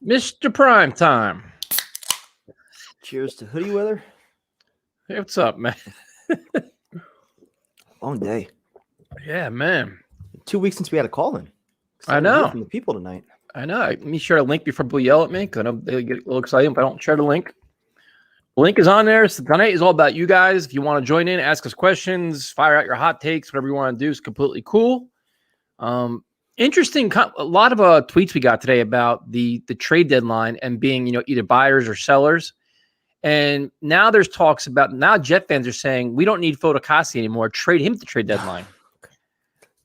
Mr. Primetime. Cheers to hoodie weather. Hey, what's up, man? Long day. Yeah, man. 2 weeks since we had a call in. I know. To hear from the people tonight. I know. Let me share a link before people yell at me because I know they get a little excited if I don't share the link. The link is on there. So tonight is all about you guys. If you want to join in, ask us questions, fire out your hot takes, whatever you want to do is completely cool. Interesting. A lot of tweets we got today about the trade deadline and being, either buyers or sellers. And now there's talks about Jet fans are saying we don't need Fotokasi anymore. Trade him to trade deadline.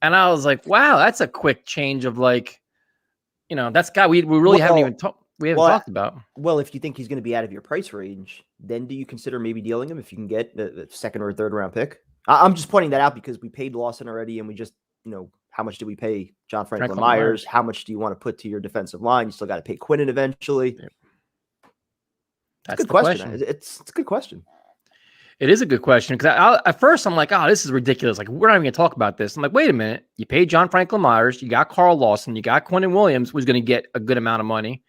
And I was like, wow, that's a quick change of that's a guy we really haven't even talked about. Well, if you think he's going to be out of your price range, then do you consider maybe dealing him if you can get a second or a third round pick? I'm just pointing that out because we paid Lawson already, and we just, how much do we pay John Franklin Myers? How much do you want to put to your defensive line? You still got to pay Quinnen eventually. Yep. That's a good question. It's a good question. It is a good question because at first I'm like, oh, this is ridiculous. Like, we're not even going to talk about this. I'm like, wait a minute. You paid John Franklin Myers. You got Carl Lawson. You got Quinnen Williams, who's going to get a good amount of money.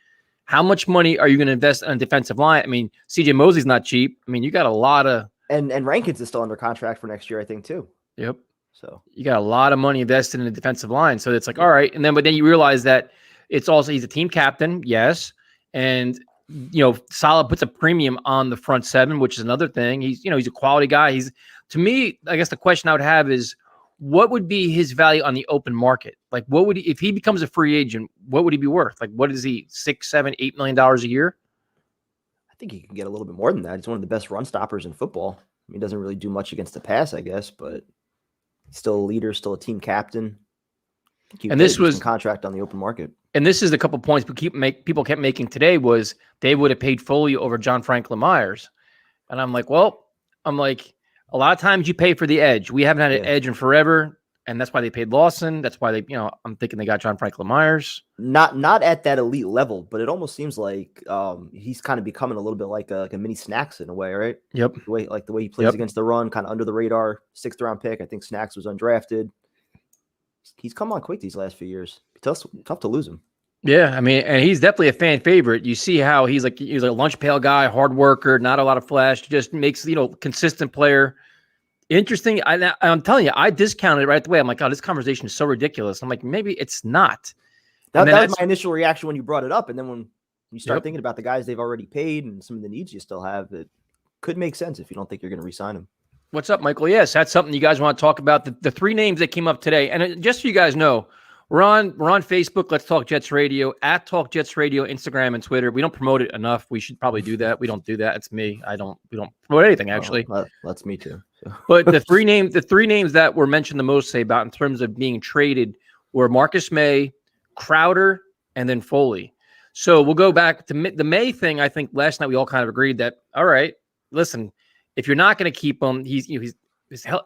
How much money are you going to invest in a defensive line? I mean, CJ Mosley's not cheap. I mean, you got a lot of and Rankins is still under contract for next year, I think, too. Yep. So you got a lot of money invested in the defensive line. So it's like, all right. But then you realize that it's also he's a team captain, yes, and Saleh puts a premium on the front seven, which is another thing. He's a quality guy. To me, I guess the question I would have is, what would be his value on the open market? Like, what would if he becomes a free agent? What would he be worth? Like, what is he, $6, $7, $8 million a year? I think he can get a little bit more than that. He's one of the best run stoppers in football. I mean, he doesn't really do much against the pass, I guess, but still a leader, still a team captain. And this was a contract on the open market. And this is a couple points people kept making today was they would have paid Foley over John Franklin Myers. And I'm like, a lot of times you pay for the edge. We haven't had an edge in forever. And that's why they paid Lawson. That's why I'm thinking they got John Franklin Myers. Not at that elite level, but it almost seems like he's kind of becoming a little bit like a mini Snacks in a way, right? Yep. The way he plays against the run, kind of under the radar, 6th round pick. I think Snacks was undrafted. He's come on quick these last few years. Tough to lose him. Yeah, I mean, and he's definitely a fan favorite. You see how he's a lunch pail guy, hard worker, not a lot of flash, just makes consistent player. Interesting. I'm telling you, I discounted it right away. I'm like, oh, this conversation is so ridiculous. I'm like, maybe it's not. That was my initial reaction when you brought it up, and then when you start thinking about the guys they've already paid and some of the needs you still have, it could make sense if you don't think you're going to re-sign him. What's up, Michael? Yes, that's something you guys want to talk about. The three names that came up today, and just so you guys know, we're on Facebook. Let's Talk Jets Radio, at Talk Jets Radio, Instagram and Twitter. We don't promote it enough. We should probably do that. We don't do that. It's me. We don't promote anything actually. That's me too. So. But the three names that were mentioned the most about in terms of being traded were Marcus Maye, Crowder, and then Foley. So we'll go back to the Maye thing. I think last night we all kind of agreed that, all right, listen, if you're not going to keep him, he's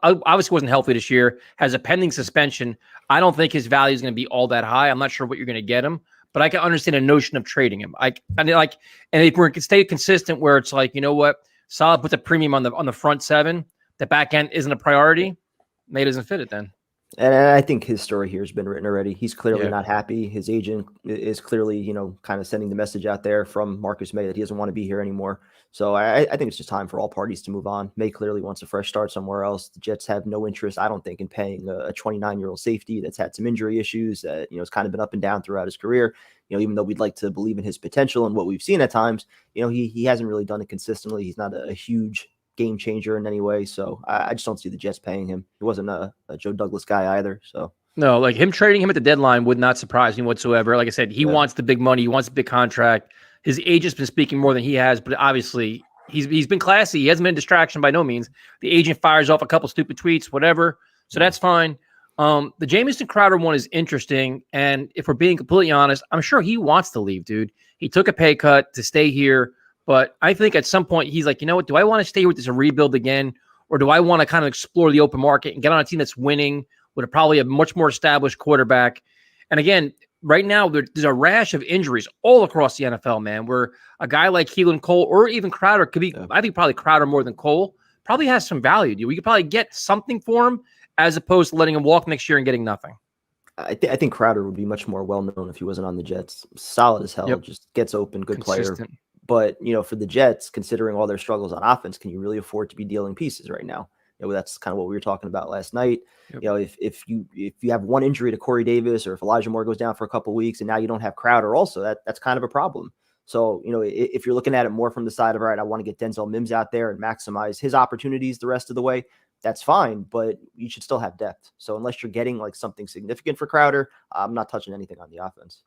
obviously wasn't healthy this year, has a pending suspension. I don't think his value is going to be all that high. I'm not sure what you're going to get him, but I can understand a notion of trading him. And if we can stay consistent where it's like, you know what, Saleh puts a premium on the front seven, the back end isn't a priority, Maye doesn't fit it then. And I think his story here has been written already. He's clearly not happy. His agent is clearly, kind of sending the message out there from Marcus Maye that he doesn't want to be here anymore. So I think it's just time for all parties to move on. Maye clearly wants a fresh start somewhere else. The Jets have no interest, I don't think, in paying a 29-year-old safety that's had some injury issues that, has kind of been up and down throughout his career. Even though we'd like to believe in his potential and what we've seen at times, he hasn't really done it consistently. He's not a huge game changer in any way. So I just don't see the Jets paying him. He wasn't a Joe Douglas guy either. So no, like him trading him at the deadline would not surprise me whatsoever. Like I said, he wants the big money. He wants a big contract. His agent's been speaking more than he has, but obviously he's been classy. He hasn't been a distraction by no means. The agent fires off a couple stupid tweets, whatever. So that's fine. The Jamison Crowder one is interesting. And if we're being completely honest, I'm sure he wants to leave, dude. He took a pay cut to stay here. But I think at some point he's like, you know what? Do I want to stay here with this rebuild again? Or do I want to kind of explore the open market and get on a team that's winning with probably a much more established quarterback? And again, right now there's a rash of injuries all across the NFL, man, where a guy like Keelan Cole or even Crowder could be, I think probably Crowder more than Cole, probably has some value. Dude. We could probably get something for him as opposed to letting him walk next year and getting nothing. I think Crowder would be much more well known if he wasn't on the Jets. Solid as hell, Yep. just gets open, good Consistent. player. But for the Jets, considering all their struggles on offense, can you really afford to be dealing pieces right now? That's kind of what we were talking about last night. Yep. If you have one injury to Corey Davis, or if Elijah Moore goes down for a couple of weeks, and now you don't have Crowder, also that's kind of a problem. So if you're looking at it more from the side of, all right, I want to get Denzel Mims out there and maximize his opportunities the rest of the way, that's fine, but you should still have depth. So unless you're getting like something significant for Crowder, I'm not touching anything on the offense.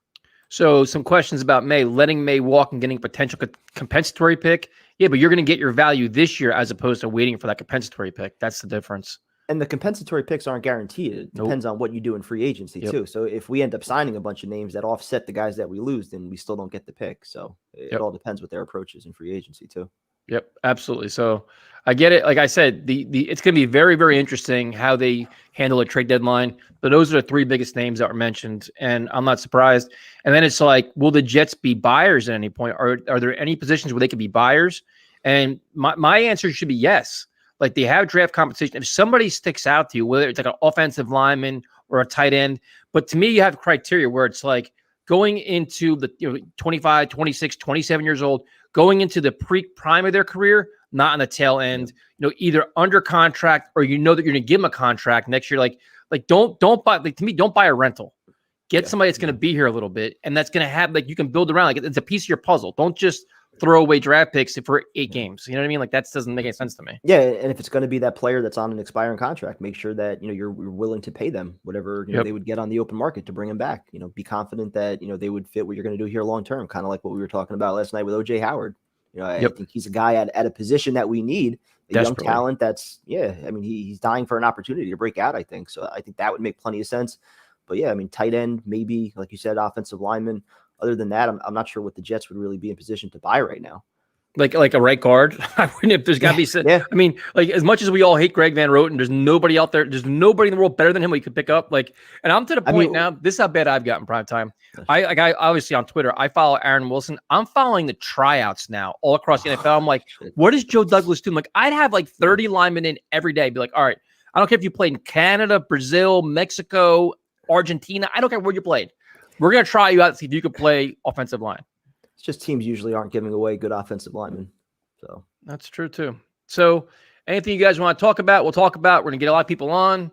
So some questions about Maye, letting Maye walk and getting potential compensatory pick. Yeah, but you're going to get your value this year as opposed to waiting for that compensatory pick. That's the difference. And the compensatory picks aren't guaranteed. It depends on what you do in free agency too. So if we end up signing a bunch of names that offset the guys that we lose, then we still don't get the pick. So it all depends what their approach is in free agency too. Yep, absolutely. So I get it. Like I said, it's going to be very, very interesting how they handle a trade deadline. But those are the three biggest names that were mentioned, and I'm not surprised. And then it's like, will the Jets be buyers at any point? Are there any positions where they could be buyers? And my answer should be yes. Like, they have draft compensation. If somebody sticks out to you, whether it's like an offensive lineman or a tight end, but to me, you have criteria where it's like going into the 25, 26, 27 years old, going into the prime of their career, not on the tail end, either under contract or that you're going to give them a contract next year. Like don't buy, like, to me, don't buy a rental. Get somebody that's going to be here a little bit, and that's going to have, like, you can build around, like, it's a piece of your puzzle. Don't just throw away draft picks for 8 games. You know what I mean? Like, that doesn't make any sense to me. Yeah, and if it's going to be that player that's on an expiring contract, make sure that you're willing to pay them whatever they would get on the open market to bring him back. Be confident that they would fit what you're going to do here long term. Kind of like what we were talking about last night with OJ Howard. I think he's a guy at a position that we need, a young talent that's he's dying for an opportunity to break out, I think. So I think that would make plenty of sense. But yeah, tight end, maybe, like you said, offensive lineman. Other than that, I'm not sure what the Jets would really be in position to buy right now. Like a right guard. I wouldn't, if there's got to be. I mean, like, as much as we all hate Greg Van Roten, there's nobody out there. There's nobody in the world better than him we could pick up. Like, and I'm to the point now. This is how bad I've gotten prime time. I obviously on Twitter, I follow Aaron Wilson. I'm following the tryouts now all across the NFL. I'm like, what is Joe Douglas doing? Like, I'd have like 30 linemen in every day. Be like, all right, I don't care if you played in Canada, Brazil, Mexico, Argentina. I don't care where you played. We're gonna try you out to see if you could play offensive line. It's just teams usually aren't giving away good offensive linemen. So that's true too. So anything you guys want to talk about, we'll talk about. We're gonna get a lot of people on.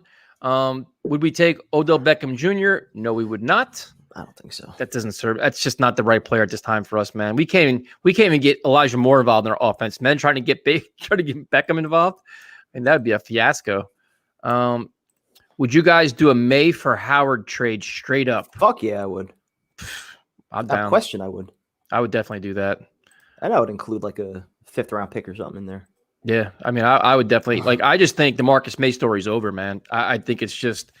Would we take Odell Beckham Jr.? No, we would not. I don't think so. That doesn't serve. That's just not the right player at this time for us, man. We can't even get Elijah Moore involved in our offense. Men trying to get Beckham involved, and that would be a fiasco. Would you guys do a Maye for Howard trade straight up? Fuck yeah, I would. I'm down. Without question, I would. I would definitely do that. And I would include like a 5th round pick or something in there. Yeah, I mean, I would definitely, like, I just think the Marcus Maye story's over, man. I think it's just,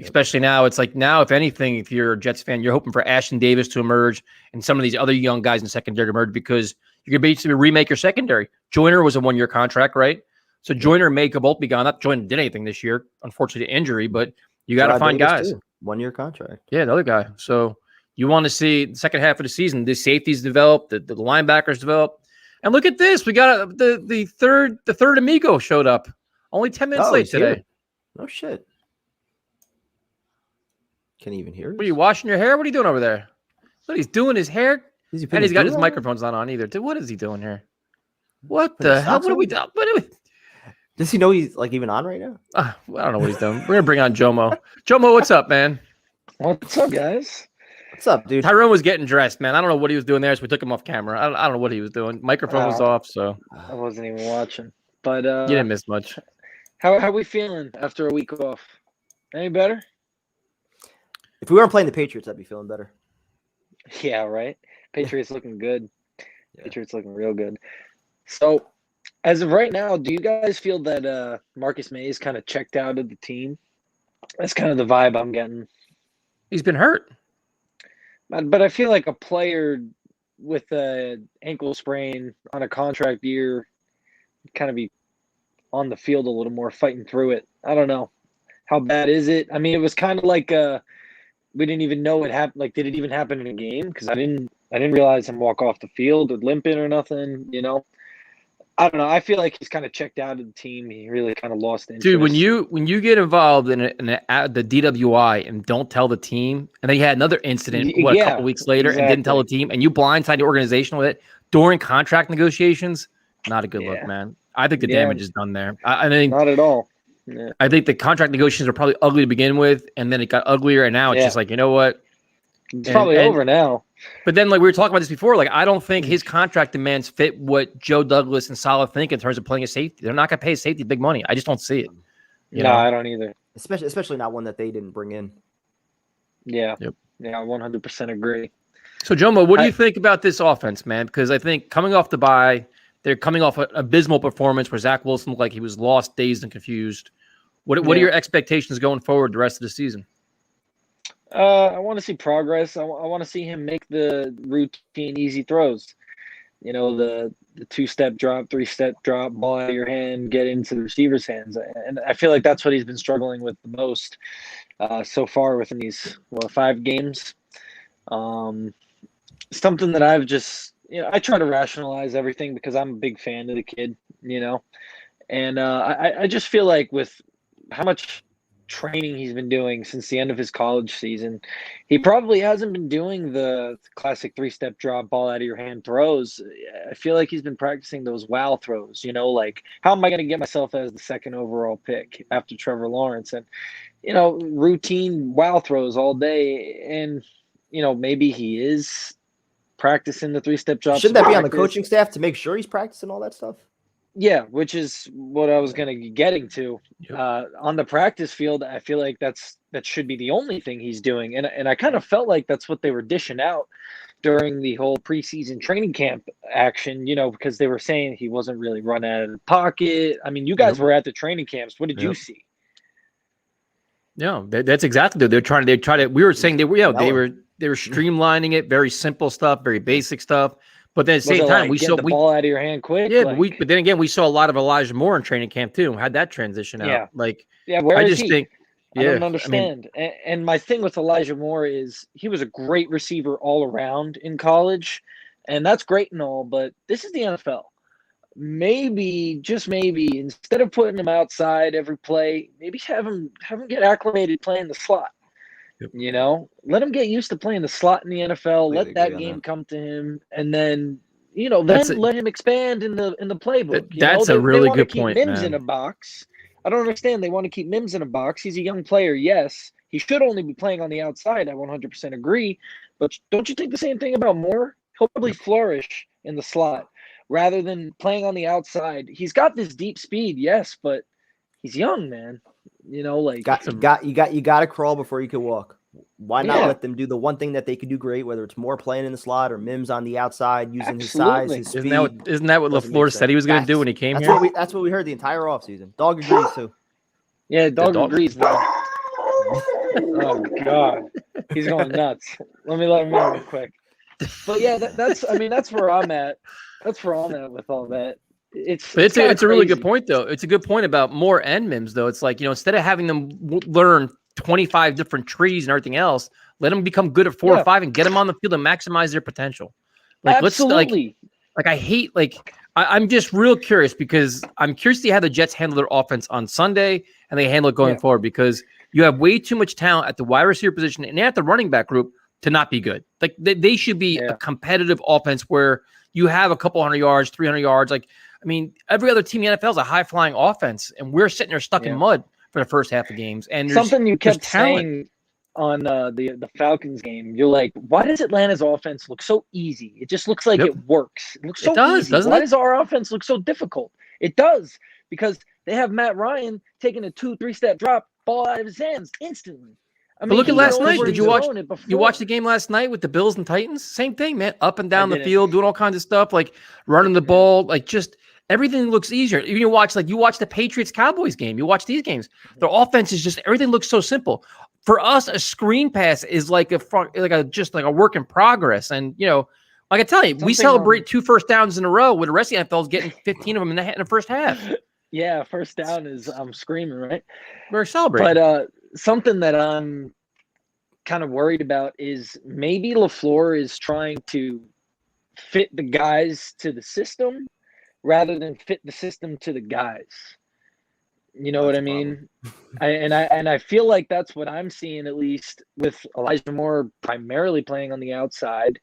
especially now, it's like, now, if anything, if you're a Jets fan, you're hoping for Ashton Davis to emerge and some of these other young guys in secondary to emerge, because you could basically remake your secondary. Joyner was a 1-year contract, right? So Joyner and Maye could both be gone. Not Joyner did anything this year, unfortunately, to injury, but you got to find guys. 1-year contract. Yeah, another guy. So you want to see the second half of the season, the safeties develop, the linebackers develop. And look at this. We got the third amigo showed up. Only 10 minutes late today. Here. No shit. Can he even hear us? What, are you washing your hair? What are you doing over there? What, he's doing his hair? And he's got his microphone's not on either. What is he doing here? What the hell? What are we doing? Does he know he's like even on right now? I don't know what he's doing. We're going to bring on Jomo. Jomo, what's up, man? What's up, guys? What's up, dude? Tyrone was getting dressed, man. I don't know what he was doing there, so we took him off camera. I don't know what he was doing. Microphone was off, so. I wasn't even watching. But you didn't miss much. How are we feeling after a week off? Any better? If we weren't playing the Patriots, I'd be feeling better. Yeah, right? Patriots looking good. Yeah. Patriots looking real good. So, as of right now, do you guys feel that Marcus Maye is kind of checked out of the team? That's kind of the vibe I'm getting. He's been hurt. But I feel like a player with an ankle sprain on a contract year kind of be on the field a little more, fighting through it. I don't know. How bad is it? I mean, it was kind of like we didn't even know it happened. Like, did it even happen in a game? Because I didn't realize him walk off the field or limping or nothing, you know? I don't know. I feel like he's kind of checked out of the team. He really kind of lost interest. Dude, when you get involved in the DWI and don't tell the team, and then you had another incident a couple weeks later and didn't tell the team, and you blindside the organization with it during contract negotiations, not a good look, man. I think the damage is done there. I think not at all. Yeah. I think the contract negotiations are probably ugly to begin with, and then it got uglier, and now it's just like, you know what? It's probably over now. But then, like we were talking about this before, like I don't think his contract demands fit what Joe Douglas and Saleh think in terms of playing a safety. They're not going to pay a safety big money. I just don't see it. No, I don't either. Especially not one that they didn't bring in. Yeah. Yep. Yeah, 100% agree. So, Jomo, what do you think about this offense, man? Because I think coming off the bye, they're coming off an abysmal performance where Zach Wilson looked like he was lost, dazed, and confused. What are your expectations going forward the rest of the season? I want to see progress. I want to see him make the routine, easy throws. You know, the two-step drop, three-step drop, ball out of your hand, get into the receiver's hands. And I feel like that's what he's been struggling with the most so far within these 5 games. Something that I've just, I try to rationalize everything because I'm a big fan of the kid, and I just feel like with how much training he's been doing since the end of his college season, he probably hasn't been doing the classic 3-step drop, ball out of your hand throws. I feel like he's been practicing those wow throws, like how am I going to get myself as the 2nd overall pick after Trevor Lawrence, and routine wow throws all day. And maybe he is practicing the 3-step drop. Shouldn't that be on the coaching staff to make sure he's practicing all that stuff? Yeah, which is what I was going to be getting to. On the practice field, I feel like that should be the only thing he's doing. And I kind of felt like that's what they were dishing out during the whole preseason training camp action, because they were saying he wasn't really running out of the pocket. I mean, you guys were at the training camps. What did you see? No, that's exactly. They're trying to. We were saying they were streamlining it, very simple stuff, very basic stuff. But then at the same time, we saw the ball out of your hand quick. Yeah, but then again, we saw a lot of Elijah Moore in training camp too. Had that transition out. Yeah. Where is he? I don't understand. And my thing with Elijah Moore is he was a great receiver all around in college, and that's great and all. But this is the NFL. Maybe, just maybe, instead of putting him outside every play, maybe have him get acclimated playing the slot. Yep. Let him get used to playing the slot in the NFL. Let that game come to him, and then let him expand in the playbook. That's a really good point. Mims in a box. I don't understand. They want to keep Mims in a box. He's a young player. Yes, he should only be playing on the outside. I 100% agree. But don't you think the same thing about Moore? He'll probably flourish in the slot rather than playing on the outside. He's got this deep speed, yes, but he's young, man. You got to crawl before you can walk. Why not let them do the one thing that they could do great, whether it's Moore playing in the slot or Mims on the outside using his size, his speed. Isn't that what LaFleur said he was going to do when he came here? That's what we heard the entire offseason. Dog agrees too. Yeah, dog agrees. Oh God, he's going nuts. Let me let him in real quick. But yeah, that's where I'm at. That's where I'm at with all that. It's a really good point, though. It's a good point about Moore and Mims, though. It's like, instead of having them learn 25 different trees and everything else, let them become good at 4 or 5 and get them on the field and maximize their potential. Absolutely. I'm just real curious because I'm curious to see how the Jets handle their offense on Sunday and they handle it going forward, because you have way too much talent at the wide receiver position and at the running back group to not be good. Like they should be a competitive offense where you have a couple 100 yards, 300 yards. Every other team in the NFL is a high-flying offense, and we're sitting there stuck in mud for the first half of games. And something you kept saying on the Falcons game, you're like, why does Atlanta's offense look so easy? It just looks like it works. It looks so easy. Why does our offense look so difficult? It does, because they have Matt Ryan taking a 2-3-step drop, ball out of his hands instantly. But look at last night. Did you watch? You watched the game last night with the Bills and Titans? Same thing, man. Up and down the field, doing all kinds of stuff, like running the ball, just everything looks easier. You watch the Patriots Cowboys game. You watch these games. Their offense is just everything looks so simple. For us, a screen pass is like a work in progress. And like I tell you, we celebrate 2 first downs in a row, with the rest of the NFL is getting 15 of them in the first half. Yeah, first down is I'm screaming, right? We're celebrating. But something that I'm kind of worried about is maybe LaFleur is trying to fit the guys to the system rather than fit the system to the guys. You know what I mean? And I feel like that's what I'm seeing, at least with Elijah Moore primarily playing on the outside.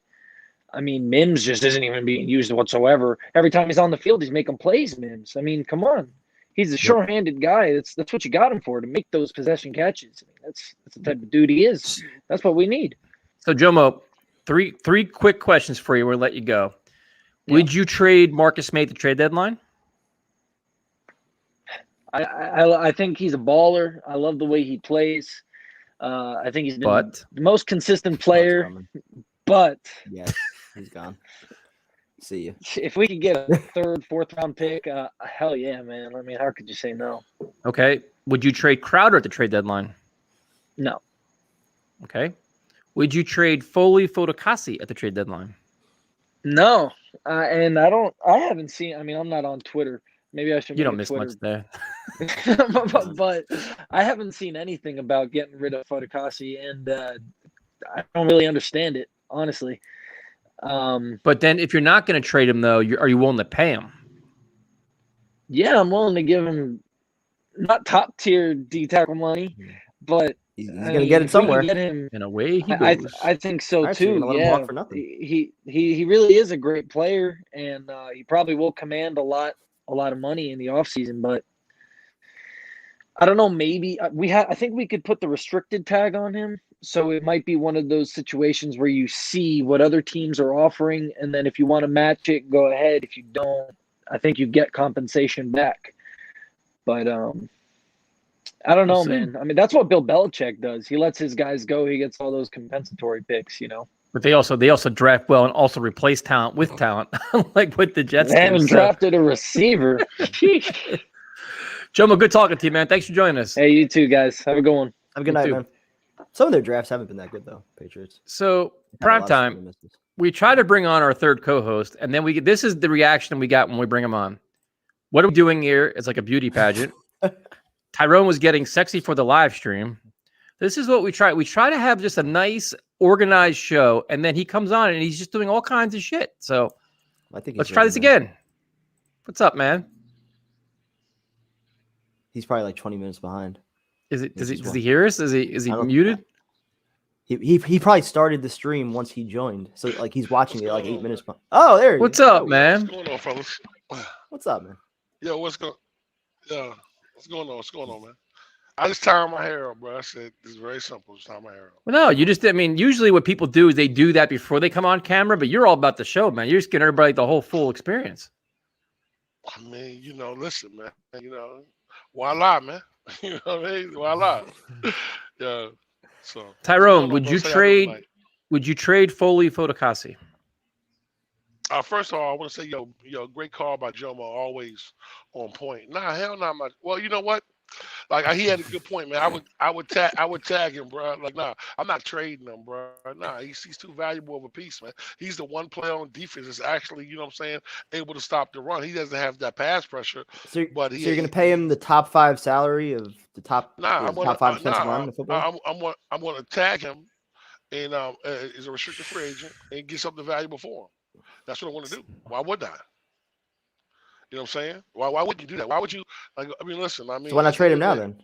I mean, Mims just isn't even being used whatsoever. Every time he's on the field, he's making plays, Mims. I mean, come on. He's a sure-handed guy. That's what you got him for, to make those possession catches. I mean, that's the type of dude he is. That's what we need. So, Jomo, three quick questions for you. We'll let you go. Yeah. Would you trade Marcus Maye at the trade deadline? I think he's a baller. I love the way he plays. I think he's been the most consistent player. But yes, he's gone. See you. If we could get a third, fourth round pick, hell yeah, man. I mean, how could you say no? Okay. Would you trade Crowder at the trade deadline? No. Okay. Would you trade Foley Fotokasi at the trade deadline? No. And I haven't seen. I mean, I'm not on Twitter. Maybe I should. You don't miss Twitter. Much there. but I haven't seen anything about getting rid of Fotokasi, and I don't really understand it, honestly. But then, if you're not going to trade him, though, are you willing to pay him? Yeah, I'm willing to give him not top tier D tackle money, but he's going to get it somewhere. Get him, in a way, he goes. I think so too. Yeah, he really is a great player, and he probably will command a lot of money in the offseason, but I don't know, maybe I think we could put the restricted tag on him. So it might be one of those situations where you see what other teams are offering, and then if you want to match it, go ahead. If you don't, I think you get compensation back. But I don't know, man. I mean, that's what Bill Belichick does. He lets his guys go. He gets all those compensatory picks, you know. But they also draft well and also replace talent with talent, like with the Jets. They haven't drafted a receiver. Jomo, good talking to you, man. Thanks for joining us. Hey, you too, guys. Have a good one. Have a good night, man. Some of their drafts haven't been that good, though, Patriots. So, prime time, we try to bring on our third co-host, and then this is the reaction we got when we bring him on. What are we doing here? It's like a beauty pageant. Tyrone was getting sexy for the live stream. This is what we try. We try to have just a nice, organized show, and then he comes on, and he's just doing all kinds of shit. So, let's try this again. What's up, man? He's probably like 20 minutes behind. Does he hear us? Is he muted? He probably started the stream once he joined. So like he's watching it like 8 minutes behind. Oh, there he is. What's up, man? What's going on, fellas? What's up, man? Yo, what's going on? What's going on, man? I just tie my hair up, bro. I said it's very simple. Just tie my hair up. Well, no, usually what people do is they do that before they come on camera, but you're all about the show, man. You're just getting everybody the whole full experience. I mean, listen, man. Voila, man. You know what I mean? Voila. Yeah. So Tyrone, would you trade Foley Fotokasi? First of all, I want to say, great call by Jomo, always on point. Nah, hell not much. Well, you know what? Like he had a good point, man. I would tag him, bro. Like, nah, I'm not trading him, bro. Nah, he's too valuable of a piece, man. He's the one player on defense that's actually, able to stop the run. He doesn't have that pass pressure. So you're gonna pay him the top 5 salary of the top top 5 defensive line in football? I'm gonna tag him, and is a restricted free agent and get something valuable for him. That's what I want to do. Why would I? You know what I'm saying? Why would you do that? Why would you listen, so why not trade him now then?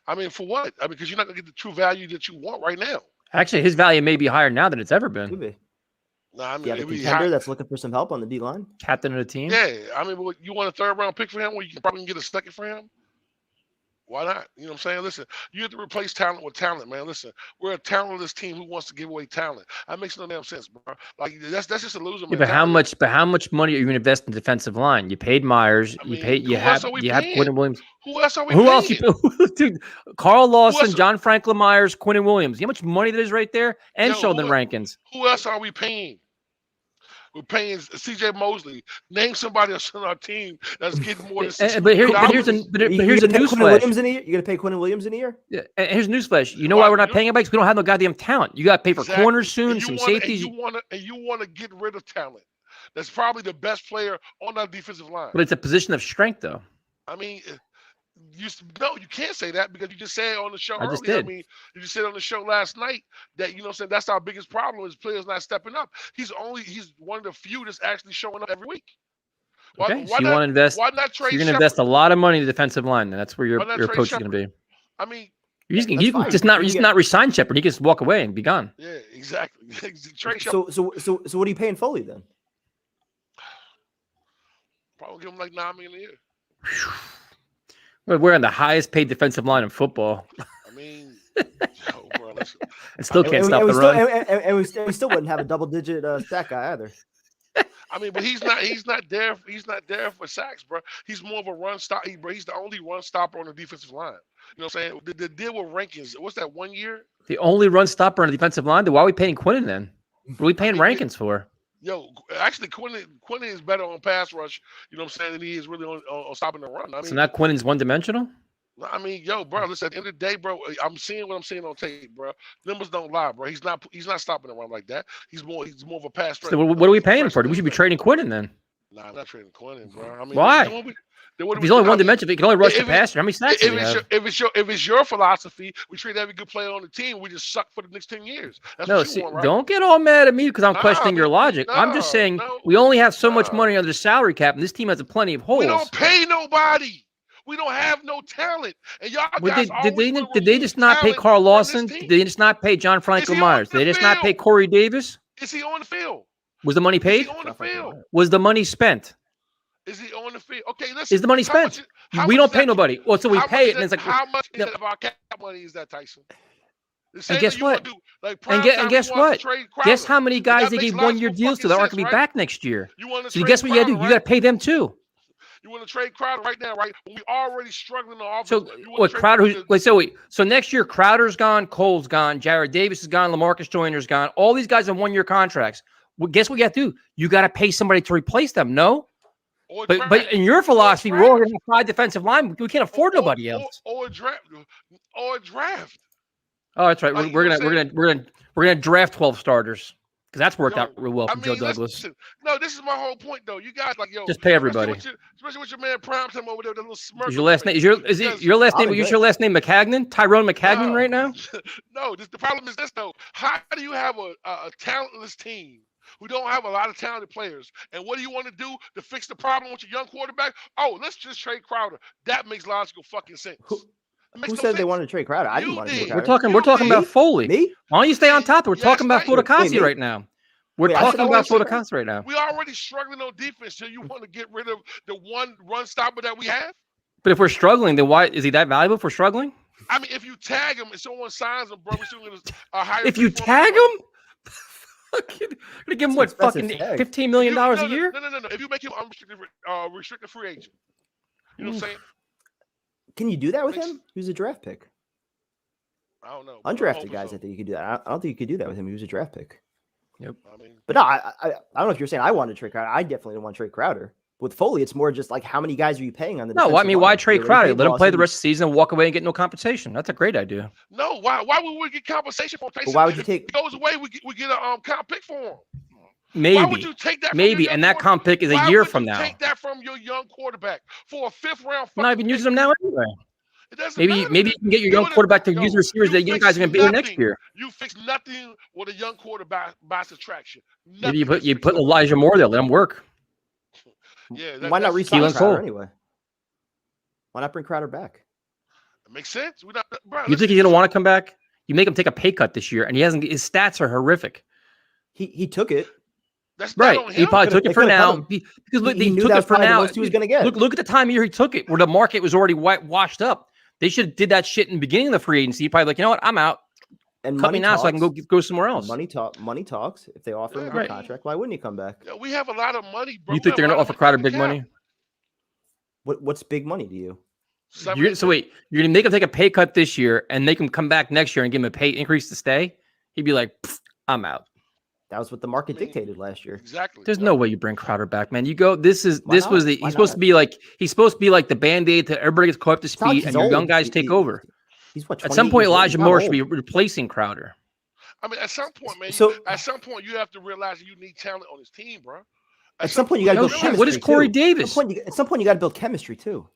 I mean, for what? Because you're not gonna get the true value that you want right now. Actually, his value may be higher now than it's ever been. Could be. Nah, you have a contender that's looking for some help on the D line. Captain of the team. Yeah, you want a 3rd round pick for him where you can probably get a 2nd for him? Why not? You know what I'm saying? Listen, you have to replace talent with talent, man. Listen, we're a talentless team who wants to give away talent. That makes no damn sense, bro. Like that's just a loser. Yeah, but how much money are you going to invest in defensive line? You paid Myers. You have Quinnen Williams. Who else are we paying? Else? Dude, Carl Lawson, John Franklin Myers, Quinnen Williams. You know how much money that is right there? And Sheldon Rankins. Who else are we paying? We're paying C.J. Mosley. Name somebody else on our team that's getting more than $6 million. But here's a newsflash. You're going to pay Quinnen Williams in a year? Yeah, and here's a newsflash. You know why we're not paying anybody? Because we don't have no goddamn talent. You got to pay for corners soon, some safeties. And you want to get rid of talent. That's probably the best player on our defensive line. But it's a position of strength, though. I mean, you can't say that because you just said it on the show earlier. Just did. I mean, you just said on the show last night that that's our biggest problem is players not stepping up. He's one of the few that's actually showing up every week. Okay, so you want to invest. Why not So trade? you're going to invest a lot of money in the defensive line, and that's where your Why not approach is Shepard? going to be. I mean, You can fine. just not resign Shepard. He can just walk away and be gone. yeah, exactly. Trade Shepard. So what are you paying Foley then? Probably give him like $9 million a year. We're on the highest paid defensive line in football. I mean, yo, bro, listen. And still can't stop the run. And we still wouldn't have a double-digit sack guy either. I mean, but he's not there. He's not there for sacks, bro. He's more of a run stop. He's the only run stopper on the defensive line. You know what I'm saying? The deal with Rankins, what's that 1 year? The only run stopper on the defensive line. Then why are we paying Quinnen then? What are we paying Rankins for? Yo, actually, Quinnen is better on pass rush. You know what I'm saying? Than he is really on stopping the run. I mean, So now Quinnen's one-dimensional. I mean, yo, bro, listen, at the end of the day, bro, I'm seeing what I'm seeing on tape, bro. Numbers don't lie, bro. He's not stopping the run like that. He's more of a pass. So what are we paying him for? We should be trading Quinnen then. Nah, I'm not trading Quinnen, bro. I mean, why? If he's only one-dimensional, he can only rush the passer. How many sacks do we have? If it's your philosophy, we trade every good player on the team. We just suck for the next 10 years. That's No, what see, you want, right? don't get all mad at me because I'm questioning your logic. I'm just saying we only have so much money under the salary cap, and this team has plenty of holes. We don't pay nobody. We don't have no talent. And y'all guys did they just not pay Carl Lawson? Did they just not pay John Franco Myers? Did they just not pay Corey Davis? Is he on the field? Was the money paid? Is he on the field? Was the money spent? Is he on the field? Okay, listen. Is the money spent? We don't pay nobody. Well, so we pay it, and it's like how much of our cap money is that, Tyson? And guess what? And guess what? Guess how many guys they gave 1 year deals to that aren't going to be back next year? So guess what you got to do? You got to pay them too. You want to trade Crowder right now, right? When we already struggling on offense. So what? Crowder? So next year, Crowder's gone, Cole's gone, Jared Davis is gone, LaMarcus Joyner's gone. All these guys on 1 year contracts. Well, guess what you got to do? You got to pay somebody to replace them. No. But in your philosophy, we're all going to have 5 defensive line. We can't afford nobody else. Or a draft. Oh, that's right. We're gonna draft 12 starters because that's worked out real well for Joe Douglas. Listen, no, this is my whole point though. You guys just pay everybody. Especially with your man Primetime over there, the little smirk. Is your last name? Is your last name McCagnon? Tyrone McCagnon right now? No. The problem is this though. How do you have a talentless team who don't have a lot of talented players? And what do you want to do to fix the problem with your young quarterback? Oh, let's just trade Crowder. That makes logical fucking sense. Who said they wanted to trade Crowder? I didn't want to trade Crowder. We're talking about Foley. Me? Why don't you stay on top? We're talking about Fodakasi right now. We're talking about Fodakasi right now. We already struggling on defense, so you want to get rid of the one run stopper that we have? But if we're struggling, then why is he that valuable if we're struggling? I mean, if you tag him and someone signs him, bro, we're still going to hire. If you tag him? Gonna give him what, fucking $15 million a year? No. If you make him unrestricted, restricted free agent, you know what I'm saying? Can you do that with him? He was a draft pick. I don't know. Undrafted guys, I think you could do that. I don't think you could do that with him. He was a draft pick. Yep. But no, I don't know if you're saying I wanted to trade Crowder. I definitely don't want to trade Crowder. With Foley, it's more just like how many guys are you paying on the No, I mean, why trade Crowder? Let him play the rest of the season and walk away and get no compensation. That's a great idea. No, why would we get compensation for Tyson? But why would you take? If he goes away, we get a comp pick for him. Maybe. Why would you take that? Maybe, and that comp pick is a year from now. Take that from your young quarterback for a 5th round. I'm not even using them now anyway. Maybe you can get your young quarterback to use receivers that young guys are going to be here next year. You fix nothing with a young quarterback by subtraction. Maybe you put Elijah Moore there. Let him work. Yeah. Why not re-sign Crowder anyway? Why not bring Crowder back? It makes sense. You think he's going to want to come back? You make him take a pay cut this year, and he hasn't. His stats are horrific. He took it. That's right. He probably took it for now because he took it for now. He was going to get. Look at the time of year he took it, where the market was already washed up. They should have did that shit in the beginning of the free agency. Probably like, you know what, I'm out. And cut me now so I can go somewhere else. Money talks. If they offer him a contract, why wouldn't he come back? Yeah, we have a lot of money, bro. You think they're going to offer Crowder big money? What's big money to you? So wait, you're going to make him take a pay cut this year and make him come back next year and give him a pay increase to stay? He'd be like, I'm out. That was what the market dictated last year. Exactly. There's no way you bring Crowder back, man. You go. He's supposed to be like the Band-Aid to everybody gets caught up to speed, and your young guys take over. He's what? At some point, Elijah Moore should be replacing Crowder. I mean, at some point, man. At some point, you have to realize you need talent on this team, bro. At some point, you got to build chemistry. What is Corey Davis? At some point, you got to build chemistry too.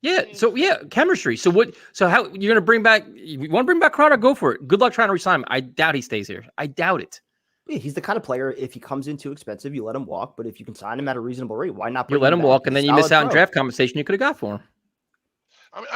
Yeah. So chemistry. So what? So how you're going to bring back? You want to bring back Crowder? Go for it. Good luck trying to resign him. I doubt he stays here. I doubt it. Yeah, he's the kind of player, if he comes in too expensive, you let him walk. But if you can sign him at a reasonable rate, why not? You let him walk, and then you miss out on draft compensation you could have got for him.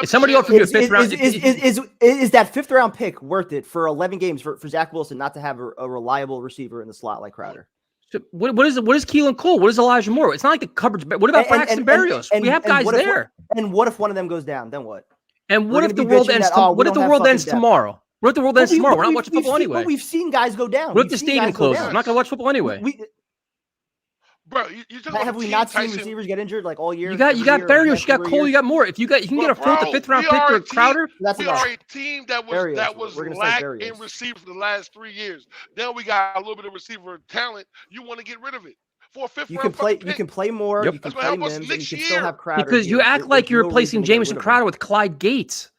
If somebody offered you a fifth round, is that 5th round pick worth it for 11 games for Zach Wilson not to have a reliable receiver in the slot like Crowder? So what is Keelan Cole? What is Elijah Moore? It's not like the cupboard's. What about Braxton Berrios? We have guys there. And what if one of them goes down? Then what? And what if the world ends? What if the world ends tomorrow? What if the world ends tomorrow? We're not watching football anyway. We've seen guys go down. What if the stadium closes? I'm not going to watch football anyway. Bro, have we not seen receivers get injured like all year? You got Berrios, you got Cole, you got Moore. If you can get a 4th or 5th round pick for Crowder, we are a team that was lack in receivers for the last 3 years. Then we got a little bit of receiver talent. You want to get rid of it for a 5th round pick. You can play more. You can play Mims, and you can still have Crowder. Because you act like you're replacing Jamison Crowder with Clyde Gates.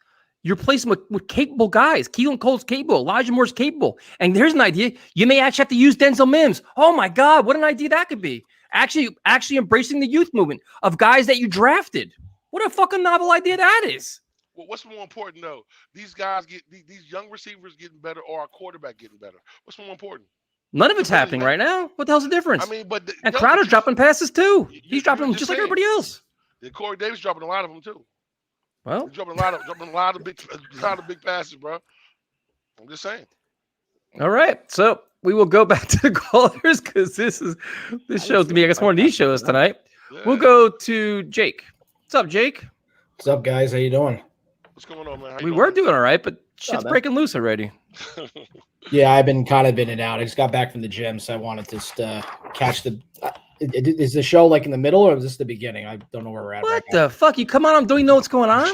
You're replacing with capable guys. Keelan Cole's capable. Elijah Moore's capable. And here's an idea. You may actually have to use Denzel Mims. Oh my God, what an idea that could be. Actually embracing the youth movement of guys that you drafted. What a fucking novel idea that is. Well, what's more important though? These guys these young receivers getting better, or our quarterback getting better? What's more important? None of it's happening right now. What the hell's the difference? I mean, but Crowder's dropping passes too. He's dropping them just like everybody else. Corey Davis dropping a lot of them too. Well, he's dropping a lot of big passes, bro. I'm just saying. All right, so we will go back to the callers because this show's to me. I guess one of these shows tonight. Yeah. We'll go to Jake. What's up, Jake? What's up, guys? How you doing? What's going on, man? We were doing all right, but shit's breaking loose already. Yeah, I've been kind of in and out. I just got back from the gym, so I wanted to just catch the. Is the show like in the middle, or is this the beginning? I don't know where we're at. What the fuck? You come on? Don't you know what's going on?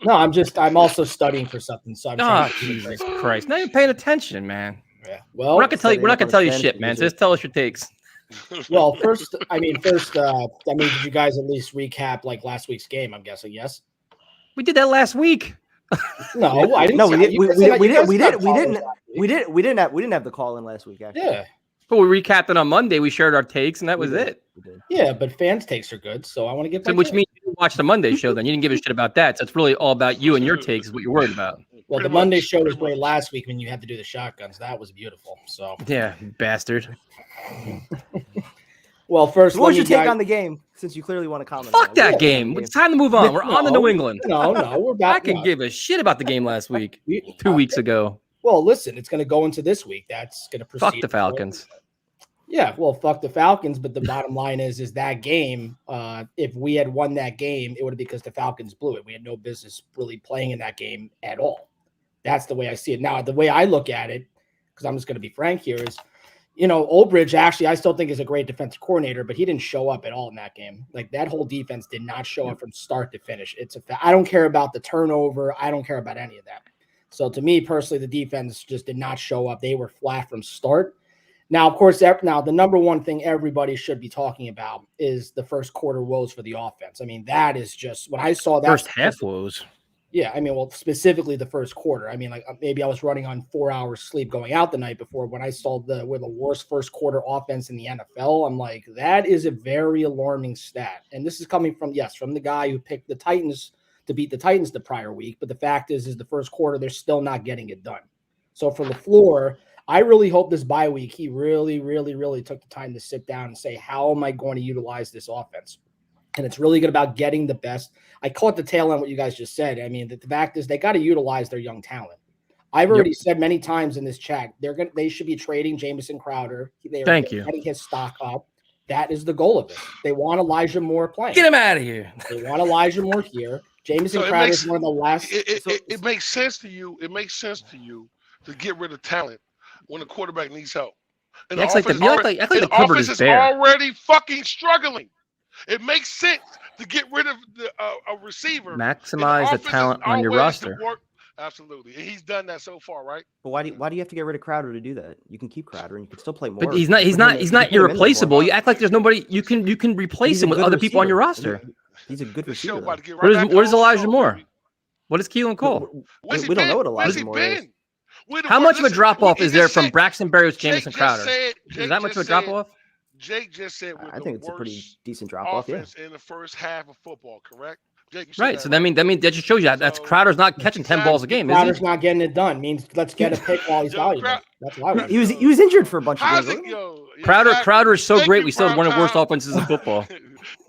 No, I'm also studying for something. So I'm. Jesus Christ! Now you're paying attention, man. Yeah. Well, we're not gonna tell you shit, man. So just tell us your takes. Well, first, did you guys at least recap like last week's game? I'm guessing yes. We did that last week. No, I didn't. No, we didn't have the call in last week. Actually. Yeah. But we recapped it on Monday. We shared our takes, and that was it. Yeah, but fans' takes are good, so I want to get. Which means you didn't watch the Monday show. Then you didn't give a shit about that. So it's really all about you and your takes. Is what you're worried about. Well, the Monday show was great last week when you had to do the shotguns. That was beautiful. So yeah, bastard. Well, first, what was your take on the game? Since you clearly want to comment. Fuck that game. It's time to move on. We're on to New England. No, we're back. I can give a shit about the game last week. 2 weeks ago. Well, listen, it's going to go into this week. That's going to proceed. Fuck the Falcons. Yeah, well, fuck the Falcons. But the bottom line is that game, if we had won that game, it would have been because the Falcons blew it. We had no business really playing in that game at all. That's the way I see it. Now, the way I look at it, because I'm just going to be frank here, is, Oldbridge actually, I still think is a great defensive coordinator, but he didn't show up at all in that game. Like, that whole defense did not show up from start to finish. I don't care about the turnover. I don't care about any of that. So to me personally, the defense just did not show up. They were flat from start. Now, of course, the number one thing everybody should be talking about is the first quarter woes for the offense. I mean, that is just when I saw that first half woes. Yeah, I mean, well, specifically the first quarter. I mean, like maybe I was running on 4 hours sleep going out the night before when I saw we're the worst first quarter offense in the NFL. I'm like, that is a very alarming stat. And this is coming from the guy who picked the Titans to beat the Titans the prior week. But the fact is the first quarter, they're still not getting it done. So for LaFleur, I really hope this bye week, he really, really, really took the time to sit down and say, how am I going to utilize this offense? And it's really good about getting the best. I caught the tail end what you guys just said. I mean, the fact is they got to utilize their young talent. I've already said many times in this chat, they should be trading Jamison Crowder. Thank you. Getting his stock up. That is the goal of it. They want Elijah Moore playing. Get him out of here. They want Elijah Moore here. Jamison Crowder is one of the last. It makes sense to you. It makes sense to you to get rid of talent when the quarterback needs help. And the offense is already fucking struggling. It makes sense to get rid of a receiver. Maximize the talent on your roster. Absolutely. And he's done that so far, right? But why do you have to get rid of Crowder to do that? You can keep Crowder and you can still play more. But he's not irreplaceable. You act like there's nobody you can replace him with other people on your roster. He's a good receiver. What is Elijah Moore? What is Keelan Cole? We don't know what Elijah Moore is. How much of a drop-off is there from Braxton Berrios, Jamison Crowder? Is that much of a drop-off? Jake just said I think it's a pretty decent drop-off. In the first half of football, correct? Jake, you said Right. that, So that that just shows you that's So, Crowder's not catching 10 balls a game, is Crowder's he? not getting it done. Means let's get a pick while he's Yo, valuable. Crowder- That's what I would. He was injured for a bunch of How's games. it, yo? Crowder is so Thank great. you, We still have one of the worst Prime offenses in football. Time.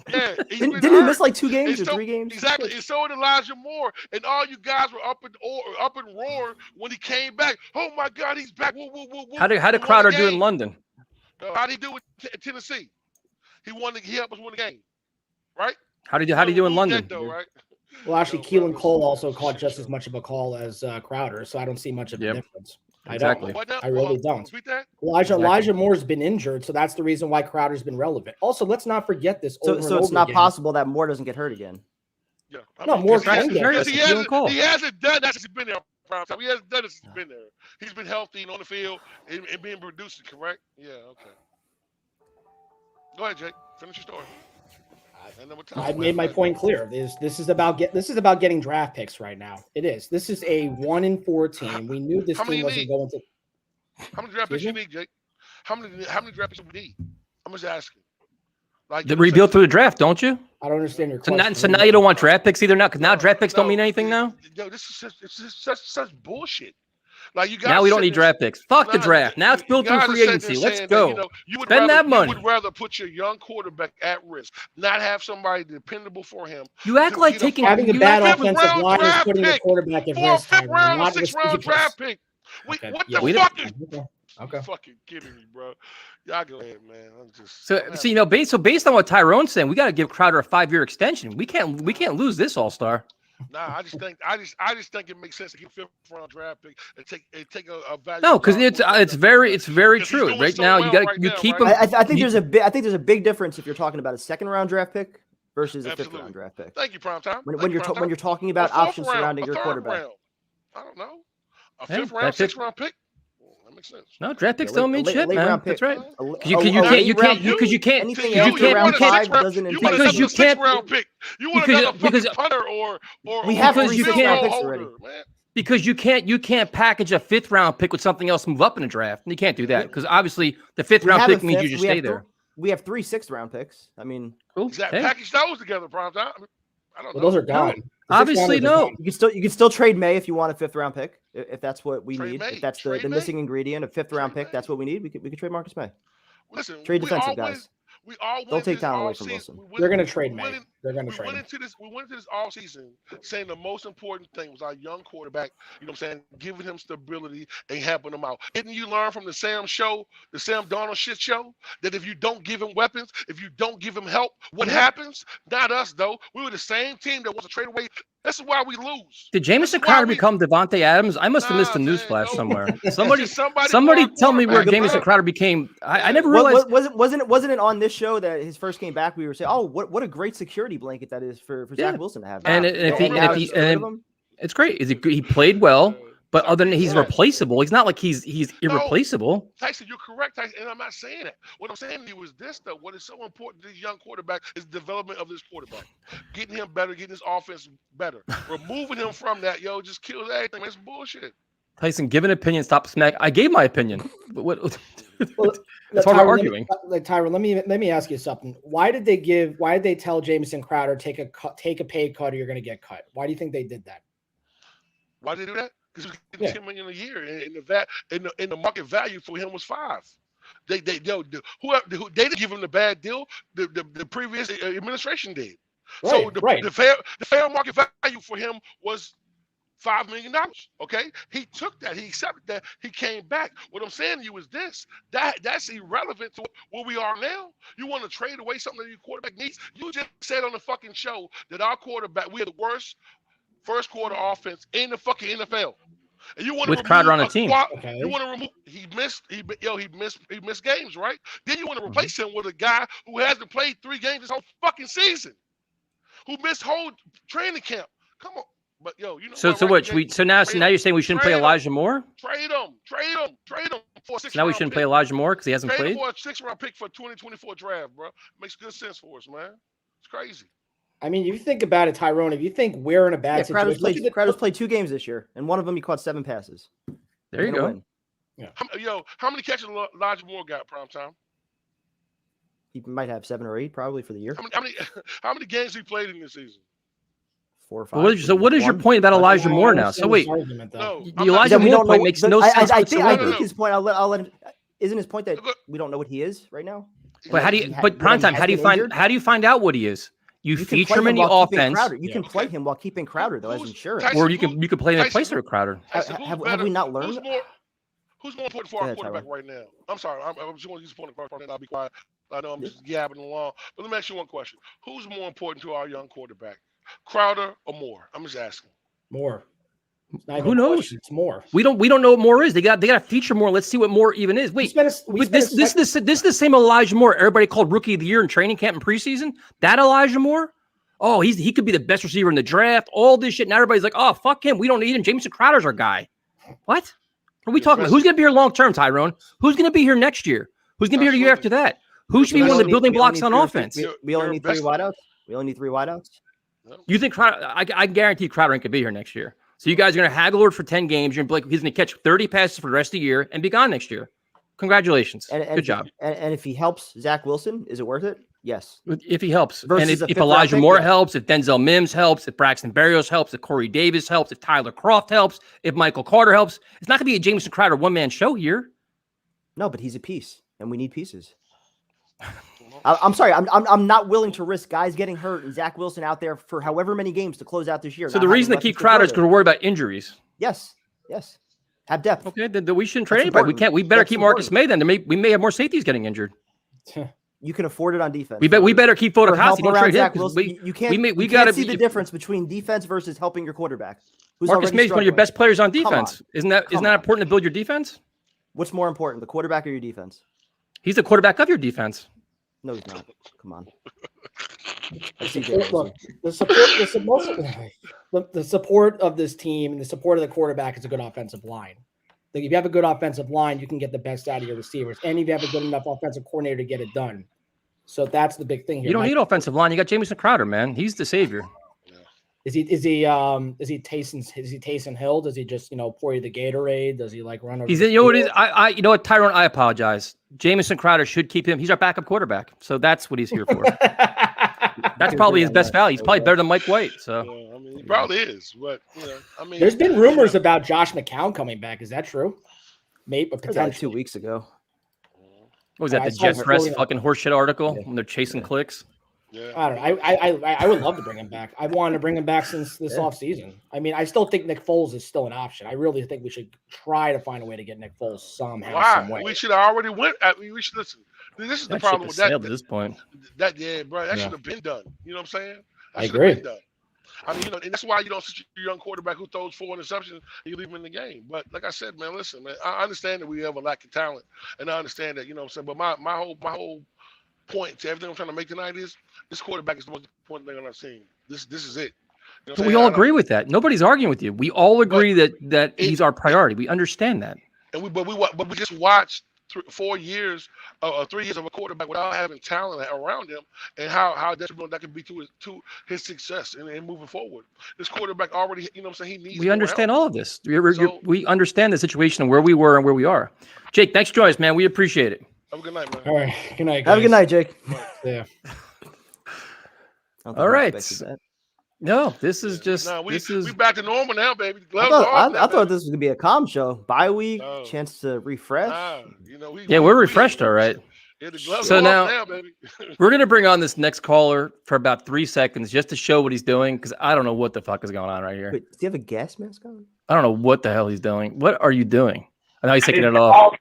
Yeah, he's Didn't been he hurt. miss like 2 games And or so- 3 games? Exactly. And so did Elijah Moore. And all you guys were up and roaring when he came back. Oh my God, he's back. Woo, woo, woo, woo. How did He won Crowder the do in game. London? How did he do with Tennessee? He helped us win the game, right? How did he do in Lose London? that, though, right? Well, actually, Yo, Keelan bro, Cole this also is caught shit just show. as much of a call as Crowder, so I don't see much of a Yep. difference. Exactly. What now? I really don't. Repeat that? Elijah Moore's been injured, so that's the reason why Crowder's been relevant. Also, let's not forget this. So over and it's over not again. possible that Moore doesn't get hurt again. Yeah. No, Moore because can get hurt. because Keelan Cole. he hasn't done that since he's been there. Prime time. He hasn't done it since he's been there. He's been healthy and on the field and being producing, correct? Yeah, okay. Go ahead, Jake. Finish your story. And then we'll talk I about made my it. point clear. This is about getting draft picks right now. It is. This is a 1-4 team. We knew this How many team wasn't need? going to. How many draft picks Excuse you need, Jake? How many draft picks do we need? I'm just asking. Like The rebuild through the draft, don't you? I don't understand your So question. now you don't want draft picks either now because now draft picks don't mean anything now. Yo, this is such bullshit. Like you guys Now we don't sitting need there- draft picks. Fuck the Nah, draft. Now it's you built through guys are free sitting agency. there Let's saying go. that, you would Spend rather, that money. You would rather put your young quarterback at risk, not have somebody dependable for him. You act like Get a taking Having a you bad act fifth offensive round line is draft putting the pick quarterback at for a risk. fifth Tyron. round or Not sixth round ridiculous. draft pick. Okay. What Yeah, the we fuck don't- is Okay. fucking kidding me, bro? Y'all go ahead, man. I'm just So based on what Tyrone's saying, we got to give Crowder a 5-year extension. We can't lose this all-star. Nah, I just think it makes sense to get fifth round draft pick and take a value. No, because it's very Because he's true. doing Right so now, well you right now, keep right? him. I think there's a big difference if you're talking about a 2nd round draft pick versus a 5th Absolutely. round draft pick. Thank you, Prime Time. When you're talking about options surrounding your quarterback. I don't know. A Hey, fifth round, that's it. 6th round pick. That makes sense. No, draft picks Yeah, don't mean late shit, man. round That's pick. right. A You late can't round pick, anything you after can't- round you can't- 5 doesn't You entice want because you. another you can't- 6th round pick. You want because- another fucking because- punter or We have or 3 field 6th round goal picks holder, already. man. Because you can't package a 5th round pick with something else, move up in the draft. You can't do that because obviously the 5th We round have a pick means you fifth, just we stay have there. We have 3 6th round picks. I mean, Cool. Exactly. Hey. Package those together, Prime Time. I don't know. Well, those are gone. The Obviously, 6th rounders are no. gone. you can still trade Maye if you want a 5th round pick. If that's what we Trade need. Maye. If that's Trade the Maye. missing ingredient, a 5th round Trade pick, that's Maye. what we need. We could trade Marcus Maye. Listen, Trade we defensive all win- guys. We all Don't win take this talent away all from season. Wilson. They're going to we trade went Maye. in- They're going to We trade went him. into this all season saying the most important thing was our young quarterback, you know what I'm saying, giving him stability and helping him out. Didn't you learn from the Sam Darnold shit show, that if you don't give him weapons, if you don't give him help, what happens? Not us, though. We were the same team that wants to trade away. This is why we lose. Did Jamison This is why Crowder we- become Devontae Adams? I must have missed a Nah, man, newsflash no. somewhere. It's Somebody just somebody tell me where quarterback, Jamison bro. Crowder became. I never What- realized. wasn't it on this show that his first game back? We were saying, oh, what a great security blanket that is for Yeah. Zach Wilson to have. And now. if now he he's rid of him? it's great. He played well, but other than he's Yeah. replaceable. He's not like he's irreplaceable. Tyson, you're correct, Tyson, and I'm not saying that. What I'm saying to you is this, though. What is so important to this young quarterback is the development of this quarterback. Getting him better, getting his offense better. Removing him from that, just kills everything. It's bullshit. Tyson, give an opinion. Stop smack. I gave my opinion. But what? Well, That's why we're Tyron, arguing. Tyron, let me ask you something. Why did they tell Jamison Crowder take a pay cut or you're going to get cut? Why do you think they did that? Why did they do that? Because he was getting $10 million a year, and the market value for him was $5 million. They didn't give him the bad deal. The previous administration did. So the fair market value for him was $5 million. Okay, he took that. He accepted that. He came back. What I'm saying to you is this: that's irrelevant to where we are now. You want to trade away something that your quarterback needs? You just said on the fucking show that our quarterback, we are the worst first quarter offense in the fucking NFL. And you want to With Crowder on the team. You want to remove he missed games, right? Then you want to replace him with a guy who hasn't played 3 games this whole fucking season, who missed whole training camp. Come on. But you know. So now you're saying we shouldn't play Elijah Moore? Trade him for a 6th Now we round shouldn't pick. play Elijah Moore because he hasn't Trade played. him for a 6th round pick for 2024 draft, bro. Makes good sense for us, man. It's crazy. I mean, if you think about it, Tyrone, if you think we're in a bad situation, Crowder's played 2 games this year, and one of them he caught 7 passes. There you go. Win. Yeah. How many catches Elijah Moore got prime time? He might have 7 or 8 probably for the year. How many games he played in this season? 4 or 5. What is your point about Elijah Moore now? So wait, the Elijah Moore point makes no sense I whatsoever. think his point. I'll let him. Isn't his point that we don't know what he is right now? But how do you? But prime time. How do you find out what he is? You feature him in the offense. You can play him while keeping Crowder though as insurance, or you can play in the place of Crowder. Have we not learned? Who's more important for our quarterback right now? I'm sorry. I'm just going to use the point of and I'll be quiet. I know I'm just gabbing along. But let me ask you one question. Who's more important to our young quarterback? Crowder or Moore? I'm just asking. More. Who knows? It's Moore. We don't know what Moore is. They got to feature Moore. Let's see what Moore even is. Wait, this is the same Elijah Moore everybody called Rookie of the Year in training camp and preseason? That Elijah Moore? Oh, he could be the best receiver in the draft. All this shit. And everybody's like, oh, fuck him. We don't need him. Jameson Crowder's our guy. What? What are we talking about? Who's going to be here long term, Tyrone? Who's going to be here next year? Who's going to be here the year after that? Who should be one of the building blocks on offense? We only need 3 wideouts. We only need 3 wideouts. You think Crowder? I guarantee Crowder ain't going to be here next year. So you guys are going to haggle over for 10 games. You're going to be like, he's going to catch 30 passes for the rest of the year and be gone next year. Congratulations. Good job. And if he helps Zach Wilson, is it worth it? Yes. If he helps. And if Elijah Moore helps, if Denzel Mims helps, if Braxton Berrios helps, if Corey Davis helps, if Tyler Kroft helps, if Michael Carter helps, it's not going to be a Jameson Crowder one-man show here. No, but he's a piece, and we need pieces. I'm sorry. I'm not willing to risk guys getting hurt and Zach Wilson out there for however many games to close out this year. So the reason to keep Crowder is because we're worried about injuries. Yes. Have depth. Okay, then we shouldn't trade anybody. We better keep Marcus Maye then. We may have more safeties getting injured. You can afford it on defense. We better keep Fotokowski. Don't trade him. You can't see the difference between defense versus helping your quarterback. Marcus Maye is one of your best players on defense. Isn't that important to build your defense? What's more important, the quarterback or your defense? He's the quarterback of your defense. No, he's not. Come on. Look, the support of this team and the support of the quarterback is a good offensive line. Like if you have a good offensive line, you can get the best out of your receivers, and if you have a good enough offensive coordinator to get it done. So that's the big thing here. You don't need offensive line. You got Jameson Crowder, man. He's the savior. Is he Taysom Hill? Does he just pour you the Gatorade? Does he like run over? He's you know what, Tyrone, I apologize. Jameson Crowder should keep him. He's our backup quarterback. So that's what he's here for. That's probably his best value. He's probably better than Mike White. So he probably is. But there's been rumors about Josh McCown coming back. Is that true? Maybe potentially 2 weeks ago. What was that? The Jet Press fucking horseshit article when they're chasing clicks. Yeah. I don't know. I would love to bring him back. I've wanted to bring him back since this offseason. I mean, I still think Nick Foles is still an option. I really think we should try to find a way to get Nick Foles somehow, some way. We should have already went. We should listen. This is the problem with that. At this point, bro, that should have been done. You know what I'm saying? I agree. I mean, and that's why you don't sit your young quarterback who throws 4 interceptions and you leave him in the game. But like I said, man, listen, man, I understand that we have a lack of talent, and I understand that, you know what I'm saying. But my whole point to everything I'm trying to make tonight is this quarterback is the most important thing I've seen. This is it. You know but we all agree with that. Nobody's arguing with you. We all agree that he's our priority. We understand that. And we just watched 4 years, 3 years of a quarterback without having talent around him, and how detrimental that can be to his success and moving forward. This quarterback already, you know what I'm saying, he needs. We understand all of this. We understand the situation and where we were and where we are. Jake, thanks for joining us, man. We appreciate it. Have a good night, man. All right. Good night, guys. Have a good night, Jake. Yeah. All right. No, this is just. No, we back to normal now, baby. I thought this was gonna be a calm show. Bye week, chance to refresh. We're refreshed, all right. So now baby. We're gonna bring on this next caller for about 3 seconds just to show what he's doing, because I don't know what the fuck is going on right here. Wait, does he have a gas mask on? I don't know what the hell he's doing. What are you doing? I know he's taking it off.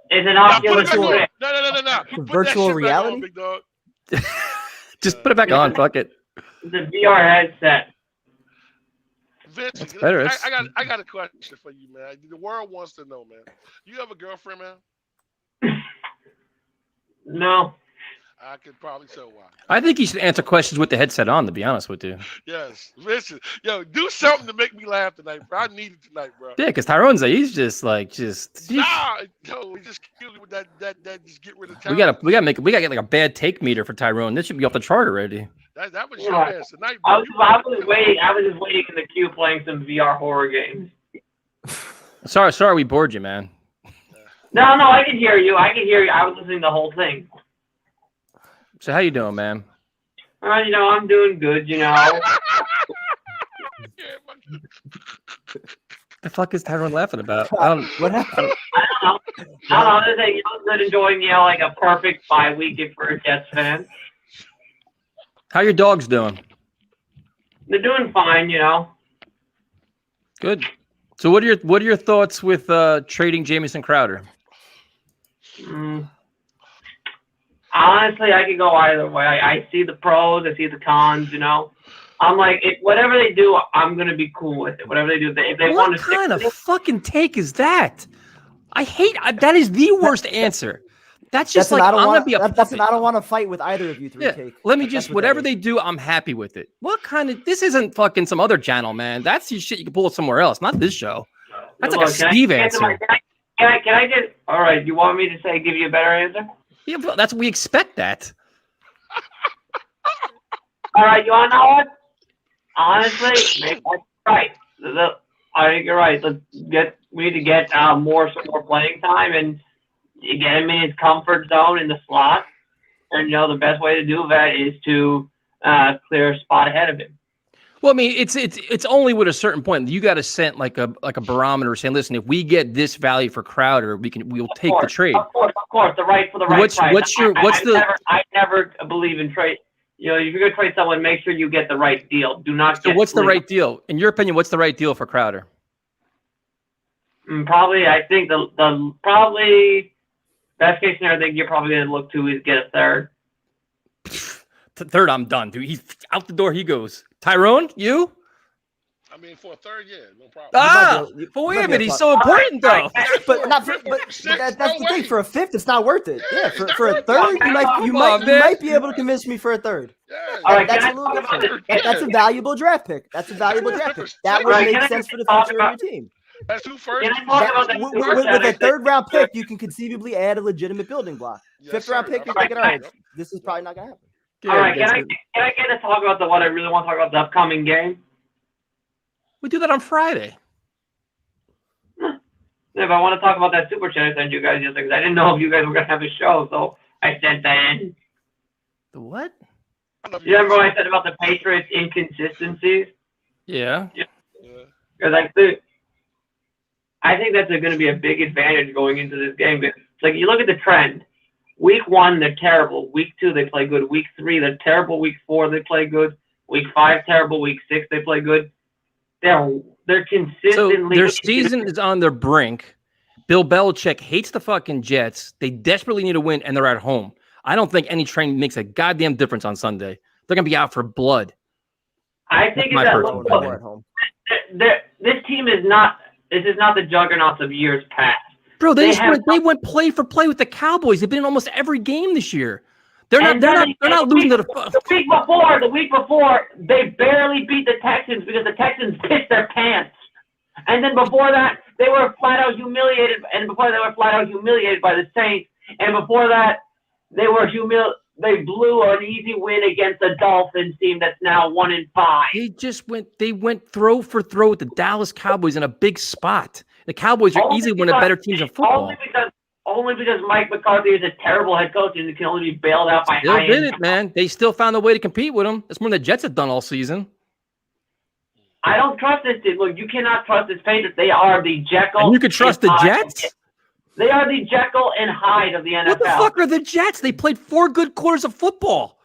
It's an Oculus Rift. No. Virtual reality. On, big dog. Just put it back on. Fuck it. The VR headset. Vince, That's better. I got a question for you, man. The world wants to know, man. You have a girlfriend, man? No. I could probably tell why. I think you should answer questions with the headset on, to be honest with you. Yes. Listen, do something to make me laugh tonight, bro. I need it tonight, bro. Yeah, because Tyrone's he's just. Nah, he just killed me with that just get rid of time. We gotta get like a bad take meter for Tyrone. This should be off the chart already. That was your ass tonight, bro. I was waiting. I was just waiting in the queue playing some VR horror games. Sorry, we bored you, man. No, I can hear you. I was listening to the whole thing. So how you doing, man? I'm doing good, The fuck is Tyrone laughing about? I don't, What happened? I don't know. I don't know. They're enjoying, like a perfect bye week for a Jets fan. how your dogs doing? They're doing fine, Good. So what are your thoughts with trading Jamison Crowder? Honestly, I could go either way. I see the pros, I see the cons. I'm like, whatever they do, I'm gonna be cool with it. Whatever they do, if they want What to kind of fucking take is that? I hate that. Is the worst answer. That's just like I'm gonna be a puppet. That's an I don't want to fight with either of you three. Take. Let me That's just what whatever that is. they do, I'm happy with it. What kind of this isn't fucking some other channel, man. That's the shit you can pull somewhere else, not this show. That's like a Steve answer. Can I get? All right, you want me to give you a better answer? Yeah, but that's we expect that. All right, you want to know what? Honestly, maybe that's right. I think you're right. We need to get some more playing time and get him in his comfort zone in the slot. And the best way to do that is to clear a spot ahead of him. Well, I mean, it's only with a certain point. You got to set like a barometer saying, listen, if we get this value for Crowder, we'll take the trade. Of course, the right price. I never believe in trade. If you're gonna trade someone, make sure you get the right deal. Do not. So what's the right deal? In your opinion, what's the right deal for Crowder? Probably, I think the probably best case scenario I think you're probably gonna look to is get a third. Third, I'm done, dude. He's out the door. He goes. Tyrone, you? I mean, for a third, yeah, no problem. But wait a minute, he's so important though. But that's the thing. For a fifth, it's not worth it. Yeah, for a third, you might be able to convince me for a third. Yeah, All right, that's a little different. That's a valuable draft pick. That would make sense for the future of your team. That's two first. With a third round pick, you can conceivably add a legitimate building block. Fifth round pick, you're thinking, all right, this is probably not gonna happen. All right, can I get to talk about what I really want to talk about, the upcoming game? We do that on Friday. If I want to talk about that super chat I sent you guys yesterday, because I didn't know if you guys were going to have a show, so I sent that in. The what? You remember what I said about the Patriots' inconsistencies? Yeah. Because I think that's going to be a big advantage going into this game. It's like you look at the trend. Week 1, they're terrible. Week 2, they play good. Week 3, they're terrible. Week 4, they play good. Week 5, terrible. Week 6, they play good. They're consistently. So their season is on their brink. Bill Belichick hates the fucking Jets. They desperately need a win, and they're at home. I don't think any train makes a goddamn difference on Sunday. They're gonna be out for blood. I think it's at home. This team is not. This is not the juggernauts of years past. Bro, they went play for play with the Cowboys. They've been in almost every game this year. They're not losing to the week before they barely beat the Texans because the Texans pissed their pants. And then before that, they were flat out humiliated. And before they were flat out humiliated by the Saints. And before that, they blew an easy win against the Dolphins team that's now 1-5. They went throw for throw with the Dallas Cowboys in a big spot. The Cowboys are easily one of the better teams in football. Only because Mike McCarthy is a terrible head coach and can only be bailed out by high-end. They did it, man. They still found a way to compete with them. That's more than the Jets have done all season. I don't trust this team. Look, you cannot trust this Patriots. They are the Jekyll. And you can trust the Jets? They are the Jekyll and Hyde of the NFL. What the fuck are the Jets? They played 4 good quarters of football.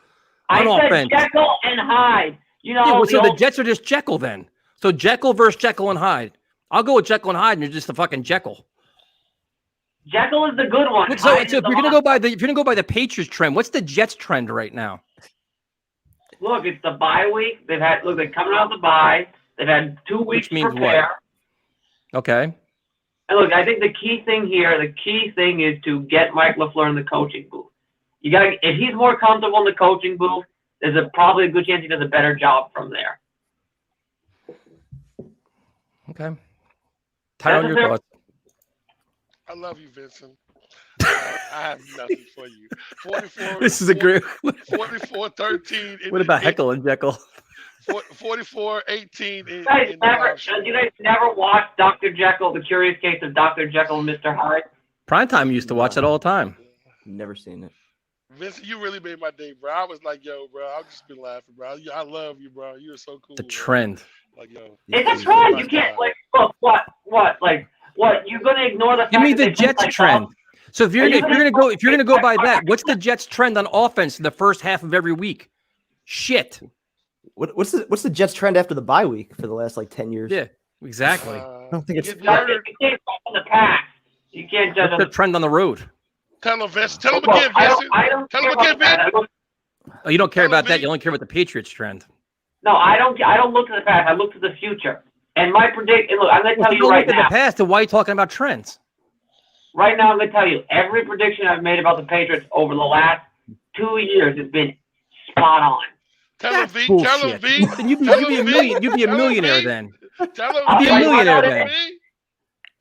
I said Jekyll and Hyde. So the Jets are just Jekyll then. So Jekyll versus Jekyll and Hyde. I'll go with Jekyll and Hyde, and you're just a fucking Jekyll. Jekyll is the good one. So if you're gonna go by the Patriots trend, what's the Jets trend right now? Look, it's the bye week. They're coming out of the bye. They've had 2 weeks to prepare. What? Okay. And look, I think the key thing is to get Mike LaFleur in the coaching booth. If he's more comfortable in the coaching booth, there's probably a good chance he does a better job from there. Okay. Tyrone, your thoughts? I love you, Vincent. I have nothing for you. 44. This is a great. 44-13. What about Heckle and Jekyll? You 44-18. guys never watched Dr. Jekyll, The Curious Case of Dr. Jekyll and Mr. Hyde? Primetime used to watch that all the time. Never seen it. Vincent, you really made my day, bro. I was like, yo, bro, I've just been laughing, bro. I love you, bro. You're so cool. The bro. trend. Like, yo. It's a trend. You can't like look what you're gonna ignore the fact Give me that the they play Jets like trend. So if you're gonna go by that, what's the Jets? Jets trend on offense in the first half of every week? Shit. What's the Jets trend after the bye week for the last like 10 years? Yeah, exactly. I don't think it's Get murdered. You can't judge on the past. You can't judge What's on the trend on the road? Tell him, Vincent. Tell him Look, again, Vincent. I don't Tell care him again, about that. Vincent. Oh, you don't care Tell about me. that. You only care about the Patriots trend. No, I don't look to the past. I look to the future. And my prediction. Look, I'm gonna Well, tell if you you don't right look at now. the past, then why are you talking about trends? Right now, I'm gonna tell you every prediction I've made about the Patriots over the last 2 years has been spot on. Tell him, That's V. bullshit. Tell him, V. Then you'd be Tell a him, million. You'd be a Tell him, millionaire V. then. Tell him, You'd be a I'll millionaire tell you then. V.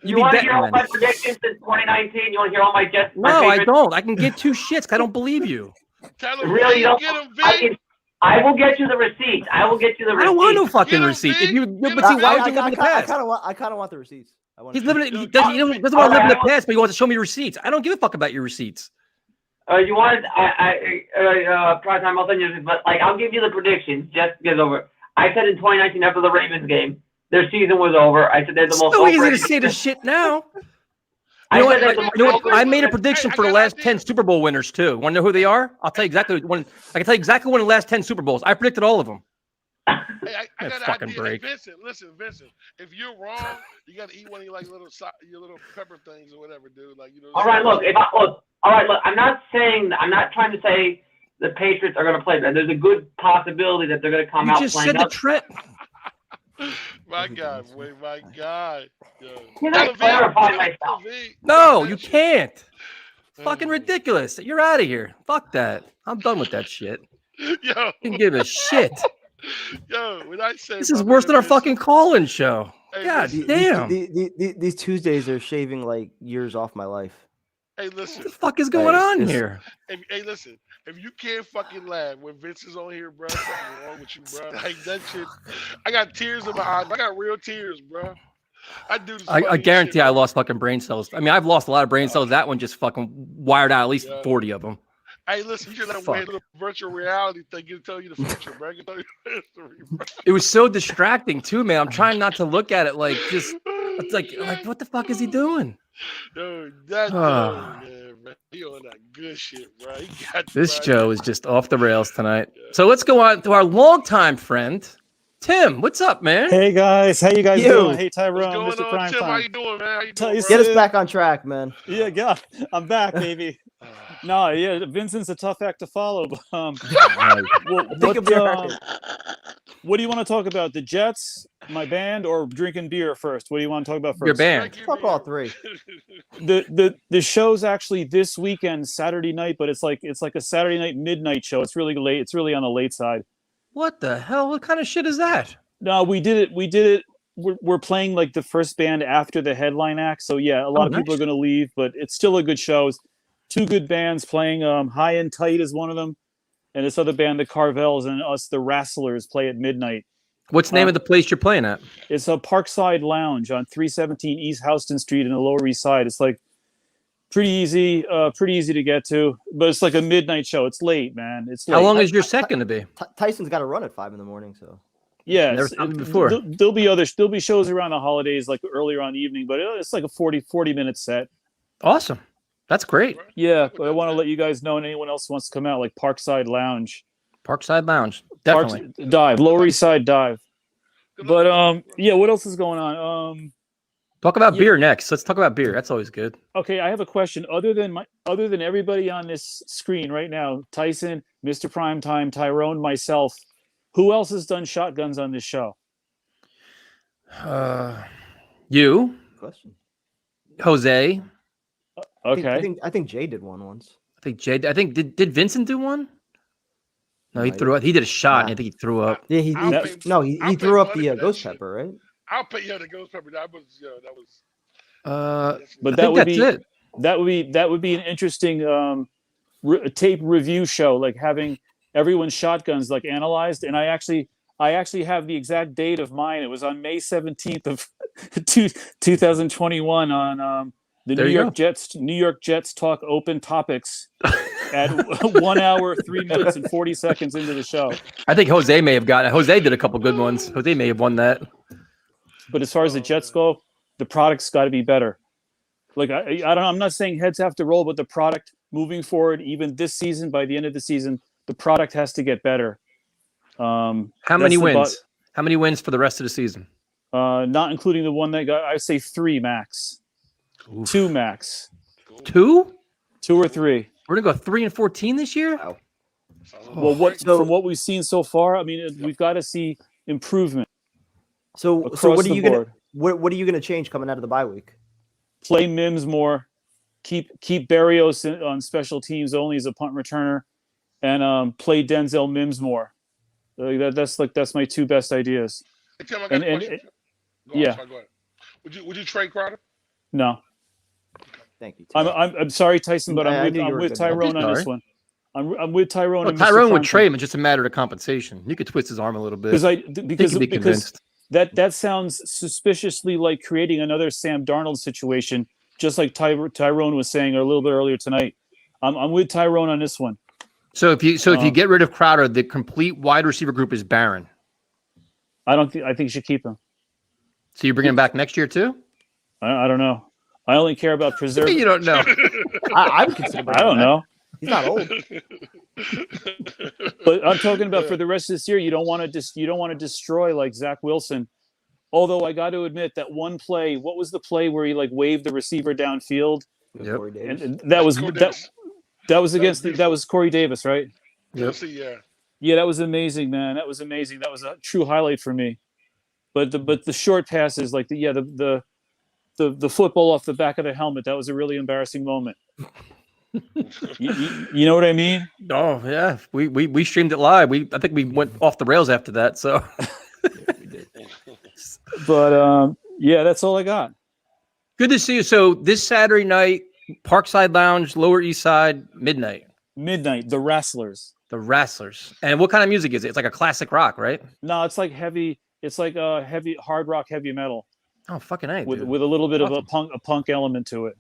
You'd You be want to betting hear all then. my predictions since 2019? You want to hear all my Jets? My No, I Patriots? don't. I can get two shits. I don't believe you. Tell him, Really, V. you don't. Get him, V. I will get you the receipts. I will get you the I receipts. don't want no fucking Get him, receipt. V. If you, Get but him, see, V. why would you live in the past? I kind of want the receipts. He's living. He Yo, doesn't, get him, doesn't want to live in the Alright, past, but he wants to show me receipts. I don't give a fuck about your receipts. You wanted prime time. I'll send you, but like I'll give you the predictions. Just get over. I said in 2019 after the Ravens game, their season was over. I said they're the It's most. so easy to overrated. say this shit now. I You know said they're what? the most You know what? I overrated. made a prediction Hey, I for the got last ideas. 10 Super Bowl winners too. Want to know who they are? I'll tell you exactly when. I can tell you exactly when the last 10 Super Bowls. I predicted all of them. Hey, I Yeah, got an fucking idea. break. Hey, Vincent, listen, Vincent. If you're wrong, you got to eat one of your like your little pepper things or whatever, dude. Like All right, look. All right, look. I'm not trying to say the Patriots are going to play. There's a good possibility that they're going to come You out just playing said the up. trend. My God, wait, my God. Yo. Can Tell I him, V. clarify Tell him, myself? V. No, Fuck you that shit. can't. Fucking ridiculous. You're out of here. Fuck that. I'm done with that shit. Yo, Didn't give a shit. yo, when I say This my is worse man than our Vincent- fucking call-in show. Hey, God listen. damn. These Tuesdays are shaving like years off my life. Hey, What listen. the fuck is going Hey, on this- here? Hey, listen. If you can't fucking laugh when Vince is on here, bro, something wrong with you, bro. Like that shit. I got tears in my eyes. I got real tears, bro. I do this. I funniest guarantee shit, I bro. lost fucking brain cells. I mean, I've lost a lot of brain cells. That one just fucking wired out at least Yeah. 40 of them. Hey, listen, you should have Fuck. a little virtual reality thing to tell you the future, bro. I can tell you the history, bro. It was so distracting too, man. I'm trying not to look at it like just. It's like what the fuck is he doing? Dude, that Ah. man, he on that good shit, bro. He got This bro. show is just off the rails tonight. So let's go on to our longtime friend, Tim. What's up, man? Hey guys, how you guys You. doing? Hey What's Tyrone, going Mr. on, Prime Tim? How Time. you doing, man? How you Tell doing, you bro? Get us back on track, man. Yeah, I'm back, baby. No, yeah, Vincent's a tough act to follow. But, well, Think of your record. what do you want to talk about? The Jets, my band, or drinking beer first? What do you want to talk about first? Your band. Thank you, Fuck man. all three. The show's actually this weekend, Saturday night, but it's like a Saturday night midnight show. It's really late. It's really on the late side. What the hell? What kind of shit is that? No, we did it. We're playing like the first band after the headline act. So yeah, a lot of people are going to leave, but it's still a good show. It's two good bands playing. High and Tight is one of them, and this other band, the Carvels, and us, the Wrestlers, play at midnight. What's the name of the place you're playing at? It's a Parkside Lounge on 317 East Houston Street in the Lower East Side. It's like pretty easy to get to, but it's like a midnight show. It's late, man. It's late. How long is your set going to be? Tyson's got to run at 5 a.m, so. Yeah, Never stopped me before. There'll be shows around the holidays, like earlier on in the evening, but it's like a 40 minute set. Awesome. That's great. Yeah, but I want to let you guys know, and anyone else who wants to come out, like Parkside Lounge, Parkside Lounge. Definitely. Dive, Lower East Side Dive. But yeah, what else is going on? Talk about beer next. Let's talk about beer. That's always good. Okay, I have a question. Other than everybody on this screen right now, Tyson, Mr. Primetime, Tyrone, myself, who else has done shotguns on this show? You, Question. Jose. Okay. I think Jay did one once. I think Jay. I think did Vincent do one? No, he No, threw up. He did a shot. And Nah. I think he threw up. Yeah, I'll pay- he I'll threw pay up money the for that ghost shit. pepper, right? I'll pay the ghost pepper. That was. But I that think would that's be it. that would be an interesting tape review show, like having everyone's shotguns like analyzed. And I actually have the exact date of mine. It was on May 17th of 2021 on the There New you York Jets Talk Open Topics at 1 hour, 3 minutes, and 40 seconds into the show. I think Jose may have gotten it. Jose did a couple good ones. Jose may have won that. But as far as the Jets go, the product's got to be better. Like I don't. I'm not saying heads have to roll, but the product moving forward, even this season, by the end of the season, the product has to get better. How many wins? How many wins for the rest of the season? Not including the one that got. I say 3 max. Oof. 2 max. 2? 2 or 3. We're gonna go 3-14 this year. Wow. Well, from what we've seen so far, I mean, we've got to see improvement. So what are you gonna what are you gonna change coming out of the bye week? Play Mims more. Keep Barrios on special teams only as a punt returner, and play Denzel Mims more. That's my 2 best ideas. Hey, Tim, I got a question. Go ahead. Would you trade Crowder? No. Thank you, Tim. I'm sorry, Tyson, but I'm with Tyrone on this one. I'm with Tyrone. Well, Tyrone would trade him. It's just a matter of compensation. You could twist his arm a little bit because that sounds suspiciously like creating another Sam Darnold situation, just like Tyrone was saying a little bit earlier tonight. I'm with Tyrone on this one. So if you get rid of Crowder, the complete wide receiver group is barren. I think you should keep him. So you bring him back next year too? I don't know. I only care about preserving. You don't know. I'm considering. I don't know. He's not old. But I'm talking about for the rest of this year. You don't want to destroy like Zach Wilson. Although I got to admit that one play. What was the play where he like waved the receiver downfield? Yep. And that was that was Corey Davis, right? Yep. Yeah, that was amazing, man. That was amazing. That was a true highlight for me. But the short passes, like the football off the back of the helmet, that was a really embarrassing moment. you know what I mean? Oh yeah, we streamed it live. I think we went off the rails after that. So, We did. But yeah, that's all I got. Good to see you. So this Saturday night, Parkside Lounge, Lower East Side, midnight. The Wrestlers. The Wrestlers. And what kind of music is it? It's like a classic rock, right? No, it's like heavy. It's like a heavy hard rock, heavy metal. Oh, fucking A, with a little bit of a punk element to it.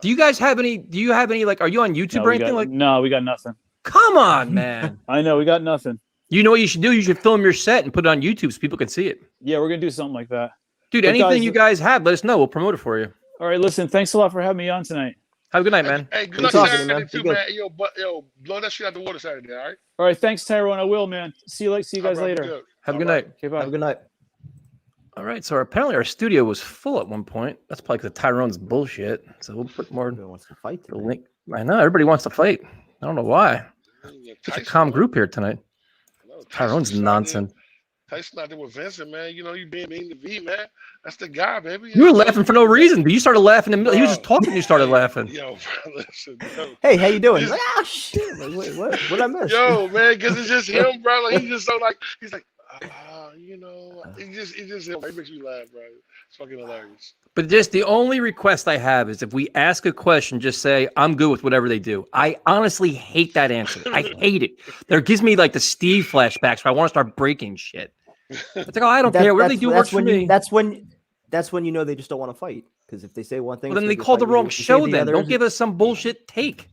Do you guys have any? Do you have any? Like, are you on YouTube or anything? No, we got nothing. Come on, man. I know we got nothing. You know what you should do? You should film your set and put it on YouTube so people can see it. Yeah, we're gonna do something like that. Dude, anything you guys have, let us know. We'll promote it for you. All right, listen. Thanks a lot for having me on tonight. Have a good night, man. Hey, good luck Saturday too, man. Yo, blow that shit out the water Saturday, all right? All right, thanks, Tyrone. I will, man. See you guys later. Have a good night. Okay, bye. Have a good night. All right, so apparently our studio was full at one point. That's probably because Tyrone's bullshit. So we'll put more. Everyone wants to fight. The link. I know everybody wants to fight. I don't know why. It's a calm group here tonight. Tyrone's nonsense. Tyson out there with Vincent, man. You know you being mean to V, man. That's the guy, baby. You were laughing for no reason, but you started laughing in the middle. He was just talking. You started laughing. Yo, bro, listen. Yo. Hey, how you doing? Like, oh shit! Like, wait, what I missed? Yo, man, because it's just him, bro. Like, he's just so like he's like, you know, it's just him. It makes me laugh, bro. It's fucking hilarious. But just the only request I have is if we ask a question, just say, I'm good with whatever they do. I honestly hate that answer. I hate it. That gives me like the Steve flashbacks where I want to start breaking shit. It's like, oh, I don't care. Whatever they do works for me. That's when you know they just don't want to fight. Because if they say one thing, well, then they call the wrong show then. Don't give us some bullshit take.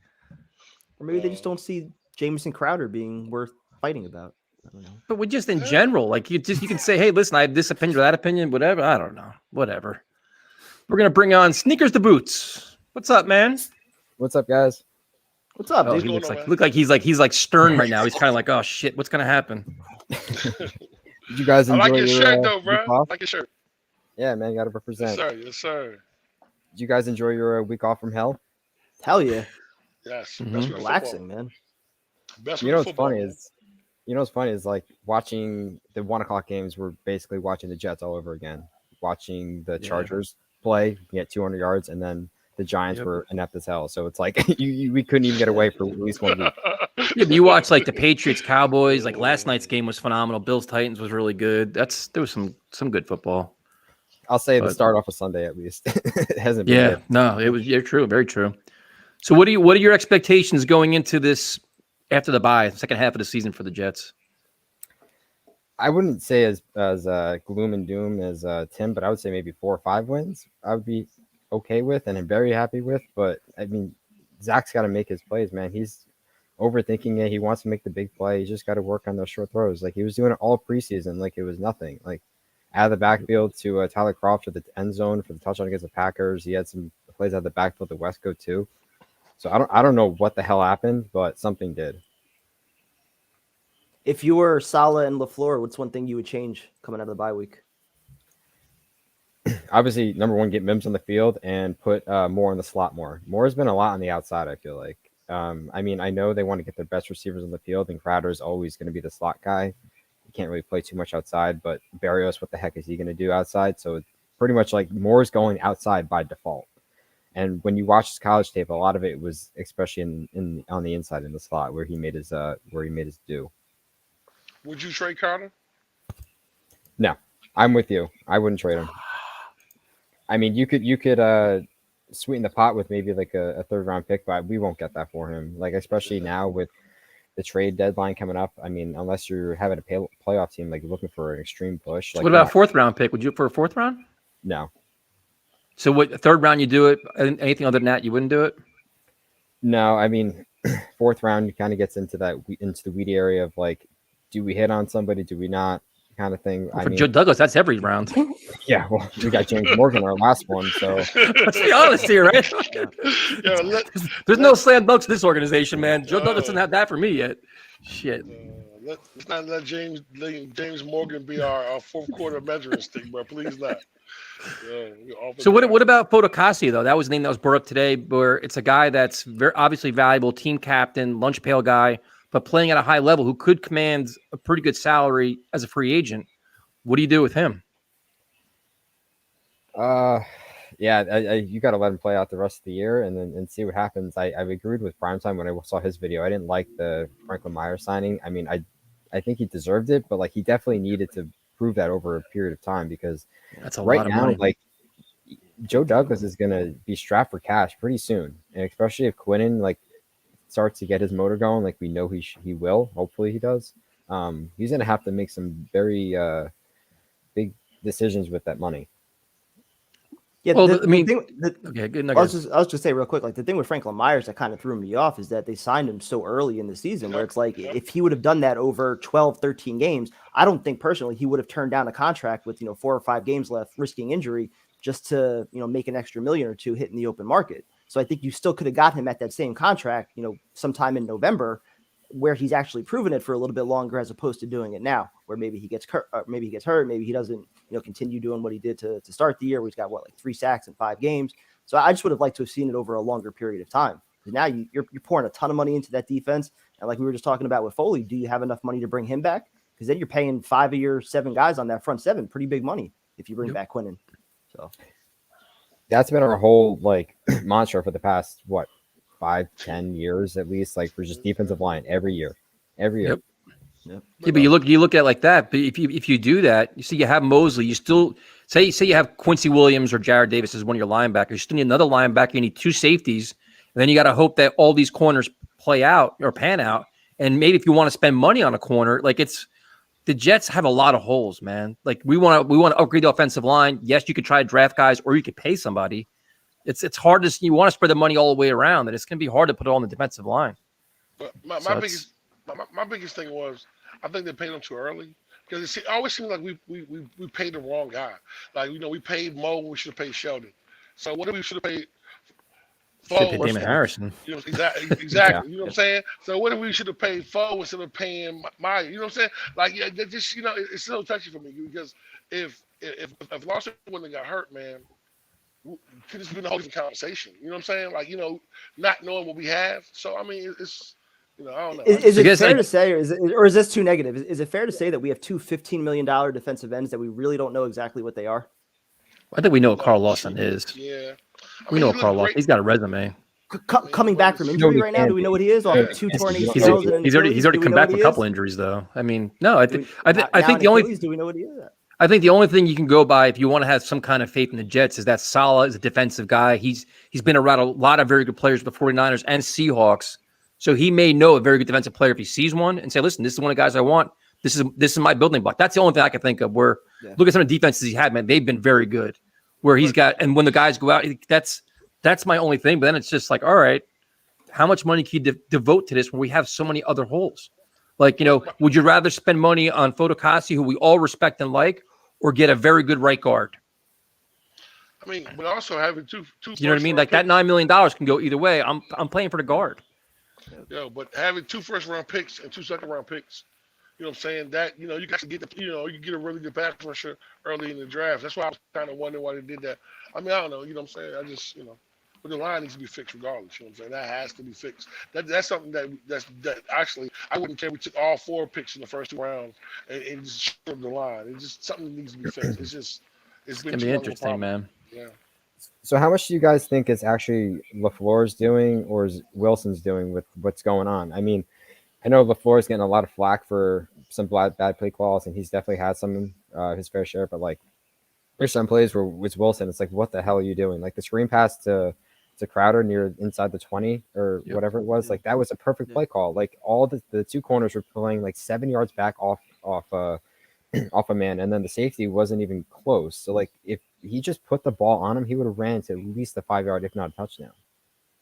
Or maybe they just don't see Jamison Crowder being worth fighting about. I don't know. But we just in general, like you can say, hey, listen, I have this opinion or that opinion, whatever. I don't know. Whatever. We're gonna bring on Sneakers to Boots. What's up, man? What's up, guys? What's up, dude? He look like he's like stern right now. He's kind of like, oh shit, what's gonna happen? Did you guys enjoy I like your shirt though, bro. I like your shirt. Yeah, man, gotta represent. Yes, sir. Did you guys enjoy your week off from hell? Hell yeah. Yes. Mm-hmm. Relaxing, man. Best you know what's funny is like watching the 1 o'clock games. We're basically watching the Jets all over again. Watching the Chargers play, get 200 yards, and then the Giants were inept as hell. So it's like we couldn't even get away for at least 1 week. Yeah, you watch like the Patriots, Cowboys. Like last night's game was phenomenal. Bills, Titans was really good. There was some good football. I'll say the start off of Sunday at least. It hasn't been good. No, it was true, very true. So what are your expectations going into this after the bye, second half of the season for the Jets? I wouldn't say as gloom and doom as Tim, but I would say maybe 4 or 5 wins. I would be okay with and I'm very happy with. But I mean, Zach's got to make his plays, man. He's overthinking it. He wants to make the big play. He's just got to work on those short throws. Like he was doing it all preseason, like it was nothing. Like out of the backfield to Tyler Croft to the end zone for the touchdown against the Packers. He had some plays out of the backfield to Westco too. So I don't know what the hell happened, but something did. If you were Saleh and LaFleur, what's one thing you would change coming out of the bye week? Obviously, number one, get Mims on the field and put Moore in the slot more. Moore has been a lot on the outside, I feel like. I mean, I know they want to get their best receivers on the field, and Crowder is always going to be the slot guy. He can't really play too much outside, but Berrios, what the heck is he going to do outside? So it's pretty much like Moore's going outside by default. And when you watch his college tape, a lot of it was especially in on the inside in the slot where he made his due. Would you trade Carter? No, I'm with you. I wouldn't trade him. I mean, you could sweeten the pot with maybe like a third round pick, but we won't get that for him. Like especially now with the trade deadline coming up. I mean, unless you're having a playoff team, like looking for an extreme push. So like what about fourth round pick? Would you for a fourth round? No. So what? Third round, you do it. Anything other than that, you wouldn't do it. No, I mean, fourth round kind of gets into the weedy area of like, do we hit on somebody? Do we not? Kind of thing. Well, for Joe Douglas, that's every round. Yeah, well, we got James Morgan our last one, so let's be honest here, right? There's no slam dunks in this organization, man. Joe Douglas doesn't have that for me yet. Shit. Let's not let James Morgan be our fourth quarter measuring stick, bro. Please not. So what about Fotocasio though? That was the name that was brought up today, where it's a guy that's very obviously valuable, team captain, lunch pail guy, but playing at a high level who could command a pretty good salary as a free agent. What do you do with him? Yeah, you got to let him play out the rest of the year and see what happens. I've agreed with Primetime when I saw his video. I didn't like the Franklin Myers signing. I mean, I think he deserved it, but like he definitely needed to prove that over a period of time because that's a right lot of now, money. like Joe Douglas is going to be strapped for cash pretty soon, and especially if Quinnen like starts to get his motor going, like we know he will. Hopefully he does. He's going to have to make some very big decisions with that money. Yeah, well, okay, good. I was just say real quick, like the thing with Franklin Myers that kind of threw me off is that they signed him so early in the season where it's like if he would have done that over 12, 13 games, I don't think personally he would have turned down a contract with 4 or 5 games left, risking injury just to make an extra $1 million or $2 million hitting the open market. So I think you still could have got him at that same contract, sometime in November, where he's actually proven it for a little bit longer, as opposed to doing it now, where maybe he gets hurt, maybe he doesn't, continue doing what he did to start the year, where he's got 3 sacks in 5 games. So I just would have liked to have seen it over a longer period of time. Because now you're pouring a ton of money into that defense, and like we were just talking about with Foley, do you have enough money to bring him back? Because then you're paying 5 of your 7 guys on that front 7, pretty big money if you bring back Quinnen. So. That's been our whole mantra for the past 5-10 years at least, for just defensive line every year. Yep. Yeah, but you look at it like that. But if you do that, you see you have Mosley. You still say you have Quincy Williams or Jared Davis as one of your linebackers. You still need another linebacker. You need 2 safeties, and then you got to hope that all these corners play out or pan out. And maybe if you want to spend money on a corner, the Jets have a lot of holes, man. We want to upgrade the offensive line. Yes, you could try to draft guys, or you could pay somebody. It's hard to you want to spread the money all the way around, and it's going to be hard to put it on the defensive line. But my biggest thing was I think they paid him too early because it always seems like we paid the wrong guy. We paid Mo when we should have paid Sheldon. So what if we should have paid? Damon Harrison. Exactly. Yeah. You know what I'm saying? So what if we should have paid Foe instead of paying Maye? You know what I'm saying? Just it's so touchy for me because if Larson wouldn't have got hurt, man, could this been a whole different conversation? You know what I'm saying? Not knowing what we have. So I mean, it's I don't know. Is it fair to say, or is this too negative? Is it fair to say that we have 2 $15 million defensive ends that we really don't know exactly what they are? I think we know what Carl Lawson is. Yeah. We know what Carl Lawson. He's got a resume. Coming back from injury right now, do we know what he is? 2 torn ACLs. He's already come back from a couple injuries, though. I mean, no, I think the only. Do we know what he is? I think the only thing you can go by if you want to have some kind of faith in the Jets is that Saleh is a defensive guy. He's been around a lot of very good players with the 49ers and Seahawks. So he may know a very good defensive player if he sees one and say, listen, this is one of the guys I want. This is my building block. That's the only thing I can think of where look at some of the defenses he had, man. They've been very good. Where he's got, and when the guys go out, that's my only thing. But then it's just all right, how much money can you devote to this when we have so many other holes? Like, would you rather spend money on Fotokasi, who we all respect and like, or get a very good right guard? I mean, but also having two. You know what I mean? Like that $9 million can go either way. I'm playing for the guard. But having 2 first-round picks and 2 second-round picks, you know what I'm saying? That, you got to get you get a really good pass rusher early in the draft. That's why I was kind of wondering why they did that. I mean, I don't know. You know what I'm saying? I just, but the line needs to be fixed regardless. You know what I'm saying? That has to be fixed. That's something that actually I wouldn't care. We took all 4 picks in the first 2 rounds and just showed the line. It's just something that needs to be fixed. It's been gonna be interesting, man. Yeah. So how much do you guys think is actually LaFleur's doing or is Wilson's doing with what's going on? I mean, I know LaFleur's getting a lot of flack for some bad play calls, and he's definitely had some his fair share. But like, there's some plays where with Wilson, it's like, what the hell are you doing? Like the screen pass to Crowder near inside the 20 or whatever it was, like that was a perfect play call. Like all the 2 corners were playing like 7 yards back off a man, and then the safety wasn't even close. So like if he just put the ball on him, he would have ran to at least the 5 yard, if not a touchdown.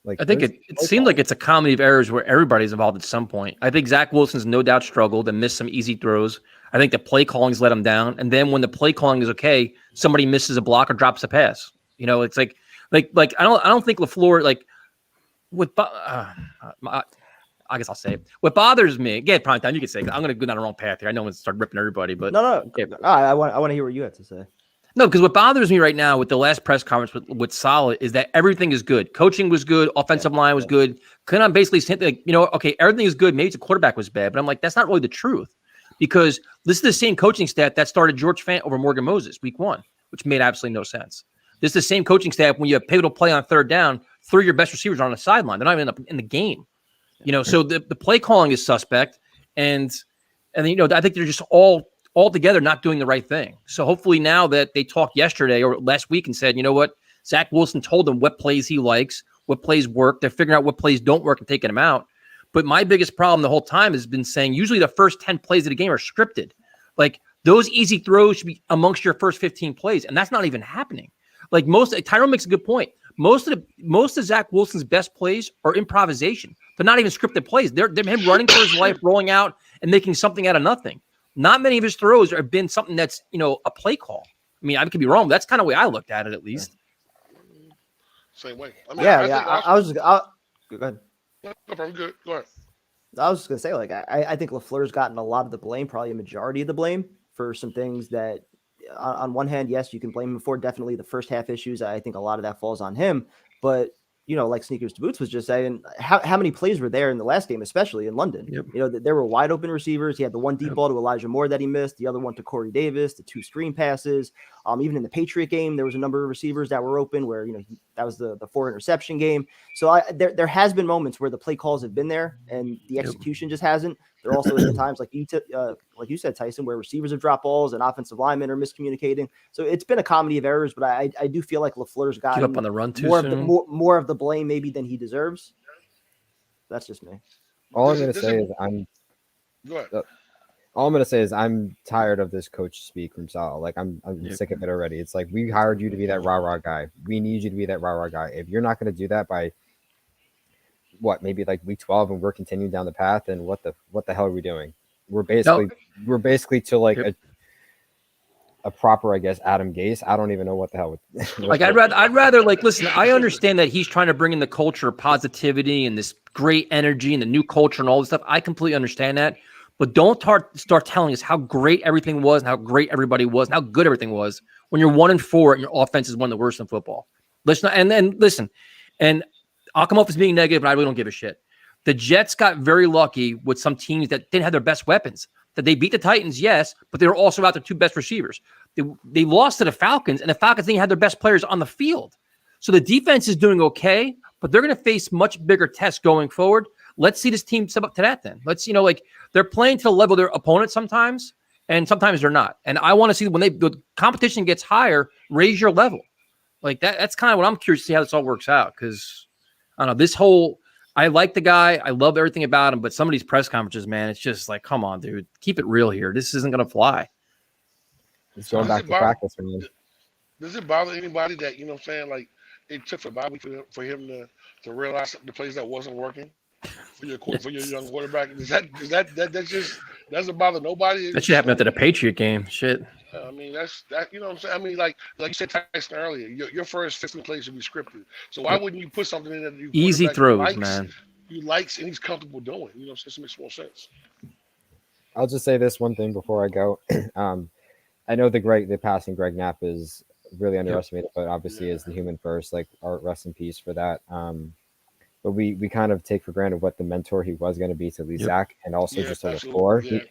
Like I think it seemed like it's a comedy of errors where everybody's involved at some point. I think Zach Wilson's no doubt struggled and missed some easy throws. I think the play calling's let him down, and then when the play calling is okay, somebody misses a block or drops a pass. It's like I don't think LaFleur I guess I'll say it. What bothers me, again, prime time, you can say, I'm going to go down the wrong path here. I know I'm going to start ripping everybody, but no. I want to hear what you have to say. No, because what bothers me right now with the last press conference with Saleh is that everything is good. Coaching was good. Offensive line was good. Couldn't on basically say, like, okay, everything is good. Maybe the quarterback was bad, but I'm like, that's not really the truth, because this is the same coaching staff that started George Fant over Morgan Moses week 1, which made absolutely no sense. This is the same coaching staff when you have pivotal play on 3rd down, 3 of your best receivers are on the sideline. They're not even in the game. So the play calling is suspect, and I think they're just all together not doing the right thing. So hopefully now that they talked yesterday or last week and said, you know what, Zach Wilson told them what plays he likes, what plays work. They're figuring out what plays don't work and taking them out. But my biggest problem the whole time has been saying usually the first 10 plays of the game are scripted. Like those easy throws should be amongst your first 15 plays, and that's not even happening. Like Tyrone makes a good point. Most of Zach Wilson's best plays are improvisation. They're not even scripted plays. They're him running for his life, rolling out, and making something out of nothing. Not many of his throws have been something that's, a play call. I mean, I could be wrong, but that's kind of the way I looked at it, at least. Same way. I mean, I was just go ahead. No problem. Good. Go ahead. I was just gonna say, like, I think LaFleur's gotten a lot of the blame, probably a majority of the blame for some things that, on one hand, yes, you can blame him for definitely the first half issues. I think a lot of that falls on him, but like Sneakers to Boots was just saying, how many plays were there in the last game, especially in London? Yep. There were wide open receivers. He had the one deep ball to Elijah Moore that he missed, the other one to Corey Davis, the 2 screen passes. Even in the Patriot game, there was a number of receivers that were open where, that was the 4 interception game. So there has been moments where the play calls have been there and the execution just hasn't. There also have been times like you said, Tyson, where receivers have dropped balls and offensive linemen are miscommunicating. So it's been a comedy of errors, but I do feel like LaFleur's got up on the run too more of the blame maybe than he deserves. That's just me. All I'm going to say is I'm tired of this coach speak from Saleh. Like I'm sick of it already. It's like, we hired you to be that rah-rah guy. We need you to be that rah-rah guy. If you're not going to do that by maybe like week 12 and we're continuing down the path, and what the hell are we doing? We're basically to like a proper, I guess, Adam Gase. I don't even know what the hell. Like I'd rather like, listen, I understand that he's trying to bring in the culture of positivity and this great energy and the new culture and all this stuff. I completely understand that, but don't start telling us how great everything was and how great everybody was and how good everything was when you're 1-4 and your offense is one of the worst in football. Listen, and I'll come off as being negative, but I really don't give a shit. The Jets got very lucky with some teams that didn't have their best weapons. That they beat the Titans, yes, but they were also out their 2 best receivers. They lost to the Falcons, and the Falcons didn't have their best players on the field. So the defense is doing okay, but they're going to face much bigger tests going forward. Let's see this team step up to that then. Let's, like they're playing to the level of their opponent sometimes, and sometimes they're not. And I want to see when the competition gets higher, raise your level. Like that's kind of what I'm curious to see how this all works out, because I don't know, I like the guy. I love everything about him, but some of these press conferences, man, it's just like, come on, dude, keep it real here. This isn't going to fly. It's going back to practice for me. Does it bother anybody that, like it took for bye week for him to realize the plays that wasn't working for your young quarterback? That just doesn't bother nobody? That should happen after the Patriot game. Shit. I mean, that's that. You know what I'm saying? I mean, like you said, Tyson earlier, your first 15 plays should be scripted. So why wouldn't you put something in that your Easy quarterback throws, likes, man. he likes and he's comfortable doing? You know, so it makes more sense. I'll just say this one thing before I go. I know the passing Greg Knapp is really underestimated, but obviously is the human first. Like, rest in peace for that. But we kind of take for granted what the mentor he was going to be to Lee Zach, and also just on the floor. Yeah.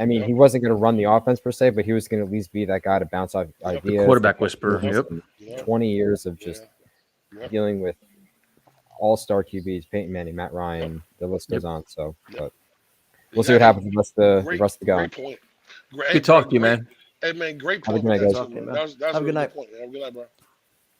He wasn't going to run the offense per se, but he was going to at least be that guy to bounce off ideas. The quarterback whisperer. Yep. 20 years of just dealing with all-star QBs, Peyton Manning, Matt Ryan, the list goes on. So, but we'll see what happens the rest of the going. Great point. Good talk to you, man. Hey, man, great point. Have a good night, That guys. was Have a good night. point. Have a good night, bro.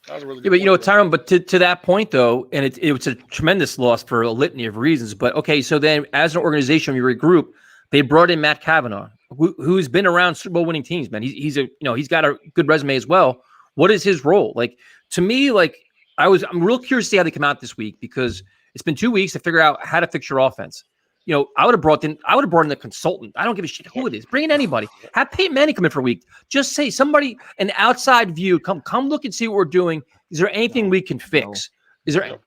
That was a really Yeah, good but you know, point, Tyrone, but to that point, though, and it was a tremendous loss for a litany of reasons. But, okay, so then as an organization, we regroup. They brought in Matt Cavanaugh, who's been around Super Bowl winning teams, man. He's got a good resume as well. What is his role? Like, to me, like, I'm real curious to see how they come out this week, because it's been 2 weeks to figure out how to fix your offense. You know, I would have brought in a consultant. I don't give a shit who it is. Bring in anybody. Have Peyton Manning come in for a week. Just say somebody, an outside view, come look and see what we're doing. Is there anything we can fix? Is there?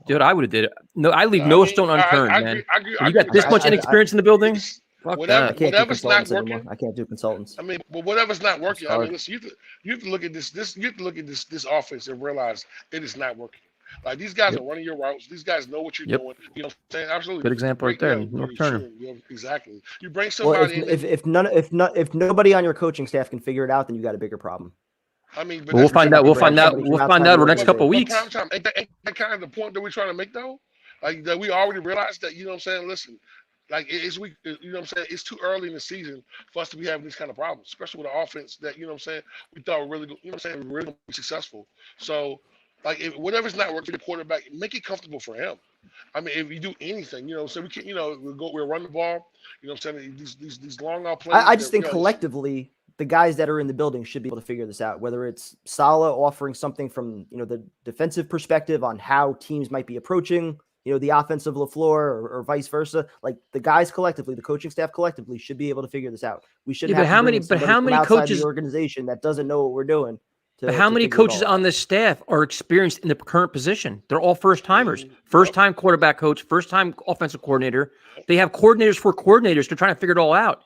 Dude, I would have did it. No, I leave no stone unturned, man. You got this much inexperience in the building. Fuck that. Whatever's not working. Anymore. I can't do consultants. I mean, but whatever's not working. I mean, listen, you have to look at this. You have to look at this offense and realize it is not working. Like, these guys are running your routes. These guys know what you're doing. You know what I'm saying? Absolutely. Good example right there. North Turner. Exactly. You bring somebody in. If nobody on your coaching staff can figure it out, then you got a bigger problem. I mean, but we'll find out. We'll find out over the next couple of weeks. Ain't that kind of the point that we're trying to make, though? Like, that we already realized that, you know what I'm saying? Listen, like, you know what I'm saying? It's too early in the season for us to be having these kind of problems, especially with an offense that, you know what I'm saying, we thought were really, you know what I'm saying, really be successful. So, like, if whatever's not working for the quarterback, make it comfortable for him. I mean, if you do anything, you know, so we can, you know, we'll run the ball. You know what I'm saying? These long out plays. I just think collectively, the guys that are in the building should be able to figure this out. Whether it's Saleh offering something from, you know, the defensive perspective on how teams might be approaching, you know, the offensive LaFleur or vice versa. Like, the guys collectively, the coaching staff collectively should be able to figure this out. We shouldn't have how many coaches the organization that doesn't know what we're doing. But how many coaches on this staff are experienced in the current position? They're all first timers, first time quarterback coach, first time offensive coordinator. They have coordinators for coordinators. They're trying to figure it all out.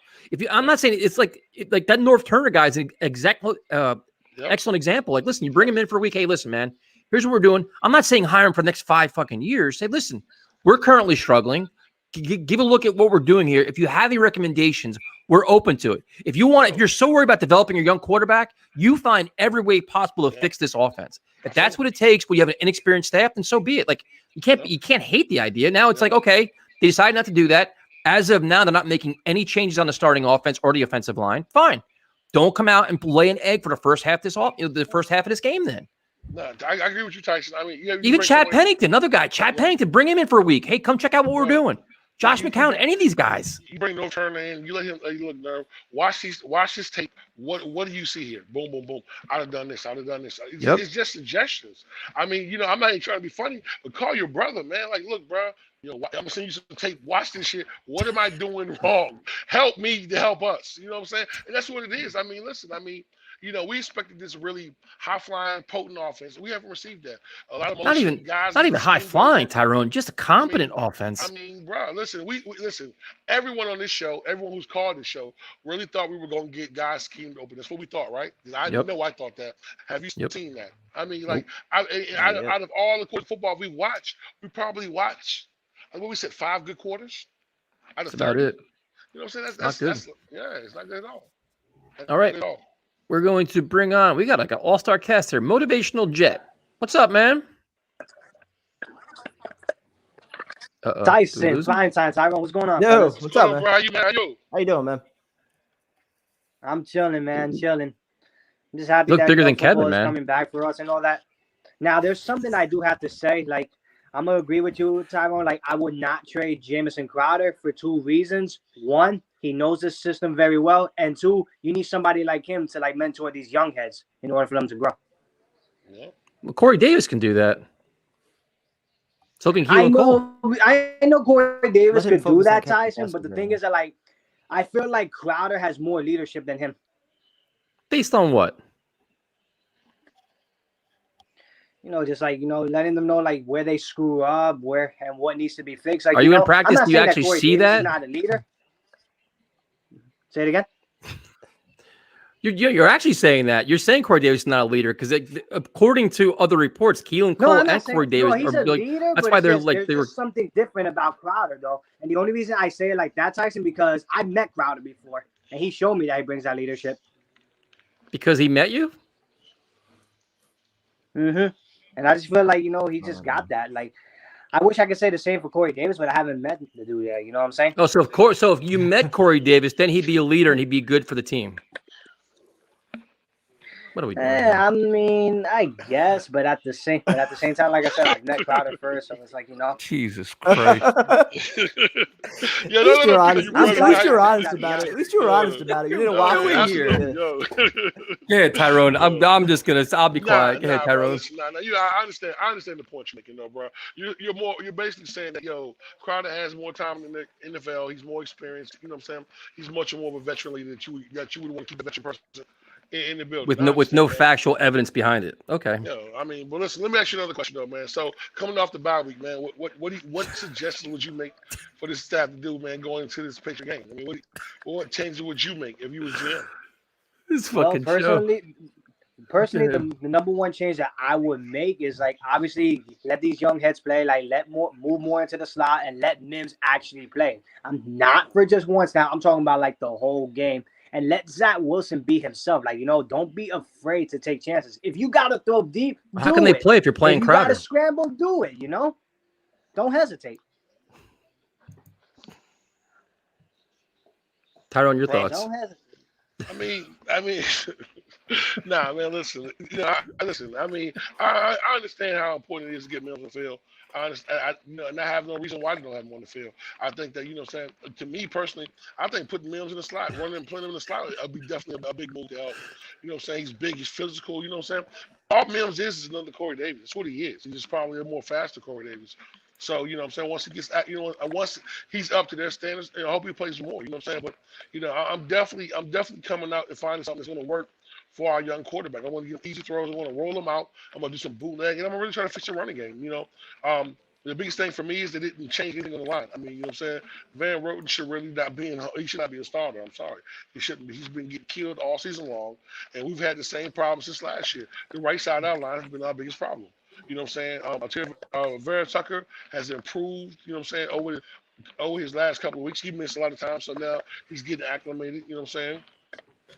I'm not saying it's like that North Turner guy is an excellent example. Like, listen, you bring him in for a week. Hey, listen, man, here's what we're doing. I'm not saying hire him for the next 5 fucking years. Say, listen, we're currently struggling. Give a look at what we're doing here. If you have any recommendations, we're open to it. If you're so worried about developing your young quarterback, you find every way possible to fix this offense. If that's what it takes, when you have an inexperienced staff, then so be it. Like, you can't hate the idea. Now it's like, okay, they decide not to do that. As of now, they're not making any changes on the starting offense or the offensive line. Fine. Don't come out and lay an egg for the first half the first half of this game then. No, I agree with you, Tyson. I mean, even Chad Pennington, another guy, Pennington, bring him in for a week. Hey, come check out what we're doing. Josh McCown, any of these guys. You bring North Turner in, you let him look, watch his tape. What do you see here? Boom, boom, boom. I'd have done this. It's just suggestions. I mean, you know, I'm not even trying to be funny, but call your brother, man. Like, look, bro, you know, I'm gonna send you some tape. Watch this shit. What am I doing wrong? Help me to help us. You know what I'm saying? And that's what it is. I mean, listen, you know, we expected this really high-flying, potent offense. We haven't received that. A lot of not even high-flying, Tyrone. Just a competent offense. I mean, bro, listen. We listen. Everyone on this show, everyone who's called this show, really thought we were going to get guys schemed open. That's what we thought, right? I know I thought that. Have you seen that? I mean, like, out of all the quarter football we watched, we probably watched, what we said, 5 good quarters. That's about it. You know what I'm saying? That's good. It's not good at all. All right. We're going to bring on, we got like an all-star cast here. Motivational Jet. What's up, man? Tyson, fine, Tyrone. What's going on? Yo, what's up, man? Bro? How you doing, man? I'm chilling, man. Chilling. I'm just happy Look that bigger than Kevin, is man. Coming back for us and all that. Now, there's something I do have to say. Like, I'm gonna agree with you, Tyrone. Like, I would not trade Jamison Crowder for 2 reasons. 1, he knows the system very well, and 2, you need somebody like him to like mentor these young heads in order for them to grow. Well, Corey Davis can do that. So can I Keelan Cole. know Corey Davis Let him could do focus on that, catching Tyson. But the passes thing right is that, like, I feel like Crowder has more leadership than him. Based on what? Just like, letting them know like where they screw up, where and what needs to be fixed. Like, Are you in I'm practice? not Do you saying that actually Corey see Davis that? is not a leader. Say it again. You're actually saying that. You're saying Corey Davis is not a leader because according to other reports, Keelan Cole I'm not and saying, Corey Davis he's are a like, leader, that's but why it's they're just, like there's they were just something different about Crowder, though. And the only reason I say it like that, Tyson, because I met Crowder before, and he showed me that he brings that leadership. because he met you. And I just feel like he just got that. Like, I wish I could say the same for Corey Davis, but I haven't met the dude yet. You know what I'm saying? Oh, so if you met Corey Davis, then he'd be a leader and he'd be good for the team. What are we doing? I mean, I guess, but at the same time, like I said, I met Crowder first, so it's like Jesus Christ. At least you're honest. At least you're honest about it. At least you were honest about it. You didn't watch it. Go ahead, Tyrone. I'm just gonna. I'll be quiet. Go ahead, Tyrone. I understand the point you're making, though, bro. You're basically saying that Crowder has more time in the NFL. He's more experienced. You know what I'm saying? He's much more of a veteran leader that you would want to keep a veteran person in the building. With no factual evidence behind it. Okay. I mean, but listen, let me ask you another question, though, man. So coming off the bye week, man, what suggestions would you make for this staff to do, man, going into this Patriot game? I mean, what changes would you make if you was GM? This fucking Personally, the number one change that I would make is like obviously let these young heads play, like move more into the slot and let Mims actually play. I'm not for just one snap. I'm talking about like the whole game. And let Zach Wilson be himself. Like, don't be afraid to take chances. If you got to throw deep, how can they play if you're playing Crowder? You got to scramble, do it, Don't hesitate. Tyrone, your thoughts? Don't hesitate. I mean, nah, man. Listen, I mean, I understand how important it is to get Mills on the field. I understand, and I have no reason why they don't have him on the field. I think that to me personally, I think putting Mills in the slot, running and playing him in the slot, would be definitely a big move to help. He's big, he's physical. You know what I'm saying? All Mills is another Corey Davis. That's what he is. He's just probably a more faster Corey Davis. So, what I'm saying, once he gets, once he's up to their standards, I hope he plays more. You know what I'm saying? But, I'm definitely coming out and finding something that's going to work for our young quarterback. I want to give him easy throws. I want to roll him out. I'm going to do some bootleg, and I'm really trying to fix the running game. The biggest thing for me is they didn't change anything on the line. I mean, you know what I'm saying? Van Roten should really not be he should not be a starter. I'm sorry. He shouldn't be. He's been getting killed all season long, and we've had the same problem since last year. The right side of our line has been our biggest problem. You know what I'm saying? Vera Tucker has improved, you know what I'm saying, over his last couple of weeks. He missed a lot of time, so now he's getting acclimated, you know what I'm saying?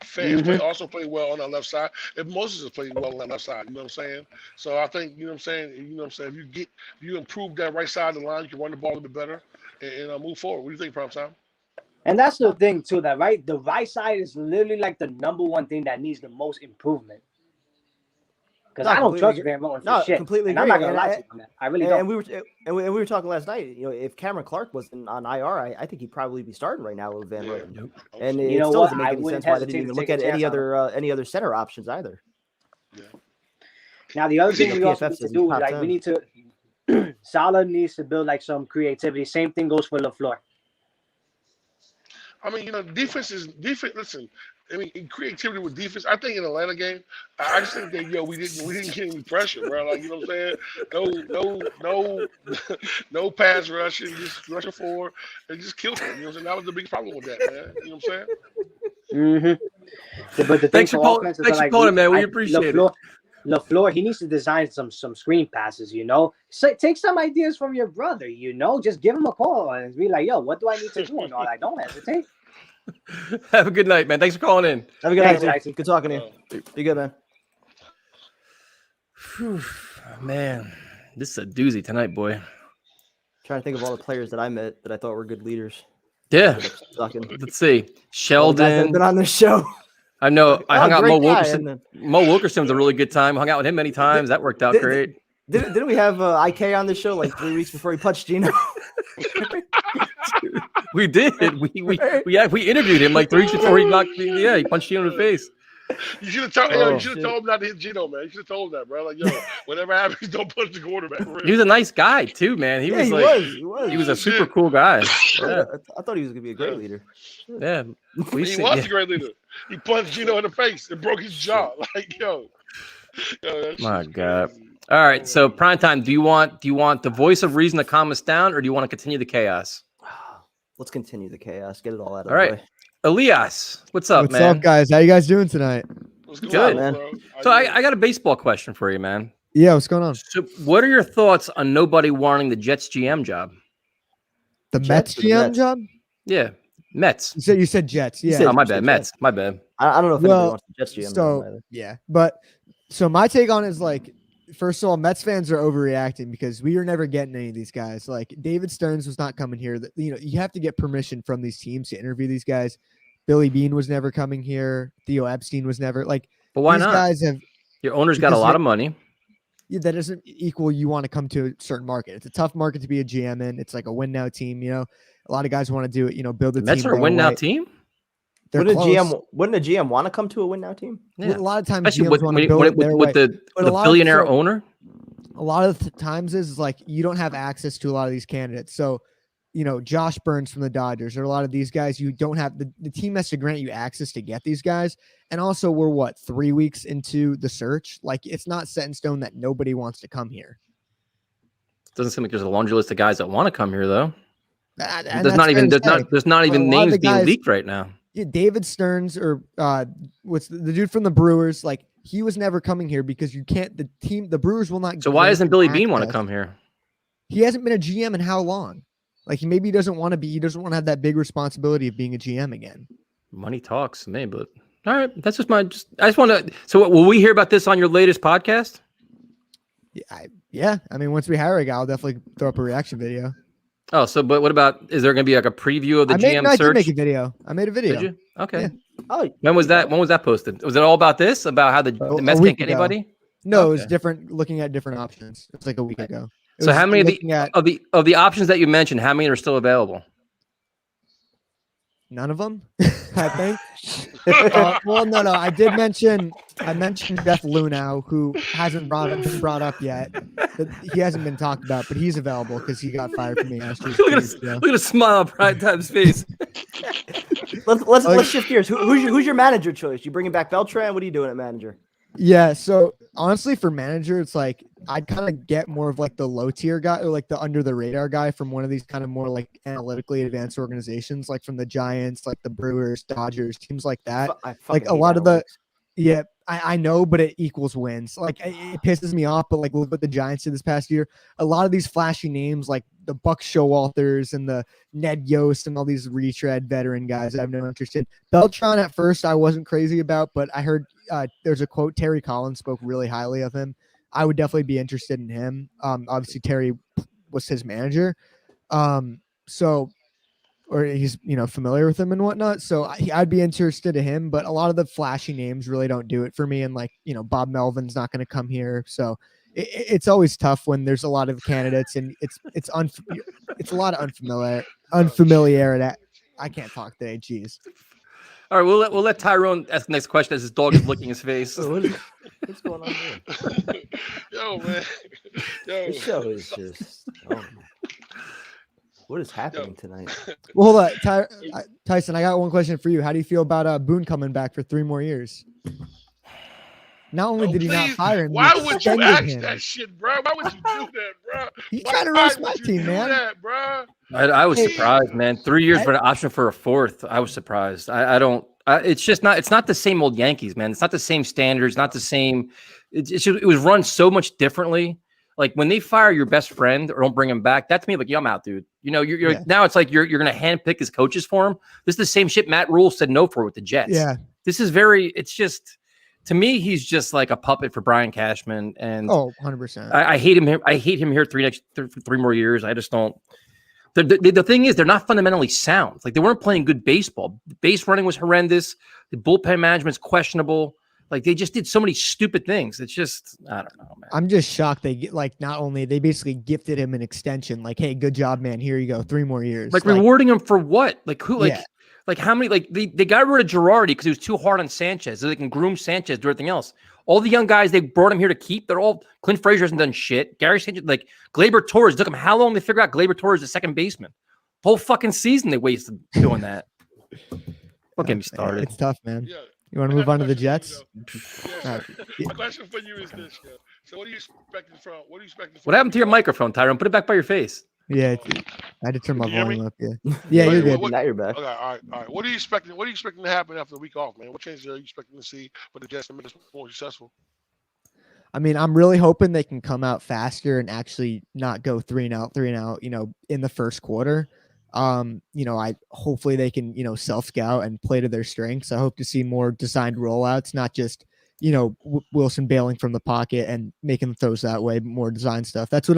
Fans also played well on that left side. And Moses has played well on that left side, you know what I'm saying? So I think, you know what I'm saying, if you improve that right side of the line, you can run the ball a little bit better and move forward. What do you think, Prime Time? And that's the thing too, the right side is literally like the number one thing that needs the most improvement. Because I don't trust Van Roten for shit. Completely and agree. I'm not gonna lie to you on that. I really don't. And we were talking last night. If Cameron Clark wasn't on IR, I think he'd probably be starting right now with Van Roten. And it still doesn't make any sense why they didn't even look at any other center options either. Yeah. Now the other thing we also need to do is we need to Saleh needs to build like some creativity. Same thing goes for LaFleur. I mean, defense. Listen, I mean, in creativity with defense, I think in the Atlanta game, I just think that we didn't get any pressure, bro. Like, you know what I'm saying? No pass rushing, just rushing forward and just kill them. You know what I'm saying? That was the biggest problem with that, man. You know what I'm saying? But the thanks for calling, man. We appreciate it. LaFleur, he needs to design some screen passes, So take some ideas from your brother, Just give him a call and be like, yo, what do I need to do? And all that. Don't hesitate. Have a good night, man. Thanks for calling in. Have a good night, Tyson. Good talking to you. Be good, man. Whew, man, this is a doozy tonight, boy. Trying to think of all the players that I met that I thought were good leaders. Yeah. Let's see. Sheldon. Been on this show. I know. I hung out with Mo Wilkerson. Mo Wilkerson was a really good time. Hung out with him many times. That worked out great. Didn't we have IK on the show like 3 weeks before he punched Gino? We did. We interviewed him like 3 weeks before he punched Gino in the face. You should have told. Oh, you should have shit. told him not to hit Gino, man. You should have told him that, bro. Like, yo, whatever happens, don't punch the quarterback. He was a nice guy too, man. He was he was a super cool guy. Yeah, I thought he was gonna be a great leader. yeah. He was a great leader. He punched Gino in the face and broke his jaw. Like, yo that My shit's God. crazy. All right, so prime time. Do you want the voice of reason to calm us down, or do you want to continue the chaos? Let's continue the chaos. Get it all out of All right. the way. Elias, what's up, What's man? up, guys? How you guys doing tonight? What's going Good, on, man. bro? So I got a baseball question for you, man. Yeah, what's going on? So what are your thoughts on nobody wanting the Jets GM job? The Jets Mets or the GM Mets? job? Yeah, Mets. You said Jets. Yeah. said- Oh, my you said bad. Mets. My bad. I don't know if Well, anybody wants the Jets GM. So either. yeah, but so my take on it is like, first of all, Mets fans are overreacting because we are never getting any of these guys. Like David Stearns was not coming here. You have to get permission from these teams to interview these guys. Billy Bean was never coming here. Theo Epstein was never like. But why these not? guys have. Your owner's got a because lot of money. Yeah, that doesn't equal you want to come to a certain market. It's a tough market to be a GM in. It's like a win now team. A lot of guys want to do it. Build a The Mets team. are a their win now way. team. They're Wouldn't close. a GM want to come to a win now team? Yeah. A lot of times Especially GMs with, want to build it their way. the But a lot of- billionaire so- owner. A lot of the times is like you don't have access to a lot of these candidates. So, Josh Burns from the Dodgers or a lot of these guys, you don't have the team has to grant you access to get these guys. And also we're 3 weeks into the search. Like it's not set in stone that nobody wants to come here. Doesn't seem like there's a laundry list of guys that want to come here though. And There's not that's even fair to say. there's not But even a lot of names the being guys- leaked right now. Yeah, David Stearns or what's the dude from the Brewers? Like he was never coming here because you can't. The Brewers will not. So why grant doesn't him Billy Bean want to access. come here? He hasn't been a GM in how long? Like maybe he doesn't want to be. He doesn't want to have that big responsibility of being a GM again. Money talks to me, but all right, that's just I just want to. So will we hear about this on your latest podcast? Yeah. I mean, once we hire a guy, I'll definitely throw up a reaction video. Oh, so but what about? Is there going to be like a preview of the I GM did search? make a video. I made a video. Did you? Okay. Yeah. Oh, When was that? When was that posted? Was it all about this? About how the A Mets week can't get ago. anybody? No, it was Okay. different. Looking at different options. It's like a week ago. It So was how many looking at of the options that you mentioned? How many are still available? none of them? I think. Well, no. I mentioned Jeff Lunau, who hasn't been brought up yet. He hasn't been talked about, but he's available because he got fired from the Astros. Look at a smile on Prime Time's face. Let's shift gears. Who's your manager choice? You bringing back Beltran? What are you doing at manager? Yeah, so honestly, for manager, it's like I'd kind of get more of like the low tier guy or like the under the radar guy from one of these kind of more like analytically advanced organizations, like from the Giants, like the Brewers, Dodgers, teams like that. I Like fucking a hate lot of the, analytics. yeah, I know, but it equals wins. Like it pisses me off, but like look what the Giants did this past year. A lot of these flashy names like the Buck Showalters and the Ned Yost and all these retread veteran guys I have no interest in. Beltran at first I wasn't crazy about, but I heard there's a quote, Terry Collins spoke really highly of him. I would definitely be interested in him. Obviously Terry was his manager. Or he's familiar with him and whatnot. So I'd be interested in him, but a lot of the flashy names really don't do it for me. And like, Bob Melvin's not going to come here. So it's always tough when there's a lot of candidates and it's a lot of unfamiliarity. I can't talk today. Jeez. All right, we'll let Tyrone ask the next question as his dog is licking his face. What's going on here? Yo, man. Yo. This show is just. Oh, what is happening tonight? Well, hold on, Tyson. I got one question for you. How do you feel about Boone coming back for 3 more years? Not only did he not Please, fire him, why he would you extended ask him. that shit, bro? Why would you do that, bro? He's Why trying to roast my would you team, do man. That, bro? I was surprised, man. 3 years for an option for a fourth. I was surprised. I don't. It's just not. It's not the same old Yankees, man. It's not the same standards. Not the same. It was run so much differently. Like when they fire your best friend or don't bring him back, that's me. Like, yeah, I'm out, dude. You're Yeah. now it's like you're gonna handpick his coaches for him. This is the same shit Matt Rule said no for with the Jets. Yeah. This is very. It's just to me, he's just like a puppet for Brian Cashman, and Oh, 100%. I hate him here. I hate him here 3 more years. I just don't. The thing is, they're not fundamentally sound. Like they weren't playing good baseball. The base running was horrendous. The bullpen management's questionable. Like they just did so many stupid things. It's just I don't know, man. I'm just shocked they get not only they basically gifted him an extension, like, hey, good job, man. Here you go, 3 more years. Like rewarding him for what? Like who? Like Yeah. Like how many? Like they got rid of Girardi because he was too hard on Sanchez. So they can groom Sanchez, do everything else. All the young guys they brought him here to keep. They're all Clint Frazier hasn't done shit. Gary Sanchez, like Gleyber Torres, took him how long to figure out Gleyber Torres is the second baseman? The whole fucking season they wasted doing that. Don't get me started. It's tough, man. Yeah. You want to move on to the Jets? Yeah. My question for you is this: so, what are you expecting from? What happened to your microphone, Tyrone? Put it back by your face. Yeah, I had to turn my Can you hear volume me? up. Yeah, you're good. Now you're back. Okay, all right. What are you expecting? What are you expecting to happen after the week off, man? What changes are you expecting to see for the Jets to make this more successful? I mean, I'm really hoping they can come out faster and actually not go 3-and-out, in the first quarter. Hopefully they can, self-scout and play to their strengths. I hope to see more designed rollouts, not just, Wilson bailing from the pocket and making the throws that way, but more design stuff. That's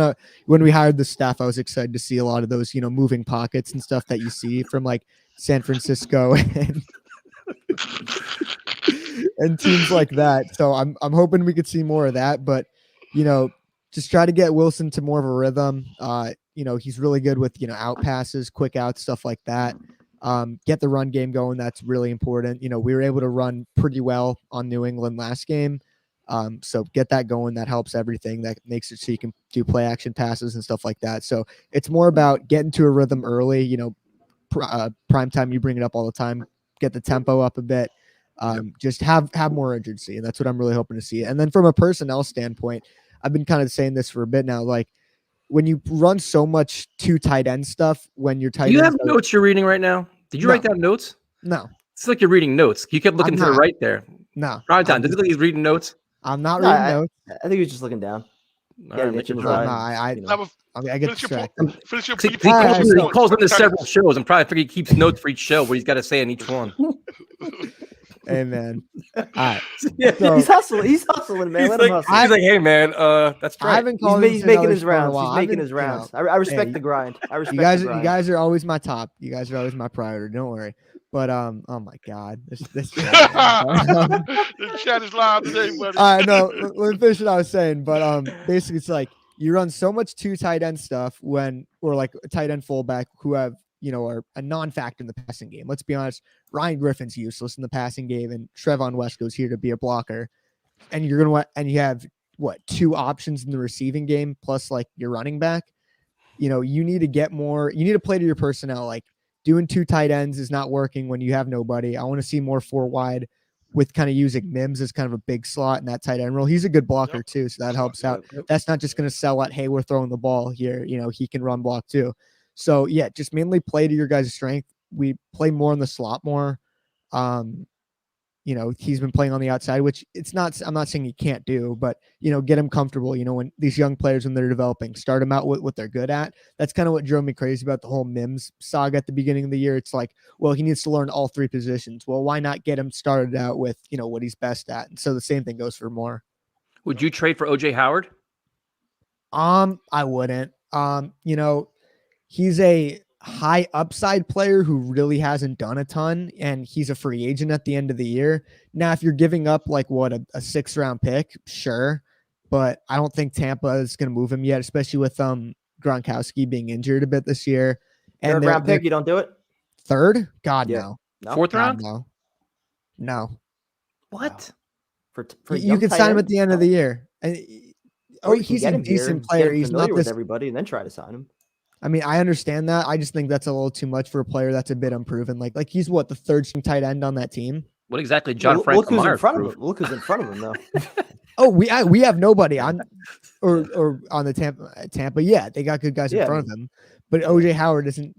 when we hired the staff, I was excited to see a lot of those, moving pockets and stuff that you see from like San Francisco and teams like that. So I'm hoping we could see more of that, but just try to get Wilson to more of a rhythm. He's really good with out passes, quick outs, stuff like that. Get the run game going. That's really important. We were able to run pretty well on New England last game. So get that going. That helps everything. That makes it so you can do play action passes and stuff like that. So it's more about getting to a rhythm early, prime time. You bring it up all the time, get the tempo up a bit. Just have more urgency. And that's what I'm really hoping to see. And then from a personnel standpoint, I've been kind of saying this for a bit now, like when you run so much two tight end stuff, when you're tight Do you have notes you're reading right now? Did you write down notes? No. It's like you're reading notes. You kept looking to the right there. No. Right down. Does it look like he's reading notes? I'm not reading notes. I think he was just looking down. All right, make it I get distracted. He calls into several shows. I'm probably figuring he keeps notes for each show what he's got to say in each one. Hey man, all right. Yeah, so, he's hustling, man. Let him hustle. He's like, hey man, that's right. I haven't called he's making his rounds. He's making his rounds. I respect the grind. I respect you guys. the grind. You guys are always my top. You guys are always my priority. Don't worry. But oh my god, this the chat is live today, buddy. All right, no, let me finish what I was saying. But basically, it's like you run so much two tight end stuff or like a tight end fullback who have are a non-factor in the passing game. Let's be honest. Ryan Griffin's useless in the passing game, and Trevon Wesco's here to be a blocker. And you have two options in the receiving game plus like your running back. You need to get more. You need to play to your personnel. Like doing two tight ends is not working when you have nobody. I want to see more four wide with kind of using Mims as kind of a big slot in that tight end role. He's a good blocker too, so that helps out. That's not just going to sell at, hey, we're throwing the ball here. He can run block too. So yeah, just mainly play to your guys' strength. We play more in the slot more. He's been playing on the outside, which I'm not saying he can't do, but get him comfortable. When these young players, when they're developing, start them out with what they're good at. That's kind of what drove me crazy about the whole Mims saga at the beginning of the year. It's like, well, he needs to learn all three positions. Well, why not get him started out with, what he's best at? And so the same thing goes for Moore. Would you trade for OJ Howard? I wouldn't. He's a high upside player who really hasn't done a ton, and he's a free agent at the end of the year. Now, if you're giving up like a 6th round pick, sure, but I don't think Tampa is going to move him yet, especially with Gronkowski being injured a bit this year. And 3rd round pick, you don't do it? 3rd? God, yeah. No. 4th round? No. What? For you could sign him at the end of the year. And, he's a decent player. He's not with everybody, and then try to sign him. I mean, I understand that. I just think that's a little too much for a player that's a bit unproven. Like he's the 3rd string tight end on that team. What exactly, John Frank? Look who's in front of him. Look who's in front of him, though. We have nobody on, or on the Tampa. Yeah, they got good guys in front of him. But OJ Howard isn't.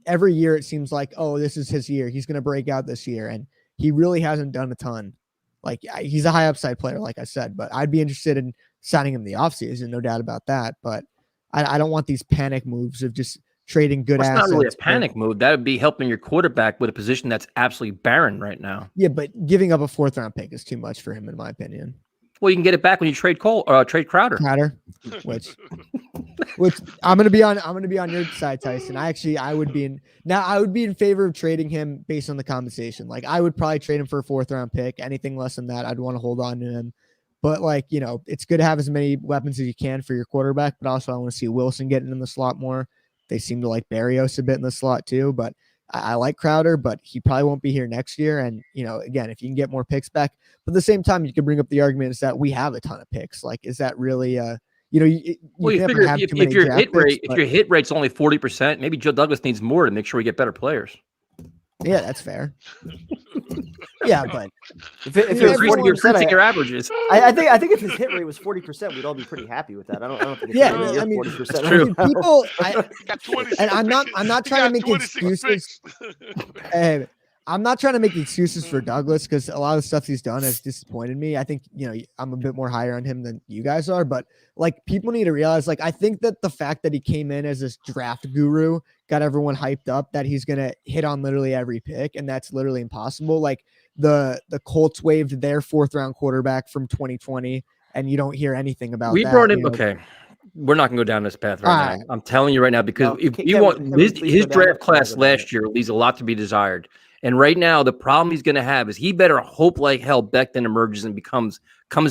Every year it seems like, oh, this is his year. He's going to break out this year, and he really hasn't done a ton. Like he's a high upside player, like I said. But I'd be interested in signing him in the offseason, no doubt about that. But I don't want these panic moves of just trading good assets. It's not really a panic move. That would be helping your quarterback with a position that's absolutely barren right now. Yeah, but giving up a 4th round pick is too much for him, in my opinion. Well, you can get it back when you trade trade Crowder. Which I'm gonna be on your side, Tyson. I would be in favor of trading him based on the compensation. Like I would probably trade him for a 4th round pick. Anything less than that, I'd want to hold on to him. But it's good to have as many weapons as you can for your quarterback. But also, I want to see Wilson getting in the slot more. They seem to like Barrios a bit in the slot too. But I like Crowder, but he probably won't be here next year. And, again, if you can get more picks back, but at the same time, you can bring up the argument is that we have a ton of picks. Like, is that really, you never have too many draft picks, if your hit rate's only 40%, maybe Joe Douglas needs more to make sure we get better players. Yeah, that's fair. Yeah, but if it was 40%, your averages. I think if his hit rate was 40%, we'd all be pretty happy with that. I don't think. It's 40%. True. People, and I'm not trying to make excuses. I'm not trying to make excuses for Douglas because a lot of the stuff he's done has disappointed me. I think, I'm a bit more higher on him than you guys are, but like people need to realize, like, I think that the fact that he came in as this draft guru got everyone hyped up that he's going to hit on literally every pick. And that's literally impossible. Like the Colts waived their 4th round quarterback from 2020 and you don't hear anything about that. We brought him. Okay. We're not going to go down this path right now. I'm telling you right now, because if you want his draft class last year leaves a lot to be desired. And right now, the problem he's going to have is he better hope like hell Becton emerges and comes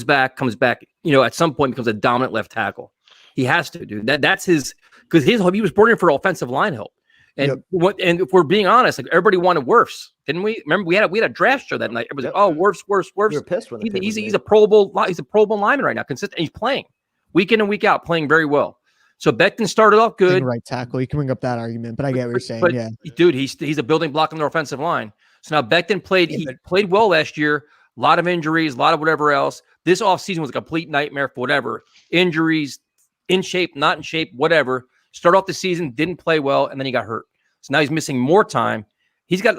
back, at some point becomes a dominant left tackle. He has to, dude. That's his, because he was brought in for offensive line help. And and if we're being honest, like everybody wanted Wirfs, didn't we? Remember we had a draft show that night. It was like, Wirfs. We were pissed when he's a Pro Bowl lineman right now, consistent. He's playing week in and week out, playing very well. So Becton started off good. Right tackle. You can bring up that argument, but I get what you're saying. But, yeah, dude, he's a building block on the offensive line. So now Becton played well last year. A lot of injuries, a lot of whatever else. This offseason was a complete nightmare for whatever. Injuries, in shape, not in shape, whatever. Start off the season, didn't play well, and then he got hurt. So now he's missing more time. He's got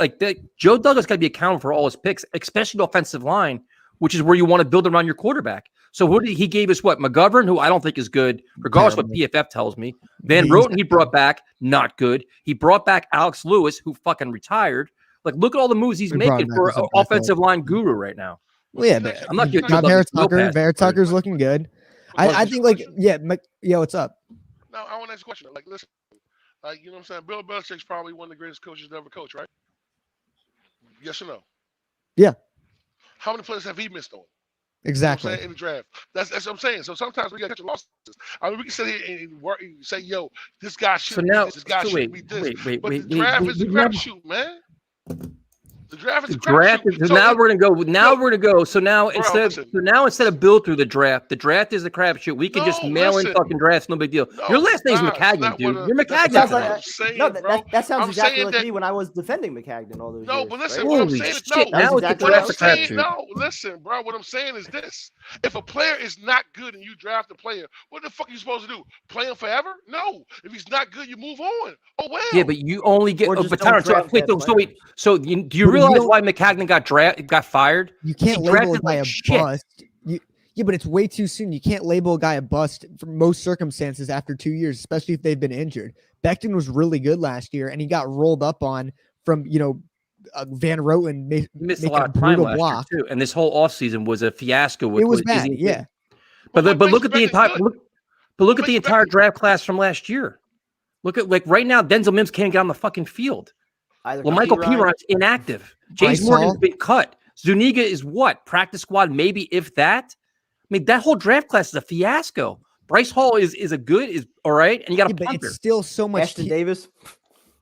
Joe Douglas got to be accountable for all his picks, especially the offensive line, which is where you want to build around your quarterback. So he gave us what? McGovern, who I don't think is good, regardless of what PFF tells me. Van Roten, he brought back, not good. He brought back Alex Lewis, who fucking retired. Like, look at all the moves he's making for an offensive line guru right now. Well, yeah, but I'm not giving Tucker's looking good. I think, what's up? No, I want to ask a question. Like, listen, you know what I'm saying? Bill Belichick's probably one of the greatest coaches to ever coach, right? Yes or no? Yeah. How many players have he missed on? Exactly. You know what I'm saying, in the draft. That's what I'm saying. So sometimes we got to catch losses. I mean, we can sit here and work and say, "Yo, this guy should be this. This guy should be this." But the draft is a crapshoot, man. The draft is a crapshoot. So now we're gonna go. So now instead of build through the draft is a crapshoot. We can just mail in fucking drafts. No big deal. Your last name's McCagnon, dude. You're McCagnon. That sounds exactly like me when I was defending McCagnon all those years. No, but listen, right? what I'm saying is listen, bro. What I'm saying is this: if a player is not good and you draft a player, what the fuck are you supposed to do? Play him forever? No. If he's not good, you move on. Oh well. Yeah, but you only get. So do you realize why McCagnon got fired? You can't label a guy a bust. Yeah, but it's way too soon. You can't label a guy a bust for most circumstances after 2 years, especially if they've been injured. Becton was really good last year, and he got rolled up on from Van Roten missed a lot of time last year too. And this whole offseason was a fiasco. It was bad, yeah. But look at the entire draft class from last year. Look at right now, Denzel Mims can't get on the fucking field. Michael Piron's inactive. James Morgan's been cut. Zuniga is what? Practice squad, maybe if that. I mean, that whole draft class is a fiasco. Bryce Hall is all right, and you got a punter. But it's still so much. Ashton Davis.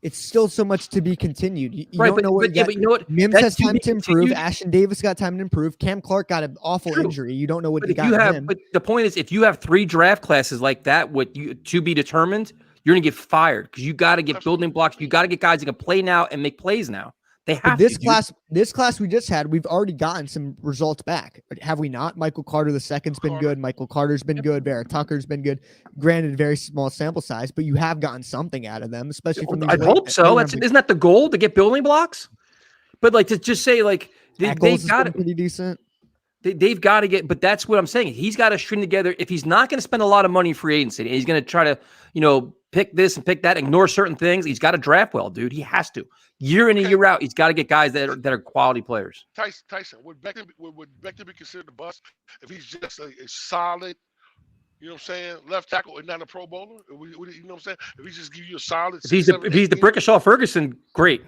It's still so much to be continued. You don't know what. But you know what? Mims has time to improve. Ashton Davis got time to improve. Cam Clark got an awful injury. You don't know what you got. But the point is, if you have 3 draft classes like that, to be determined, you're gonna get fired because you got to get building blocks. You got to get guys that can play now and make plays now. They have this class we just had. We've already gotten some results back, have we not? Michael Carter II's been good. Michael Carter's been good. Vera Tucker's been good. Granted, very small sample size, but you have gotten something out of them, especially from. I hope so. Isn't that the goal to get building blocks? But to just say they've got it pretty decent. They've got to get, but that's what I'm saying. He's got to string together. If he's not going to spend a lot of money in free agency, and he's going to try to, pick this and pick that, ignore certain things. He's got to draft well, dude. He has to. Year in and year out, he's got to get guys that are quality players. Tyson, would Becton be considered a bust if he's just a solid, left tackle and not a Pro Bowler? You know what I'm saying? If he just give you a solid. If he's the Brickashaw Ferguson, great.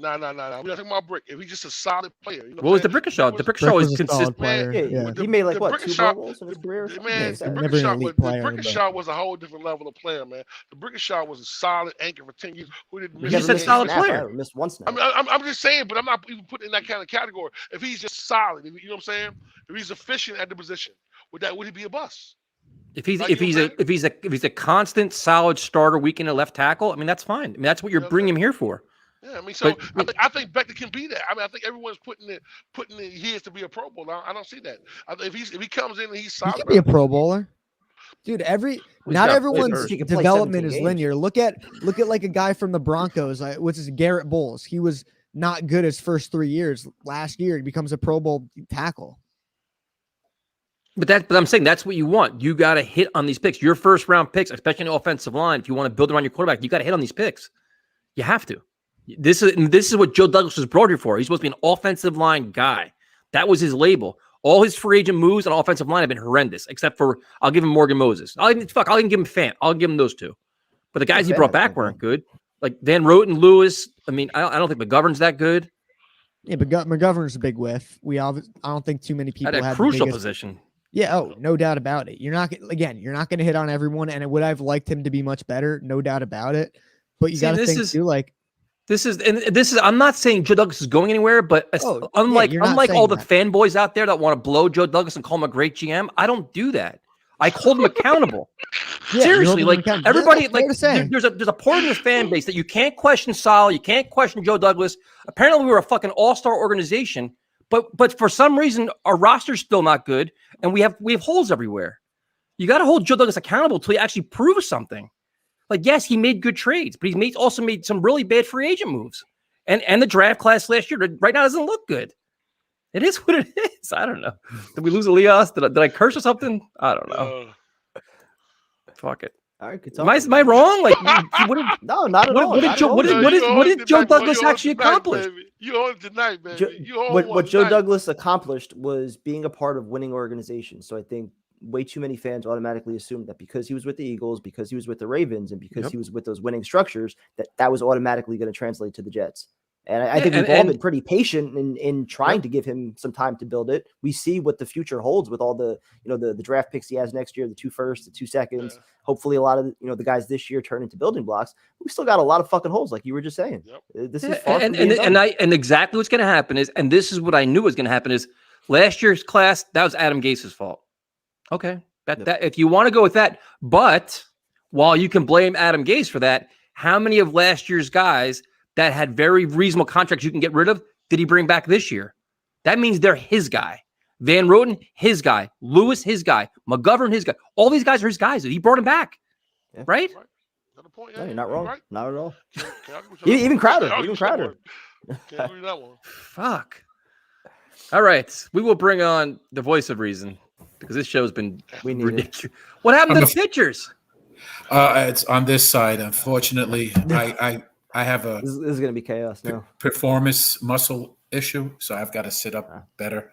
No. We're not talking about Brick. If he's just a solid player, you know What was the Brickashaw? The Brickashaw was was a solid consistent. player. Yeah, Yeah. he made like what, 2 Pro Brickashaw, Bowls in his career? man, the never an elite player, Brickashaw was a whole different level of player, man. The Brickashaw was a solid anchor for 10 years who didn't miss. You said solid player. Missed one snap. I'm just saying, but I'm not even putting in that kind of category. If he's just solid, you know what I'm saying? If he's efficient at the position, would he be a bust? If he's a constant solid starter week in a left tackle, I mean that's fine. I mean that's what you're bringing him here for. Yeah, I mean, so I think Becton can be that. I mean, I think everyone's putting it his to be a Pro Bowler. I don't see that. If he comes in and he's solid, he could be a Pro Bowler. Dude, not everyone's development is linear. Look at like a guy from the Broncos, which is Garrett Bowles. He was not good his first 3 years. Last year, he becomes a Pro Bowl tackle. But I'm saying that's what you want. You got to hit on these picks. Your first round picks, especially in the offensive line, if you want to build around your quarterback, you got to hit on these picks. You have to. This is what Joe Douglas was brought here for. He's supposed to be an offensive line guy. That was his label. All his free agent moves on offensive line have been horrendous, except for I'll give him Morgan Moses. I'll even give him Fant. I'll give him those two. But the guys he brought back weren't good. Like Van Roten, Lewis. I mean, I don't think McGovern's that good. Yeah, but McGovern's a big whiff. I don't think too many people at a had crucial position. Yeah, no doubt about it. You're not going to hit on everyone, and would I've liked him to be much better? No doubt about it. But you got to think too, like this is. I'm not saying Joe Douglas is going anywhere, but unlike all the fanboys out there that want to blow Joe Douglas and call him a great GM, I don't do that. I hold him accountable. Seriously, like everybody, there's a part of this fan base that you can't question Sal, you can't question Joe Douglas. Apparently, we were a fucking all-star organization. But for some reason, our roster's still not good, and we have holes everywhere. You got to hold Joe Douglas accountable till he actually proves something. Like, yes, he made good trades, but he also made some really bad free agent moves. And the draft class last year right now doesn't look good. It is what it is. I don't know. Did we lose Elias? Did I curse or something? I don't know. Fuck it. All right, good am I wrong? Like, no, not at all. What did Joe Douglas actually accomplish? You own it tonight, baby. What Joe Douglas accomplished was being a part of winning organizations. So I think way too many fans automatically assumed that because he was with the Eagles, because he was with the Ravens, and because he was with those winning structures, that was automatically going to translate to the Jets. And I think we've all been pretty patient in trying to give him some time to build it. We see what the future holds with all the draft picks he has next year, the 2 firsts, the 2 seconds. Hopefully a lot of the guys this year turn into building blocks. We still got a lot of fucking holes, like you were just saying. This is far from being done. And exactly what's going to happen is, and this is what I knew was going to happen is, last year's class, that was Adam Gase's fault. Okay, that if you want to go with that, but while you can blame Adam Gase for that, how many of last year's guys that had very reasonable contracts you can get rid of did he bring back this year? That means they're his guy. Van Roten, his guy. Lewis, his guy. McGovern, his guy. All these guys are his guys. He brought him back, right? Point, you're not wrong. Right. Not at all. Even Crowder. Can't agree that one. Fuck. All right, we will bring on the voice of reason because this show's been ridiculous. What happened to the pitchers? It's on this side. Unfortunately, I have a. This is going to be chaos now. Performance muscle issue, so I've got to sit up better.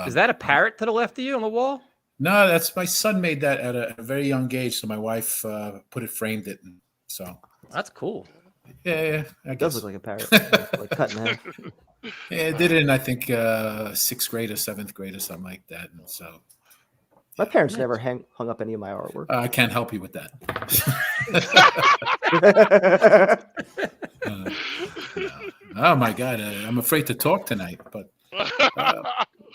Is that a parrot to the left of you on the wall? No, that's my son made that at a very young age. So my wife framed it. And so that's cool. Yeah, it does look like a parrot, like cut in half. Yeah, I did it in I think 6th grade or 7th grade or something like that. And so my parents never hung up any of my artwork. I can't help you with that. Oh my God, I'm afraid to talk tonight, but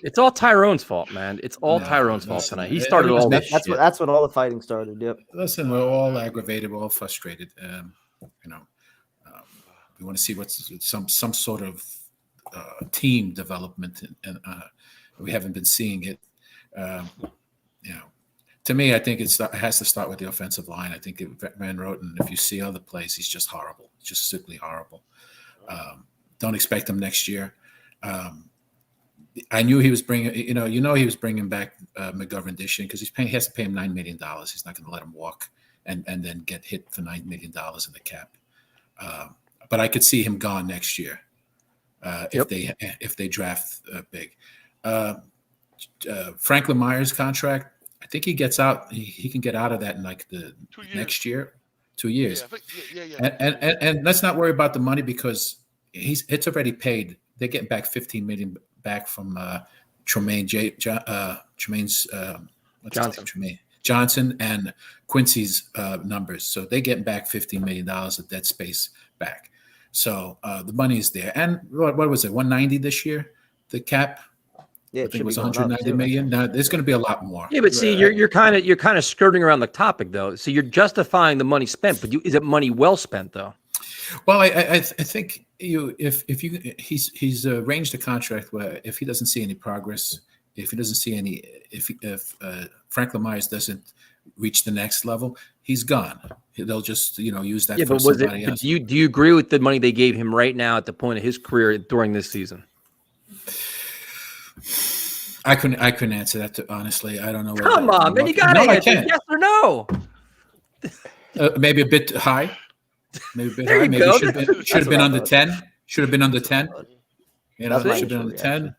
it's all Tyrone's fault, man. It's all Tyrone's fault tonight. He started all this. That's when all the fighting started. Yep. Listen, we're all aggravated, we're all frustrated. We want to see what's some sort of team development, and we haven't been seeing it. To me, I think it has to start with the offensive line. I think Van Roten, if you see other plays, he's just horrible, just simply horrible. Don't expect him next year. I knew he was bringing, he was bringing back McGovern this year because he has to pay him $9 million. He's not going to let him walk and then get hit for $9 million in the cap. But I could see him gone next year if they draft big. Franklin Myers' contract, I think he gets out. He can get out of that in like the next year, 2 years. Yeah. And let's not worry about the money because it's already paid. They're getting back $15 million back from Tremaine Tremaine's Johnson and Quincy's numbers. So they're getting back $15 million of dead space back. So the money is there. And what was it? 190 this year, the cap. Yeah, I think it was 190 million. Now there's going to be a lot more. Yeah, but see, you're kind of skirting around the topic though. So you're justifying the money spent, but is it money well spent though? Well, I think he's arranged a contract where if he doesn't see any progress, if he doesn't see any, if Franklin Myers doesn't reach the next level, he's gone. They'll just use that. Yeah, but do you agree with the money they gave him right now at the point of his career during this season? I couldn't answer that honestly. I don't know. Come on, man, you gotta answer yes or no. Maybe a bit high. Maybe a bit high. Maybe should have been under 10. Should have been under 10. Should have been under 10.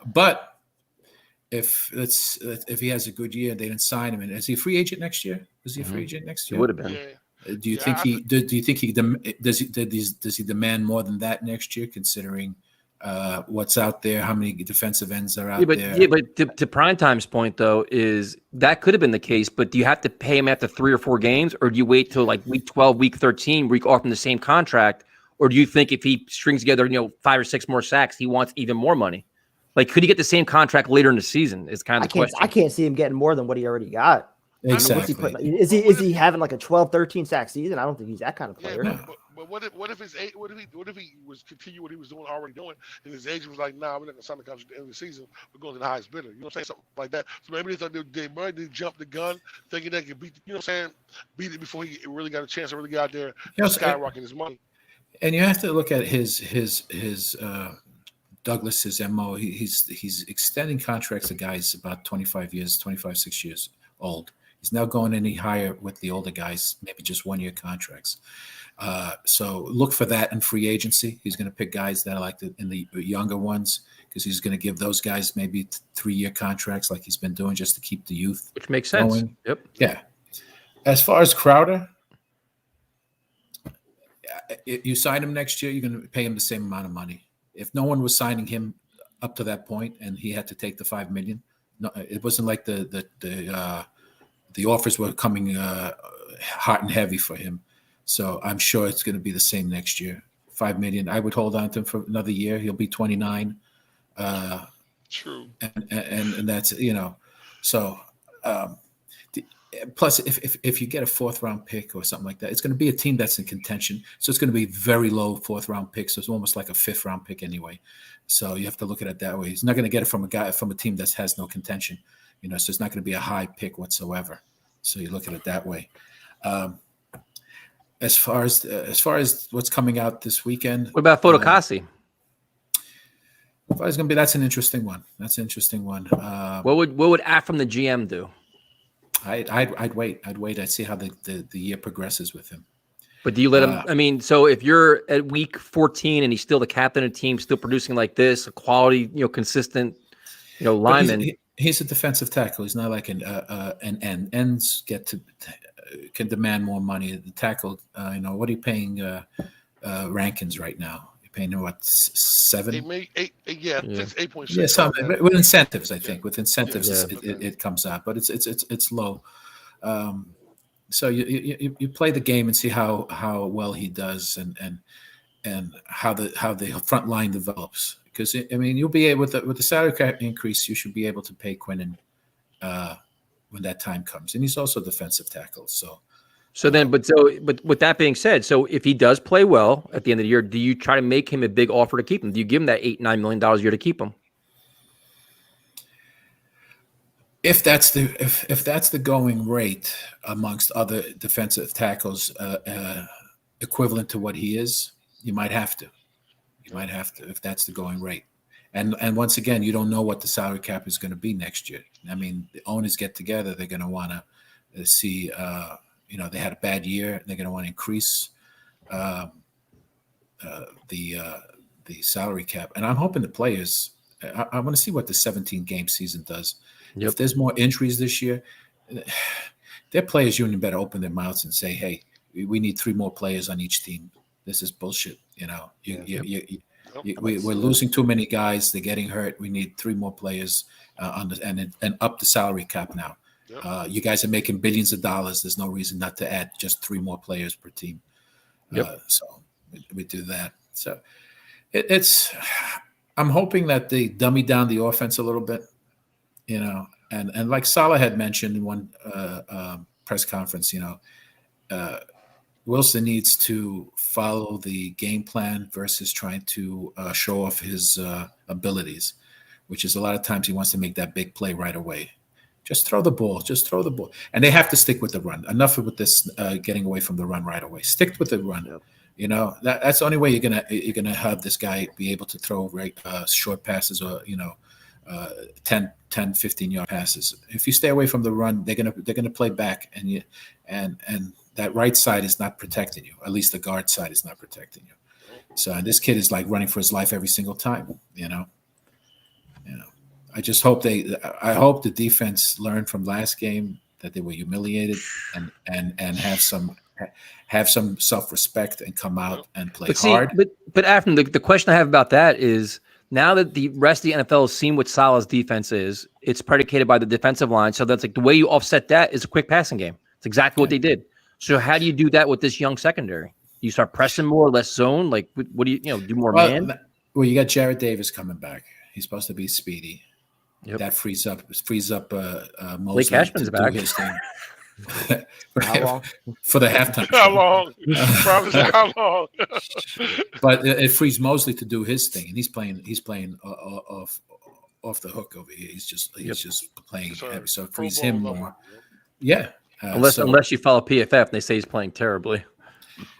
But if he has a good year, they didn't sign him. And is he a free agent next year? Was he a free agent next year? He would have been. Yeah. Do you think does he demand more than that next year, considering what's out there, how many defensive ends are out there? Yeah, but to Primetime's point though, is that could have been the case, but do you have to pay him after 3 or 4 games, or do you wait till like week 12, week 13, where you offer him the same contract, or do you think if he strings together 5 or 6 more sacks, he wants even more money? Like, could he get the same contract later in the season? Is kind of the question. I can't see him getting more than what he already got. Exactly. Is he having like a 12, 13 sack season? I don't think he's that kind of player. Yeah, but what if he was continue what he was already doing, and his agent was like, "Nah, we're not gonna sign the contract at the end of the season. We're going to the highest bidder." You know what I'm saying? Something like that. So maybe they thought they might jump the gun, thinking they could beat. You know what I'm saying? Beat it before he really got a chance to really get out there and skyrocket his money. And you have to look at his Douglas's MO. He's extending contracts to guys about 25, 6 years old. He's now going any higher with the older guys, maybe just 1-year contracts. So look for that in free agency. He's going to pick guys that are like in the younger ones, because he's going to give those guys maybe 3-year contracts like he's been doing, just to keep the youth. Which makes sense. Going. Yep. Yeah. As far as Crowder, you sign him next year, you're going to pay him the same amount of money. If no one was signing him up to that point and he had to take the $5 million, no, it wasn't like the offers were coming hot and heavy for him. So I'm sure it's going to be the same next year. $5 million. I would hold on to him for another year. He'll be 29. True. And that's, so plus if you get a 4th round pick or something like that, it's going to be a team that's in contention. So it's going to be very low 4th round pick. So it's almost like a 5th round pick anyway. So you have to look at it that way. He's not going to get it from a team that has no contention, so it's not going to be a high pick whatsoever. So you look at it that way. As far as what's coming out this weekend, what about Fotokasi? That's an interesting one. What would Act from the GM do? I'd wait. I'd see how the year progresses with him. But do you let him? I mean, so if you're at week 14 and he's still the captain of the team, still producing like this, a quality, consistent, lineman. He's a defensive tackle. He's not like an end. Ends can demand more money. The tackle, what are you paying Rankins right now? You're paying him what, 7? 8.6. Yeah, something with incentives. I think with incentives it comes out, but it's low. So you play the game and see how well he does and how the front line develops. Because you'll be able with the salary cap increase, you should be able to pay Quinnen when that time comes, and he's also a defensive tackle. So with that being said, so if he does play well at the end of the year, do you try to make him a big offer to keep him? Do you give him that $8-9 million a year to keep him? If that's the going rate amongst other defensive tackles, equivalent to what he is, you might have to. If that's the going rate. And once again, you don't know what the salary cap is going to be next year. The owners get together. They're going to want to see, they had a bad year. They're going to want to increase the salary cap. And I'm hoping the players, I want to see what the 17-game season does. Yep. If there's more injuries this year, their players union better open their mouths and say, hey, we need 3 more players on each team. This is bullshit. You know, Yep. we're losing too many guys. They're getting hurt. We need 3 more players and up the salary cap now. Yep. You guys are making billions of dollars. There's no reason not to add just 3 more players per team. So we do that. So it's. I'm hoping that they dummy down the offense a little bit, you know, and like Saleh had mentioned in one press conference, you know, Wilson needs to follow the game plan versus trying to show off his abilities, which is a lot of times he wants to make that big play right away. Just throw the ball. Just throw the ball. And they have to stick with the run. Enough with this getting away from the run right away. Stick with the run. Yep. You know, that's the only way you're gonna have this guy be able to throw short passes or, you know, 10, 15-yard passes. If you stay away from the run, they're gonna play back, and that right side is not protecting you. At least the guard side is not protecting you. So this kid is like running for his life every single time. You know. I just hope I hope the defense learned from last game that they were humiliated and have some self-respect and come out and play hard. But after the question I have about that is, now that the rest of the NFL has seen what Saleh's defense is, it's predicated by the defensive line. So that's like the way you offset that is a quick passing game. It's exactly what they did. So how do you do that with this young secondary? You start pressing more, less zone. Like what do you do more man? Well, you got Jared Davis coming back. He's supposed to be speedy. Yep. That frees up Mosley Blake Cashman's to back. do his thing. How long? For the halftime. How long? Promise how long? But it frees Mosley to do his thing, and he's playing off the hook over here. He's just playing heavy, so it frees him more. Yeah. Unless you follow PFF and they say he's playing terribly.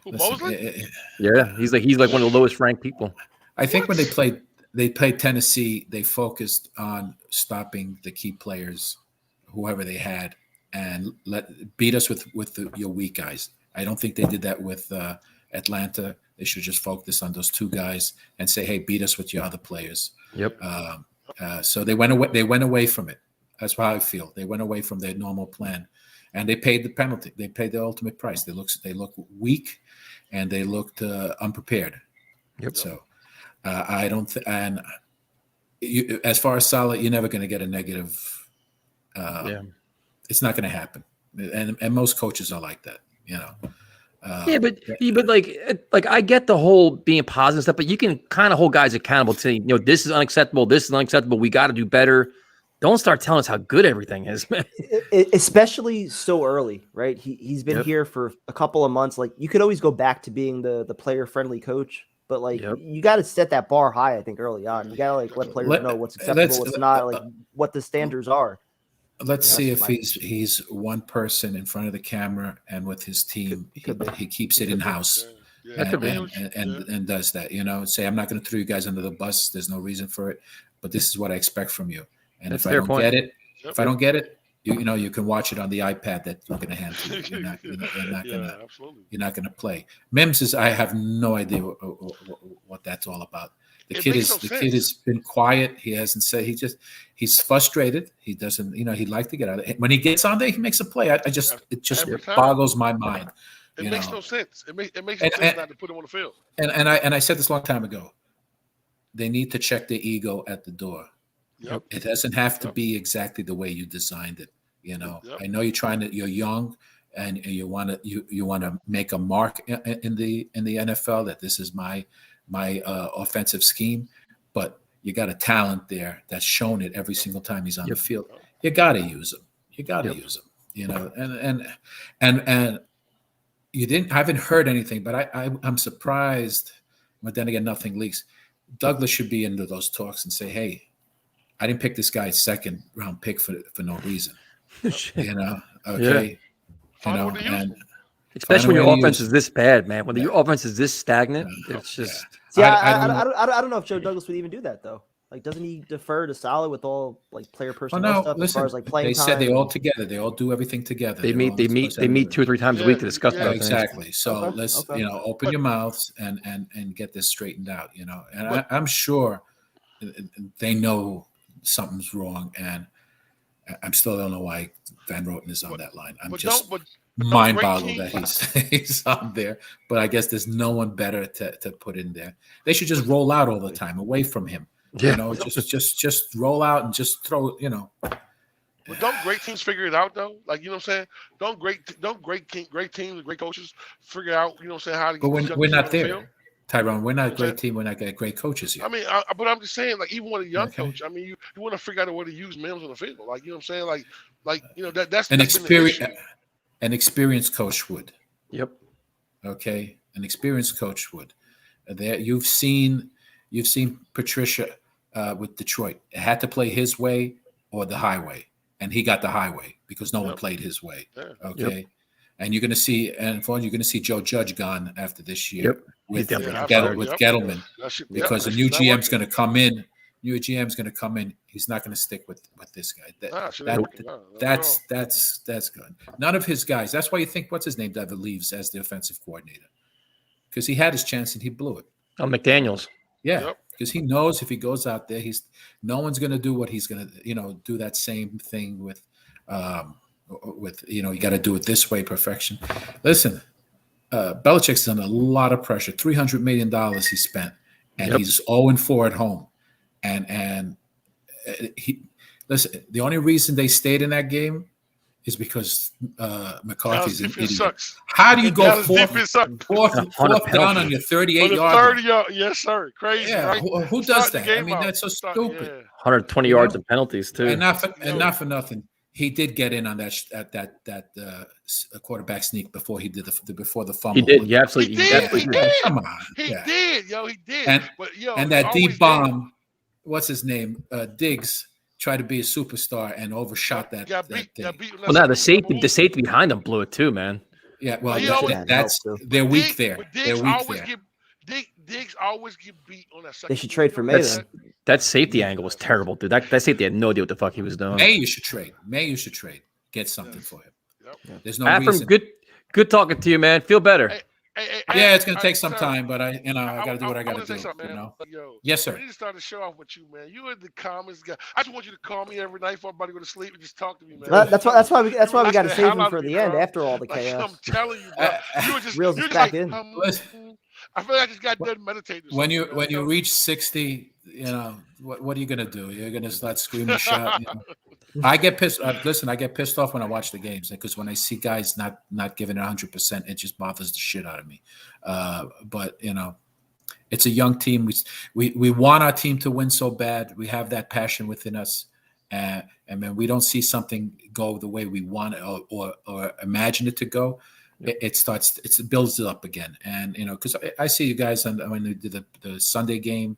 Mosley? Yeah, he's like one of the lowest ranked people. I think when they played Tennessee, they focused on stopping the key players, whoever they had, and beat us with your weak guys. I don't think they did that with Atlanta. They should just focus on those 2 guys and say, "Hey, beat us with your other players." Yep. So they went away. They went away from it. That's how I feel. They went away from their normal plan, and they paid the penalty. They paid the ultimate price. They look weak, and they looked unprepared. Yep. So I don't. And as far as Saleh, you're never going to get a negative. It's not going to happen, and most coaches are like that, you know. But like I get the whole being positive stuff, but you can kind of hold guys accountable to this is unacceptable, this is unacceptable. We got to do better. Don't start telling us how good everything is, man. Especially so early, right? He's been here for a couple of months. Like, you could always go back to being the player friendly coach, but like you got to set that bar high. I think early on, you got to let players know what's acceptable, what's not, like what the standards are. Let's see if he's one person in front of the camera, and with his team, he keeps it in house, and does that. You know, say, I'm not going to throw you guys under the bus. There's no reason for it, but this is what I expect from you. And if I don't get it, you can watch it on the iPad that we're going to hand to you. You're not going to play. Mims is. I have no idea what that's all about. The kid has been quiet. He hasn't said. He's frustrated. He doesn't. He'd like to get out of it. When he gets on there, he makes a play. It just boggles my mind. It makes no sense. It makes no sense not to put him on the field. And I said this a long time ago. They need to check their ego at the door. Yep. It doesn't have to be exactly the way you designed it. I know you're young, and you want to make a mark in the NFL that this is my offensive scheme, but you got a talent there that's shown it every single time he's on the field. You got to use him. Use him. And I haven't heard anything, but I'm surprised. But then again, nothing leaks. Douglas should be into those talks and say, "Hey, I didn't pick this guy 2nd round pick for no reason." Okay. And especially when your offense is this bad, man. When your offense is this stagnant, it's just. See, I don't know if Joe Douglas would even do that though. Like, doesn't he defer to Saleh with all like player personnel stuff as far as like playing time? They said they all together. They all do everything together. They meet 2 or 3 times a week to discuss that. Exactly. So let's open your mouths and get this straightened out. And I'm sure they know something's wrong, and I still don't know why Van Roten is on that line. mind-boggled that he's on there. But I guess there's no one better to put in there. They should just roll out all the time, away from him. Yeah. You know, just roll out and just throw. You know. But don't great teams figure it out though? Like, you know what I'm saying? Don't great teams and great coaches figure out, you know what I'm saying, how to get But we're not on the field? there, Tyrone. We're not a great team. We're not great coaches yet. I mean, but I'm just saying, like, even with a young coach, I mean, you want to figure out a way to use Mims on the field. Like, you know what I'm saying? Like you know, that's An been the issue. experienced coach would. Yep. Okay, an experienced coach would. There, you've seen Patricia with Detroit. It had to play his way or the highway, and he got the highway because no one played his way. Yeah. Okay, Yep. and you're going to see Joe Judge gone after this year Yep. with definitely Gettleman because a new GM's going to come in. New GM's going to come in. He's not going to stick with this guy. That's good. None of his guys. That's why you think what's his name ever leaves as the offensive coordinator because he had his chance and he blew it. Oh, McDaniels. Yeah, because he knows if he goes out there, no one's going to do what he's going to, do that same thing with you got to do it this way, perfection. Listen, Belichick's done a lot of pressure. $300 million he spent, and he's 0-4 at home. And listen, the only reason they stayed in that game is because McCarthy's an idiot. Sucks. How do you go fourth down on your 38-yard line? Yes, sir. Crazy. Yeah, right? who does that? I mean, that's so stupid. Yeah. 120 yards of penalties too. And not for nothing. He did get in on that quarterback sneak before he did before the fumble. He did. Yeah, absolutely. He did. Come on. He did. He did. And that deep bomb, what's his name? Diggs tried to be a superstar and overshot that thing. Well, now the safety behind him blew it too, man. Yeah, well, they're weak there. They're weak there. Diggs always get beat on that second. They should trade for Maye. That safety angle was terrible, dude. That safety had no idea what the fuck he was doing. Maye, you should trade. Get something for him. Yep. There's no Afram, reason. good talking to you, man. Feel better. Yeah, it's gonna take some time, but I got to do what I got to do. Yes, sir. I need to start the show off with you, man. You are the calmest guy. I just want you to call me every night before I'm about to go to sleep and just talk to me, man. That's why we got to save him for the end after all the chaos. I'm telling you, bro. You were just reels us back in. I feel like I just got done meditating. When you reach 60, what are you gonna do? You're gonna start screaming, shout. I get pissed. Listen, I get pissed off when I watch the games because when I see guys not giving it 100%, it just bothers the shit out of me. But it's a young team. We want our team to win so bad. We have that passion within us, and when we don't see something go the way we want it or imagine it to go, it builds it up again. And because I see you guys when they did the Sunday game.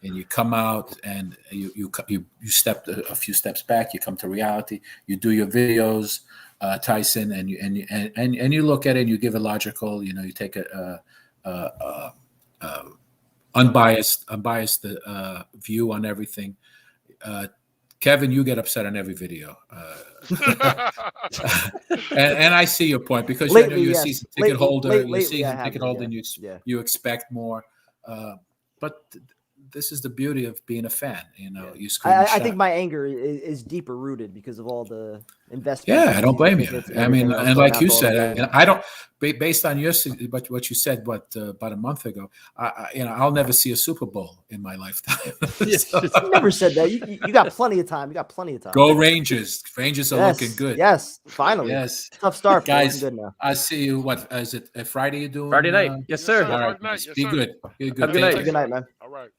And you come out and you step a few steps back. You come to reality. You do your videos, Tyson, and you look at it and you give a logical. You take a unbiased view on everything. Kevin, you get upset on every video, and I see your point because you're a season ticket holder. You're a season ticket holder, and you expect more, but. This is the beauty of being a fan, You I think my anger is deeper rooted because of all the investment. Yeah, I don't blame you. I mean, and like you said, I don't. Based on what you said, about a month ago, I'll never see a Super Bowl in my lifetime. You never said that. You got plenty of time. Go Rangers! Rangers are looking good. Yes, finally. Yes, tough start, guys. Good now. I see you. What is it? Friday you doing? Friday night. Yes, sir. All right. Yes, Be sir. good. Be good. Have a good night. Good night, man. All right.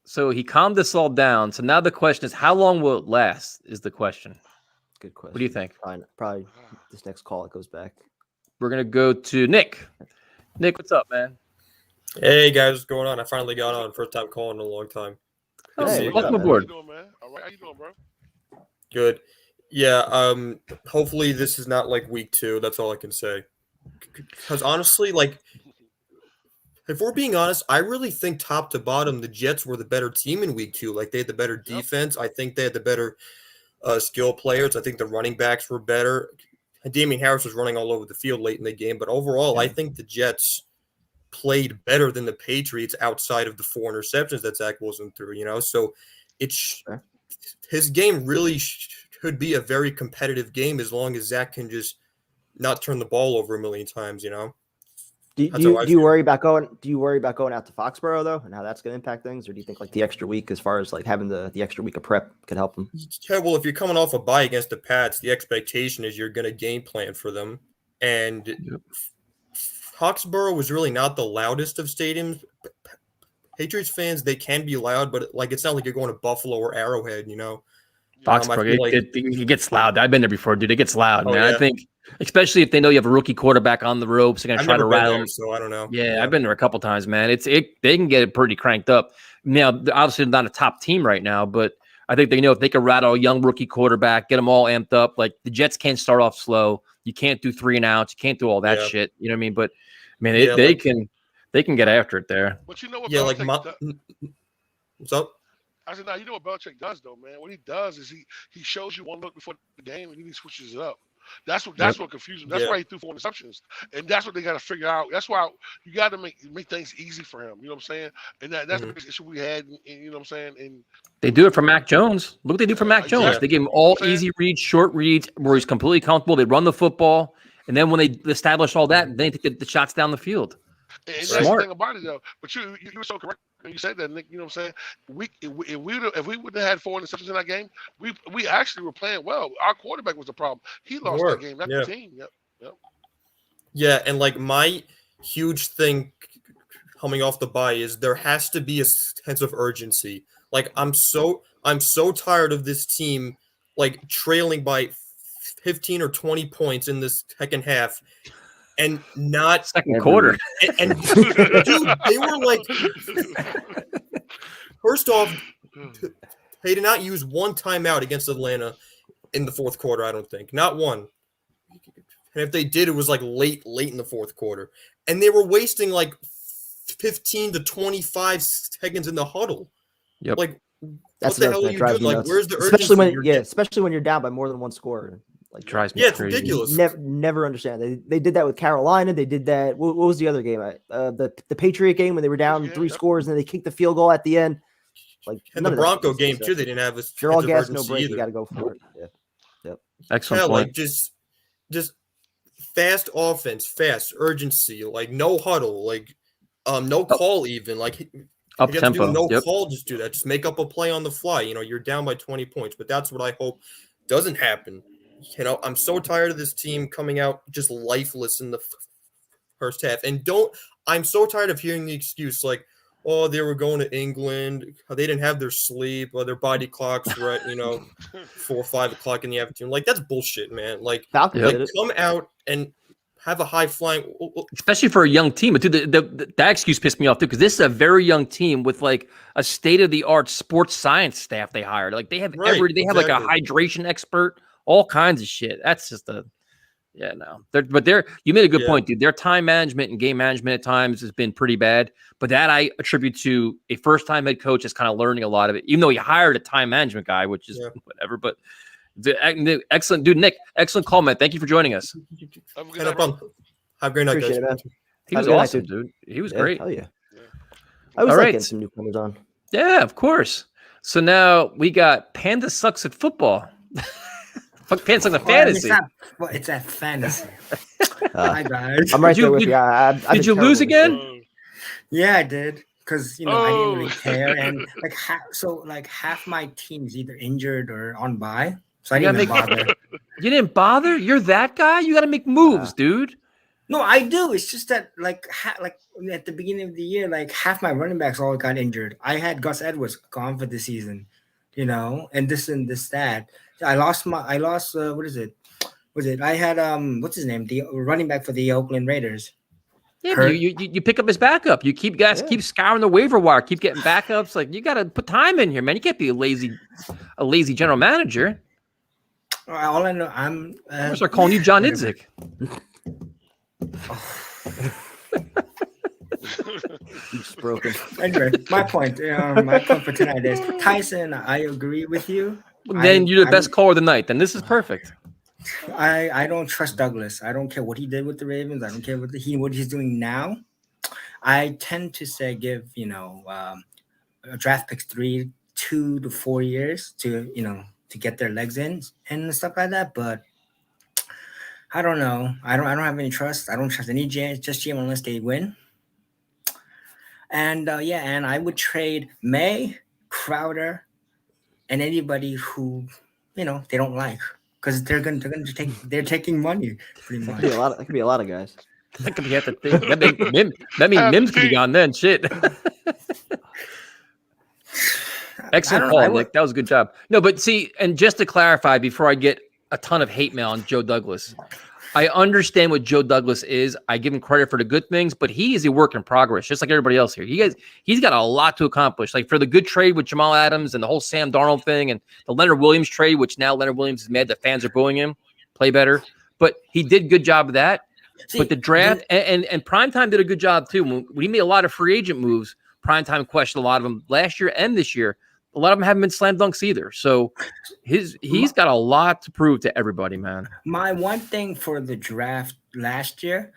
So he calmed us all down. So now the question is, how long will it last? Is the question. Good question. What do you think? Probably this next call it goes back. We're gonna go to Nick. Nick, what's up, man? Hey guys, what's going on? I finally got on. First time calling in a long time. Hey, welcome aboard. How you doing, man? All right. How you doing, bro? Good. Yeah. Hopefully this is not like week 2. That's all I can say. Because honestly, if we're being honest, I really think top to bottom, the Jets were the better team in week 2. They had the better defense. I think they had the better skill players. I think the running backs were better. Damian Harris was running all over the field late in the game. But overall, I think the Jets played better than the Patriots outside of the 4 interceptions that Zach Wilson threw, So his game really should be a very competitive game as long as Zach can just not turn the ball over a million times. Do you worry about going out to Foxborough though, and how that's going to impact things, or do you think like the extra week, as far as like having the extra week of prep, could help them? Yeah, well, if you're coming off a bye against the Pats, the expectation is you're going to game plan for them, and Foxborough was really not the loudest of stadiums. Patriots fans, they can be loud, but like it's not like you're going to Buffalo or Arrowhead, Foxborough, it gets loud. I've been there before, dude. It gets loud, man. Yeah. I think, especially if they know you have a rookie quarterback on the ropes, they're going to try to rattle him. So I don't know. Yeah, I've been there a couple times, man. They can get it pretty cranked up. Now, they're obviously not a top team right now, but I think they know if they can rattle a young rookie quarterback, get them all amped up. Like the Jets can't start off slow. You can't do 3 and outs. You can't do all that shit. You know what I mean? But man, they can get after it there. But you know what? Yeah, what's up? I said, you know what Belichick does, though, man? What he does is he shows you one look before the game, and then he switches it up. That's what confuses him. That's why he threw 4 interceptions, and that's what they got to figure out. That's why you got to make things easy for him. You know what I'm saying? And that's the issue we had. And you know what I'm saying? And they do it for Mac Jones. Look what they do for Mac Jones. Exactly. They give him all easy reads, short reads, where he's completely comfortable. They run the football, and then when they establish all that, then they take the shots down the field. And that's the thing about it, though. But you were so correct when you said that, Nick. You know what I'm saying? If we would have had 4 interceptions in that game, we actually were playing well. Our quarterback was the problem. He lost that game, not the team. Yep. Yeah, and like my huge thing coming off the bye is there has to be a sense of urgency. Like I'm so tired of this team like trailing by 15 or 20 points in this second half. And not second quarter. And dude, they were like, first off, they did not use one timeout against Atlanta in the fourth quarter. I don't think, not one. And if they did, it was like late in the fourth quarter, and they were wasting like 15 to 25 seconds in the huddle. Yep. Like, That's what the hell are you doing? Like, where's the urgency? Especially when you're down by more than 1 score. Like drives me it's crazy. ridiculous. Never understand. They did that with Carolina. They did that. What was the other game? The Patriot game when they were down 3 scores and then they kicked the field goal at the end. Like and the Bronco game too. They didn't have a. You're all gas, no break. You got to go for it. Yeah. Yep. Excellent point. Like just fast offense, fast urgency. Like no huddle. Like no call even. Like up you have tempo. To do no call. Just do that. Just make up a play on the fly. You're down by 20 points, but that's what I hope doesn't happen. I'm so tired of this team coming out just lifeless in the first half. And I'm so tired of hearing the excuse like, oh, they were going to England. They didn't have their sleep. Or their body clocks were at, 4 or 5 o'clock in the afternoon. Like, that's bullshit, man. Like, come out and have a high flying. Especially for a young team. But dude, that excuse pissed me off, too, because this is a very young team with like a state of the art sports science staff they hired. Like, they have like a hydration expert. All kinds of shit. That's just you made a good point, dude. Their time management and game management at times has been pretty bad, but that I attribute to a first-time head coach that's kind of learning a lot of it, even though he hired a time management guy, which is whatever. But excellent, dude, Nick. Excellent call, man. Thank you for joining us. Have a great night, guys. It, man. He was awesome, dude. He was great. Hell yeah. I was getting some newcomers on. Yeah, of course. So now we got Panda sucks at football. Fuck pants like the fantasy. It's a fantasy. Hi guys. I'm right there with you. Did you lose again? Yeah, I did. Because I didn't really care, and half my team is either injured or on bye, so I didn't even bother. You didn't bother? You're that guy. You got to make moves, dude. No, I do. It's just that at the beginning of the year, like half my running backs all got injured. I had Gus Edwards gone for the season, and this and this that. I lost what is it? I had what's his name? The running back for the Oakland Raiders. Yeah, but you pick up his backup. You keep scouring the waiver wire, keep getting backups. Like you got to put time in here, man. You can't be a lazy general manager. All I know, I'm gonna start calling you John Idzik. He's broken. Anyway, my point for tonight is Tyson. I agree with you. Then you're the best caller of the night. Then this is perfect. I don't trust Douglas. I don't care what he did with the Ravens. I don't care what he's doing now. I tend to say give draft picks 2 to 4 years to get their legs in and stuff like that. But I don't know. I don't have any trust. I don't trust any GM, just GM unless they win. And and I would trade Maye, Crowder, and anybody who they don't like because they're taking money pretty That much. could be a lot. That could be a lot of guys. That could be at the thing. That means Mims could be gone then. Shit. Excellent call, Nick. That was a good job. No, but see, and just to clarify, before I get a ton of hate mail on Joe Douglas, I understand what Joe Douglas is. I give him credit for the good things, but he is a work in progress, just like everybody else here. He's got a lot to accomplish. Like for the good trade with Jamal Adams and the whole Sam Darnold thing and the Leonard Williams trade, which now Leonard Williams is mad that fans are booing him. Play better. But he did a good job of that. See, but the draft and Primetime did a good job too. When he made a lot of free agent moves, Primetime questioned a lot of them last year and this year. A lot of them haven't been slam dunks either. So he's got a lot to prove to everybody, man. My one thing for the draft last year,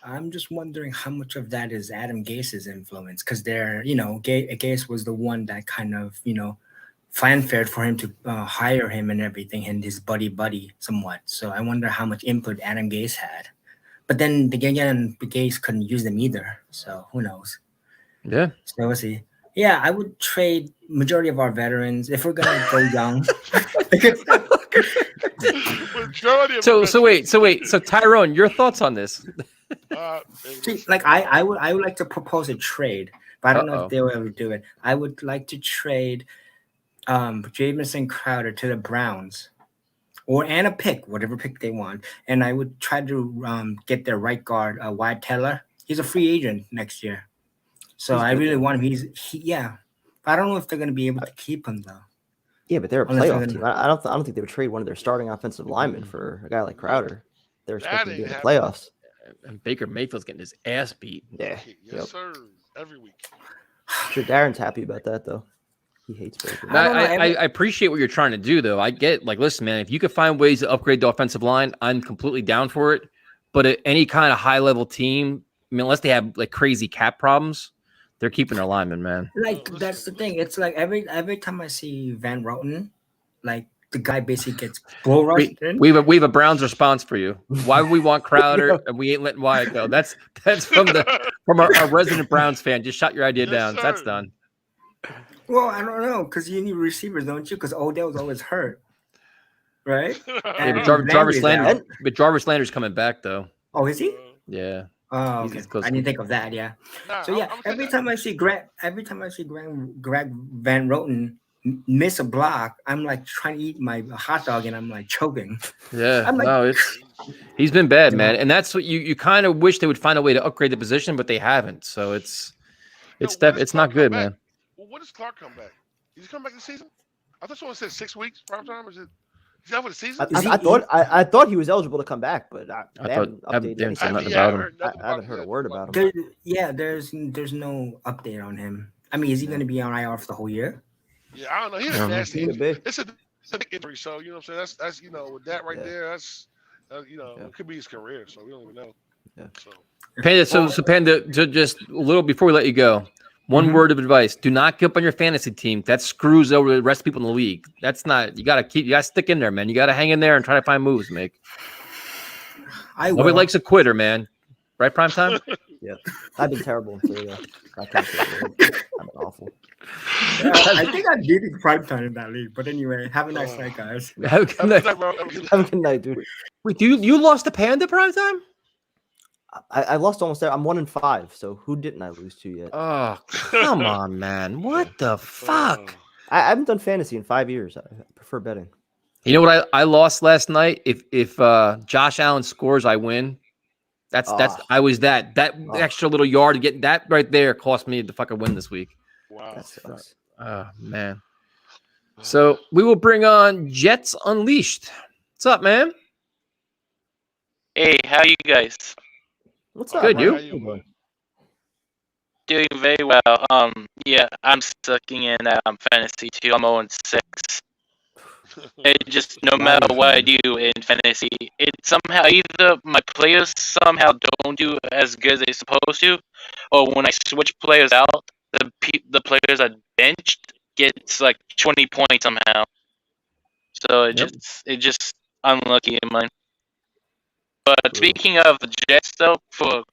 I'm just wondering how much of that is Adam Gase's influence because Gase was the one that kind of fanfared for him to hire him and everything, and his buddy somewhat. So I wonder how much input Adam Gase had. But then again, Gase couldn't use them either. So who knows? Yeah. So we'll see. Yeah, I would trade majority of our veterans if we're gonna go young. So Tyrone, your thoughts on this? See, like I would like to propose a trade, but I don't know if they'll ever do it. I would like to trade Jamison Crowder to the Browns, and a pick, whatever pick they want, and I would try to get their right guard, Wyatt Teller. He's a free agent next year. So I really want him. I don't know if they're going to be able to keep him though. Yeah, but they're a playoff team. I don't think they would trade one of their starting offensive linemen for a guy like Crowder. They're expecting to be in the playoffs. And Baker Mayfield's getting his ass beat. Yeah. Yes, sir. Every week. I'm sure Darren's happy about that though. He hates Baker. I appreciate what you're trying to do though. I get listen, man, if you could find ways to upgrade the offensive line, I'm completely down for it. But at any kind of high level team, I mean, unless they have like crazy cap problems, they're keeping their linemen, man. Like that's the thing. It's like every time I see Van Roten, like the guy basically gets bull rushed. We have a Browns response for you. Why would we want Crowder and we ain't letting Wyatt go? That's from our resident Browns fan. Just shut your idea down. Sir. That's done. Well, I don't know because you need receivers, don't you? Because Odell's always hurt, right? Yeah, but Jarvis Landry's coming back though. Oh, is he? Yeah. Oh, okay. I didn't think of that. Yeah. So yeah, every time I see Greg Van Roten miss a block, I'm like trying to eat my hot dog and I'm like choking. Yeah. He's been bad, man, and that's what you kind of wish they would find a way to upgrade the position, but they haven't. So it's not good, man. Well, when does Clark come back? Is he coming back this season? I thought someone said 6 weeks prime time. Is that for the season? I thought he was eligible to come back, but I haven't said nothing about him. I haven't heard a word about him. There's no update on him. I mean, is he going to be on IR for the whole year? Yeah, I don't know. He's a nasty. It's a big injury, so you know what I'm saying. That's with that right there. That's it could be his career. So we don't even know. Yeah. Panda, so Panda, just a little before we let you go. One word of advice: do not give up on your fantasy team. That screws over the rest of people in the league. That's not. You gotta stick in there, man. You gotta hang in there and try to find moves, Mick. Nobody likes a quitter, man. Right, prime time? Yeah, I've been terrible until I can't I've been awful. I think I did it prime time in that league. But anyway, have a nice night, guys. Have a good night. Have a good night, dude. Wait, you lost to Panda prime time? I lost almost there. I'm 1-5. So who didn't I lose to yet? Oh, come on, man. What the fuck? I haven't done fantasy in 5 years. I prefer betting. You know what I lost last night? If Josh Allen scores, I win. I was that extra little yard to get that right there cost me the fucking win this week. Wow. That sucks. Oh man. So we will bring on Jets Unleashed. What's up, man? Hey, how you guys? What's up? Good, man? you? Doing very well. Yeah, I'm sucking in fantasy too. I'm 0-6. It just no matter what I do in fantasy, it somehow either my players somehow don't do as good as they're supposed to, or when I switch players out, the players I benched gets like 20 points somehow. So it just unlucky in mine. But speaking of the Jets, though, for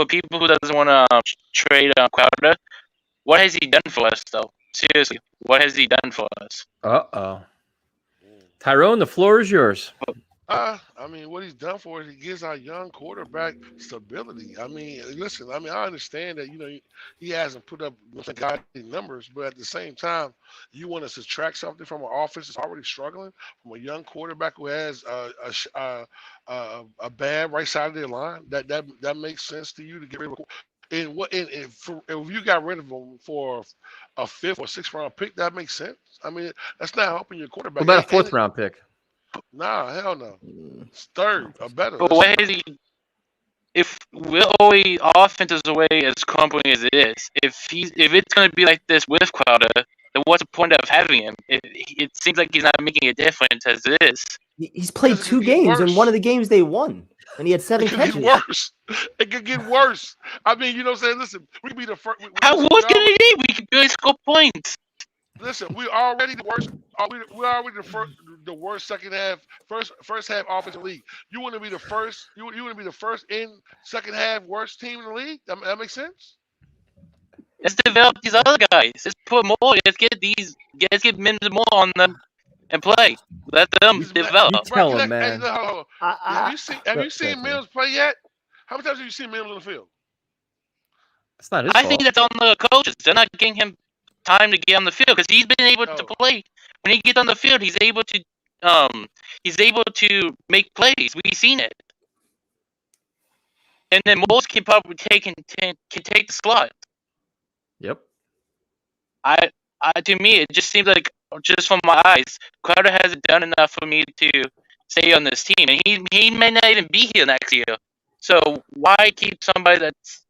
people who doesn't want to trade Crowder, what has he done for us, though? Seriously, what has he done for us? Tyrone, the floor is yours. I mean, what he's done for us, he gives our young quarterback stability. I mean, listen, I understand that, he hasn't put up godly numbers, but at the same time, you want to subtract something from an offense that's already struggling, from a young quarterback who has a bad right side of their line. That makes sense to you to get rid of. If you got rid of him for a 5th or 6th round pick, that makes sense. I mean, that's not helping your quarterback. What about a 4th round pick? Nah, hell no. It's 3rd or better. But what has he? If we're always offense is the way as crumbling as it is, if it's going to be like this with Crowder, then what's the point of having him? It seems like he's not making a difference as it is. He's played 2 games, and one of the games they won, and he had 7 catches. It could get worse. It could get worse. I mean, you know what I'm saying? Listen, we could be the first. What's going to be? We could barely score points. Listen, we're already the worst. We're already the worst first half offense in the league. You want to be the first? You want to be the first in second half worst team in the league? That makes sense. Let's develop these other guys. Let's put more. Let's get Mims more on them and play. Let them develop. You tell him, man. Have you seen Mims play yet? How many times have you seen Mims on the field? It's not his fault. I think that's on the coaches. They're not getting him time to get on the field because he's been able to play. When he gets on the field, he's able to make plays. We've seen it. And then most can probably take the slot. Yep. To me, it just seems like, just from my eyes, Crowder hasn't done enough for me to stay on this team, and he may not even be here next year. So why keep somebody that's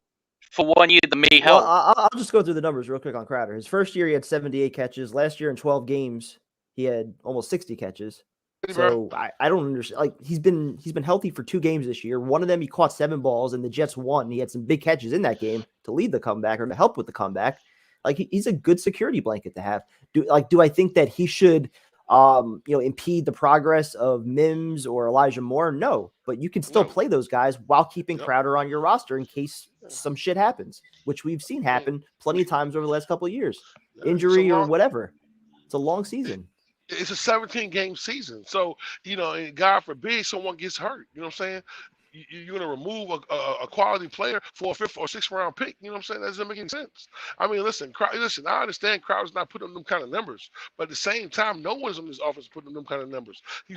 for 1 year that may help? Well, I'll just go through the numbers real quick on Crowder. His first year, he had 78 catches. Last year, in 12 games, he had almost 60 catches. So I don't understand. Like, he's been healthy for 2 games this year. One of them, he caught 7 balls, and the Jets won. He had some big catches in that game to lead the comeback or to help with the comeback. Like, he's a good security blanket to have. Do I think that he should impede the progress of Mims or Elijah Moore? No, but you can still play those guys while keeping Crowder on your roster in case some shit happens, which we've seen happen plenty of times over the last couple of years. Injury or whatever. It's a long season. It's a 17-game season. So, and God forbid someone gets hurt. You know what I'm saying? You're going to remove a quality player for a 5th or 6th round pick. You know what I'm saying? That doesn't make any sense. I mean, listen, I understand Crowder's not putting them kind of numbers, but at the same time, no one's on this offense putting them kind of numbers. He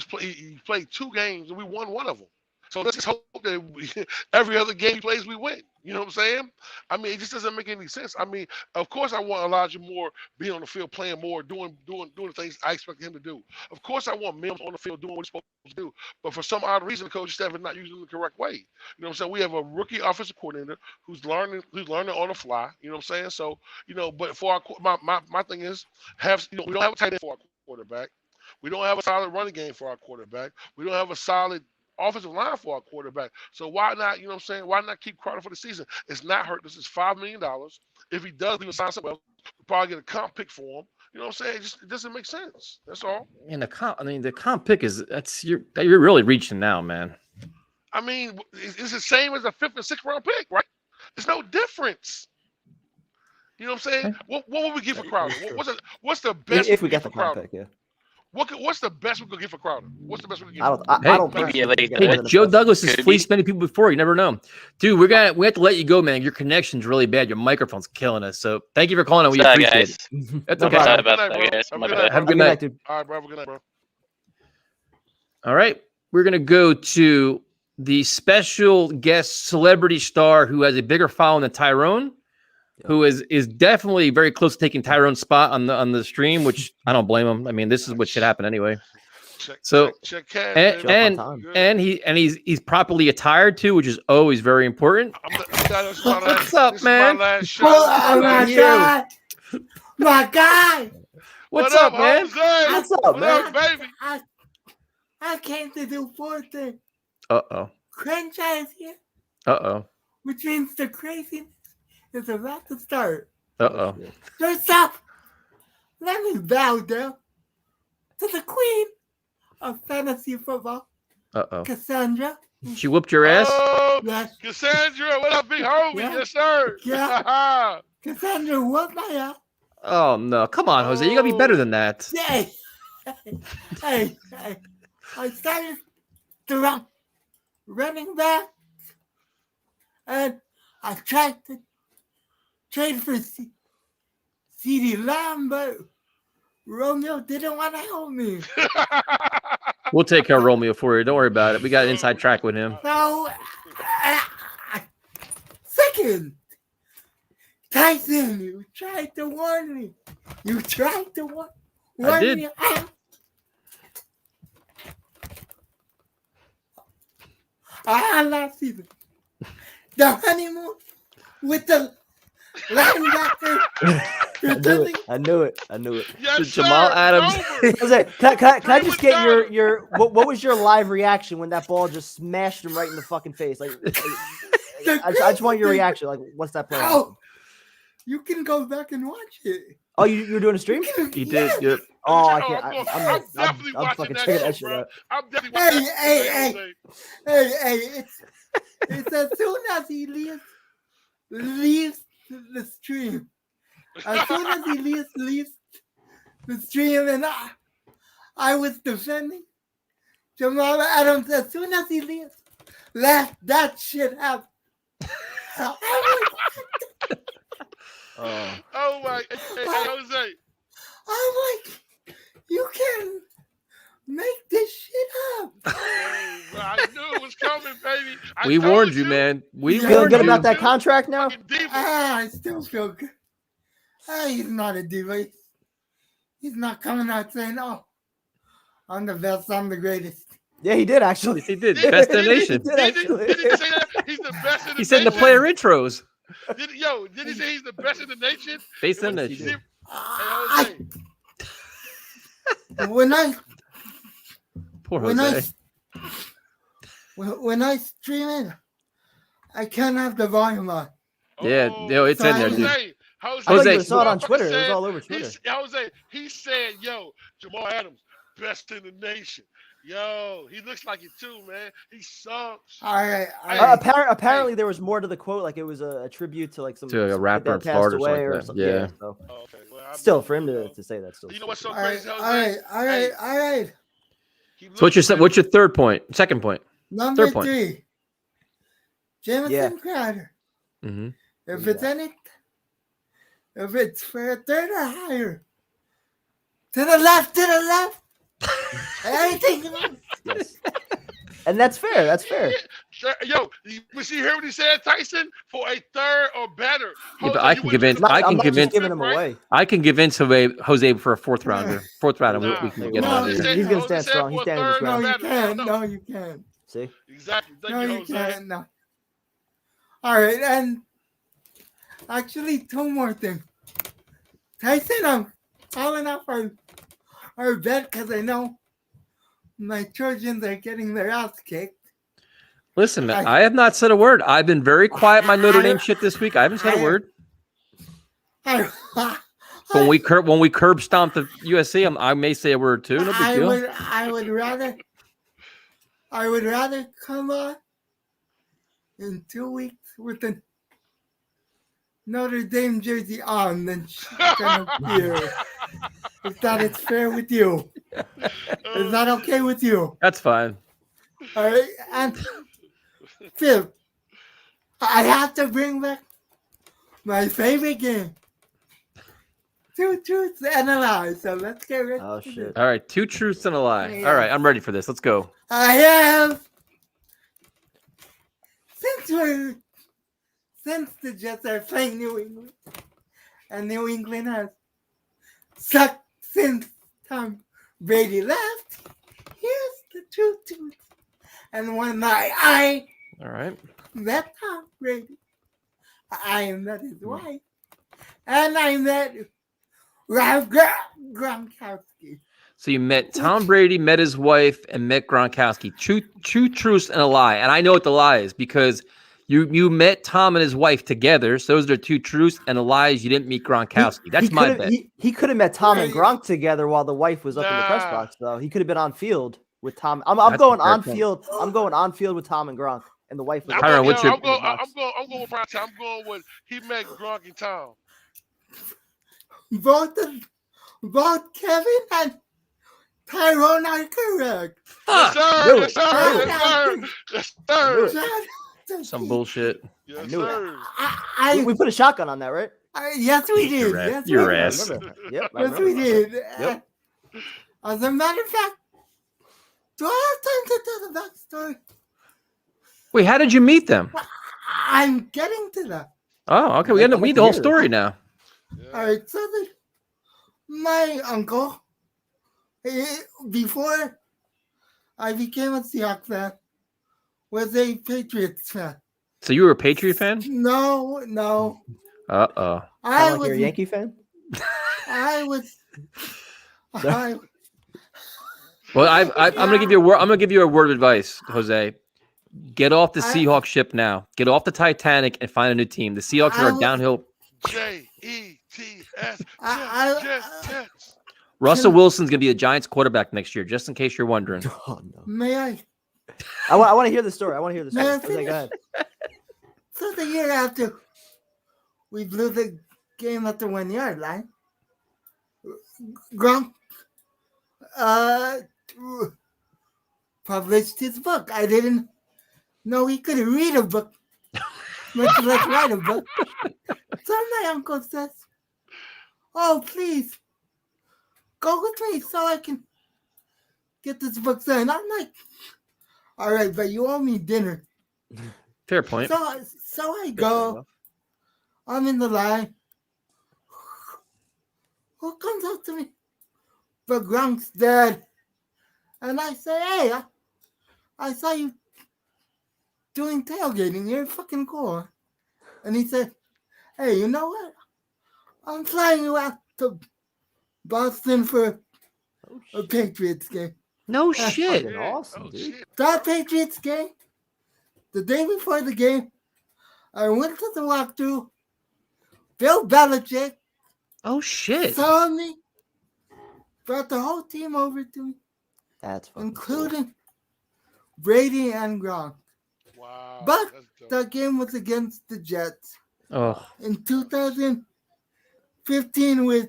played 2 games, and we won 1 of them. So let's just hope that every other game he plays, we win. You know what I'm saying? I mean, it just doesn't make any sense. I mean, of course, I want Elijah Moore being on the field, playing more, doing the things I expect him to do. Of course, I want Mims on the field doing what he's supposed to do. But for some odd reason, the coaching staff is not using him the correct way. You know what I'm saying? We have a rookie offensive coordinator who's learning on the fly. You know what I'm saying? So, but for my thing is, we don't have a tight end for our quarterback. We don't have a solid running game for our quarterback. We don't have a solid offensive line for our quarterback. So why not, why not keep Crowder for the season? It's not hurt. This is $5 million. If he does, he will sign somewhere else. We'll probably get a comp pick for him. You know what I'm saying? It doesn't make sense. That's all. And the comp pick you're really reaching now, man. I mean, it's the same as a 5th and 6th round pick, right? There's no difference. You know what I'm saying? What would we give for Crowder? What's the best if we get for the comp Crowder? pick? Yeah. What's the best we could get for Crowder? What's the best we could get? I don't think Joe Douglas has fleeced many people before. You never know. Dude, we have to let you go, man. Your connection's really bad. Your microphone's killing us. So thank you for calling. We appreciate it. That's okay. Sorry about that, guys. Have a good night, dude. All right, bro. Have a good night, bro. All right. We're going to go to the special guest celebrity star who has a bigger following than Tyrone, who is definitely very close to taking Tyrone's spot on the stream, which I don't blame him. I mean, this is what should happen anyway. He's properly attired too, which is always very important. What's up, man? Oh my God, my God! What's up, man? What's up, man? Baby? I came to do 4 things. Franchise here. Which means the craziness is about to start. First up, let me bow down to the queen of fantasy football, Cassandra. She whooped your ass? Oh, Yes. Cassandra, what up, big homie? Yeah. Yes, sir. Yeah. Cassandra whooped my ass. Oh, no. Come on, Jose. You got to be better than that. Hey. Hey. I started to run. Running back. And I tried to trade for CeeDee Lamb, but Romeo didn't want to help me. We'll take care of Romeo for you. Don't worry about it. We got an inside track with him. So, second, Tyson, you tried to warn me. You tried to warn I did. me. Last season, the honeymoon with the linebacker. I knew it. Yes, Jamal sir. Adams. Jose, can I just get your what was your live reaction when that ball just smashed him right in the fucking face? Like, I just want your reaction. Like, what's that play? Oh, you can go back and watch it. Oh, you were doing a stream? He did. Yep. Oh, I can't. I'm definitely I'm watching fucking that checking shit, that shit bro. out. I'm definitely watching that shit. Hey, it's as soon as he leaves the stream. As soon as he leaves the stream, and I was defending Jamal Adams. As soon as he leaves, that shit happened. Oh my! Hey, Jose. I'm like, you can make this shit up. Oh, bro, I knew it was coming, baby. We warned you, man. We Feeling warned good you. about that contract now? I still feel good. He's not a diva. He's not coming out saying, "Oh, I'm the best. I'm the greatest." Yeah, he did actually. He did. Best in the nation. Did he say that? He's the best in the He said in the nation? player intros. Did he say he's the best in the nation? Best in the nation. Hey, Jose. Poor Jose. When I stream it, I can't have the volume on. Yeah, it's in there, dude. Jose, I thought you saw it on Twitter. It was all over Twitter. Jose, he said, "Yo, Jamal Adams, best in the nation." Yo, he looks like it too, man. He sucks. All right. Apparently, there was more to the quote. Like it was a tribute to like some To a some rapper kid in that passed Florida or away something. something. Yeah. So. Okay, well, Still, for him to say that, still. You know what's so All right. crazy, Jose? All right. So what's your third point? Second point? Number Third point. 3, Jamison Crowder. Mm-hmm. If it's for a third or higher, to the left. Anything. Yes. And that's fair. That's fair. Yo, you hear what he said, Tyson? For a third or better. Yeah, but I can give in. I can give in. Giving him away. I can give in to Jose for a fourth rounder. Fourth rounder, we can get him out of here. He's gonna stand strong. He's standing his ground. No, you can't. See? Exactly. Thank No, you, you Jose. can't. No. All right, and actually, 2 more things. Tyson, I'm calling out our bet because I know my Trojans are getting their ass kicked. Listen, man, I have not said a word. I've been very quiet my Notre Dame shit this week. I haven't said a word. So when we curb stomp the USC, I may say a word too. No big deal. I would rather come on in 2 weeks with a Notre Dame jersey on than kind of beer. If that is fair with you. Is that okay with you? That's fine. All right. And Phil, I have to bring back my favorite game. 2 truths and a lie. So let's get ready. Oh shit. All right, 2 truths and a lie. Yeah. All right, I'm ready for this. Let's go. I have since the Jets are playing New England, and New England has sucked since Tom Brady left. Here's the truth. And when I All right. met Tom Brady, I met his wife, and I met Rob Gronkowski. So you met Tom Brady, met his wife, and met Gronkowski. Two truths and a lie. And I know what the lie is because you met Tom and his wife together. So those are 2 truths and a lie is you didn't meet Gronkowski. That's my bet. He could have met Tom and Gronk together while the wife was up in the press box, though. He could have been on field. with Tom. I'm That's going a fair on point. field. I'm going on field with Tom and Gronk, and the wife. Was Tyron, what's your- I'm going with Prime Time. I'm going with he met Gronk and Tom. Both Kevin and Tyrone are correct. Yes, sir. Knew Yes, it. sir. Knew it. Yes, sir. Knew Yes, sir. Some bullshit. Yes, knew it. sir. We put a shotgun on that, right? Yes, we did. Your ass. Yes, Your we did. ass. I remember. Yep. I Yes, remember. we did. Yep. As a matter of fact, do I have time to tell the backstory? Wait, how did you meet them? I'm getting to that. Oh, okay. We need the whole story now. All right, so my uncle, before I became a Seahawks fan, was a Patriots fan. So you were a Patriot fan? No. Uh-oh. I was a Yankee fan. I was. Well, I'm gonna give you a word. I'm gonna give you a word of advice, Jose. Get off the Seahawks ship now. Get off the Titanic and find a new team. The Seahawks are downhill. Jets. Russell Wilson's gonna be the Giants quarterback next year, just in case you're wondering. Oh no. May I? I want to hear the story. I want to hear the story. May I Okay, go ahead. So the year after we blew the game at the 1 yard line, Gronk published his book. I didn't know he could read a book, much less write a book. So my uncle says, "Oh, please, go with me so I can get this book done." I'm like, "All right, but you owe me dinner." Fair point. So I go. I'm in the line. Who comes up to me? But Gronk's dad. And I say, "Hey, I saw you doing tailgating. You're fucking cool." And he said, "Hey, you know what? I'm flying you out to Boston for a Patriots game." No That's shit. fucking awesome, dude. That Patriots game, the day before the game, I went to the walkthrough. Bill Belichick. Oh shit. Saw me. Brought the whole team over to me. That's fucking including Brady and Gronk. Wow. But that game was against the Jets. Oh. In 2015 with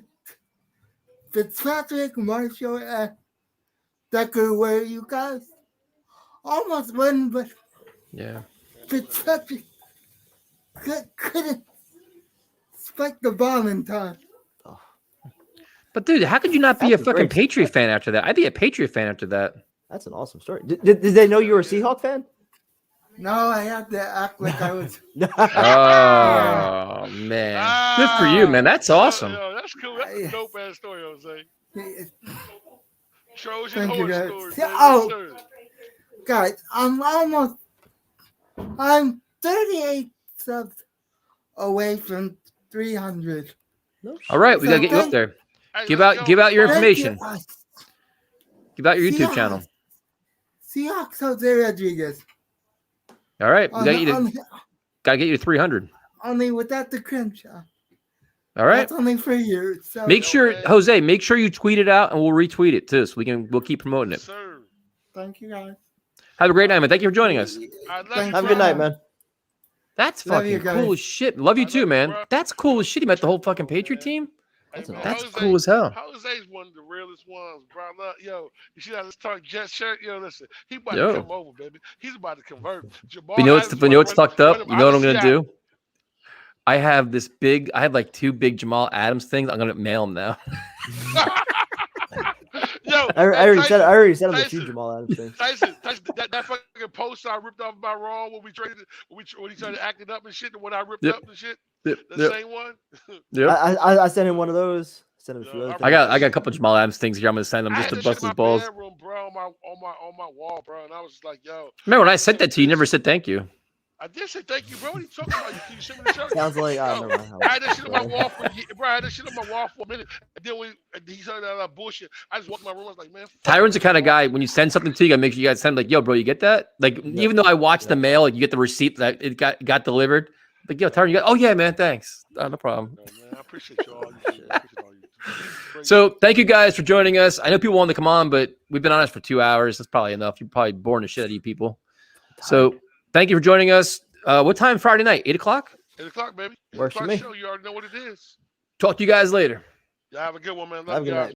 Fitzpatrick, Marshall, and Decker, where you guys almost won, but yeah, Fitzpatrick couldn't spike the ball in time. But dude, how could you not be a fucking Patriot fan after that? I'd be a Patriot fan after that. That's an awesome story. Did they know you were a Seahawk fan? No, I had to act like I was. Oh man, good for you, man. That's awesome. Yo, that's cool. That's a dope ass story, Jose. Trojan Thank you, horse guys. story. Oh, guys, I'm 38 subs away from 300. All right, we gotta get you up there. Give out your information. Give out your YouTube channel. Seahawks Jose Rodriguez. All right, we gotta get you to 300. Only without the Crenshaw. All right. That's only for you. So. Make sure, Jose, make sure you tweet it out and we'll retweet it too, so we'll keep promoting it. Thank you, guys. Have a great night, man. Thank you for joining us. Have a good night, man. That's fucking cool as shit. Love you too, man. That's cool as shit. He met the whole fucking Patriot team. That's cool as hell. Jose's one of the realest ones, bro. Yo, you see how let's talk jet shirt? Yo, listen, he about to come over, baby. He's about to convert. Jamal You know what's fucked up? You know what I'm gonna do? do? I have like 2 big Jamal Adams things. I'm gonna mail them now. Yo, I already said Tyson, the two Jamal Adams things. Tyson, that fucking poster I ripped off by Raw when we traded when he started acting up and shit, and when I ripped up and shit. The same one. Yeah. I sent him one of those. Sent him a few other things. I got a couple Jamal Adams things here. I'm gonna send them just to bust his balls. Bedroom, bro, on my wall, bro, and I was just like, yo. Remember when I sent that to you? You never said thank you. I did say thank you, bro. What are you talking about? Can you send me the shirt? Sounds like I had that shit on my wall for a minute. And then he started that bullshit. I just walked in my room. I was like, man. Tyron's the kind of guy when you send something to you, gotta make sure you guys send like, yo, bro, you get that? Like, even though I watched the mail, like, you get the receipt that it got delivered. Like, yo, Tyron, you got? Oh yeah, man, thanks. No problem. Man, I appreciate you all. I appreciate all you. So thank you guys for joining us. I know people want to come on, but we've been on this for 2 hours. That's probably enough. You're probably boring the shit out of you people. So thank you for joining us. What time Friday night? 8 o'clock? 8 o'clock, baby. 8 Works for o'clock me. show. You already know what it is. Talk to you guys later. Y'all have a good one, man. Have Love a good y'all. night.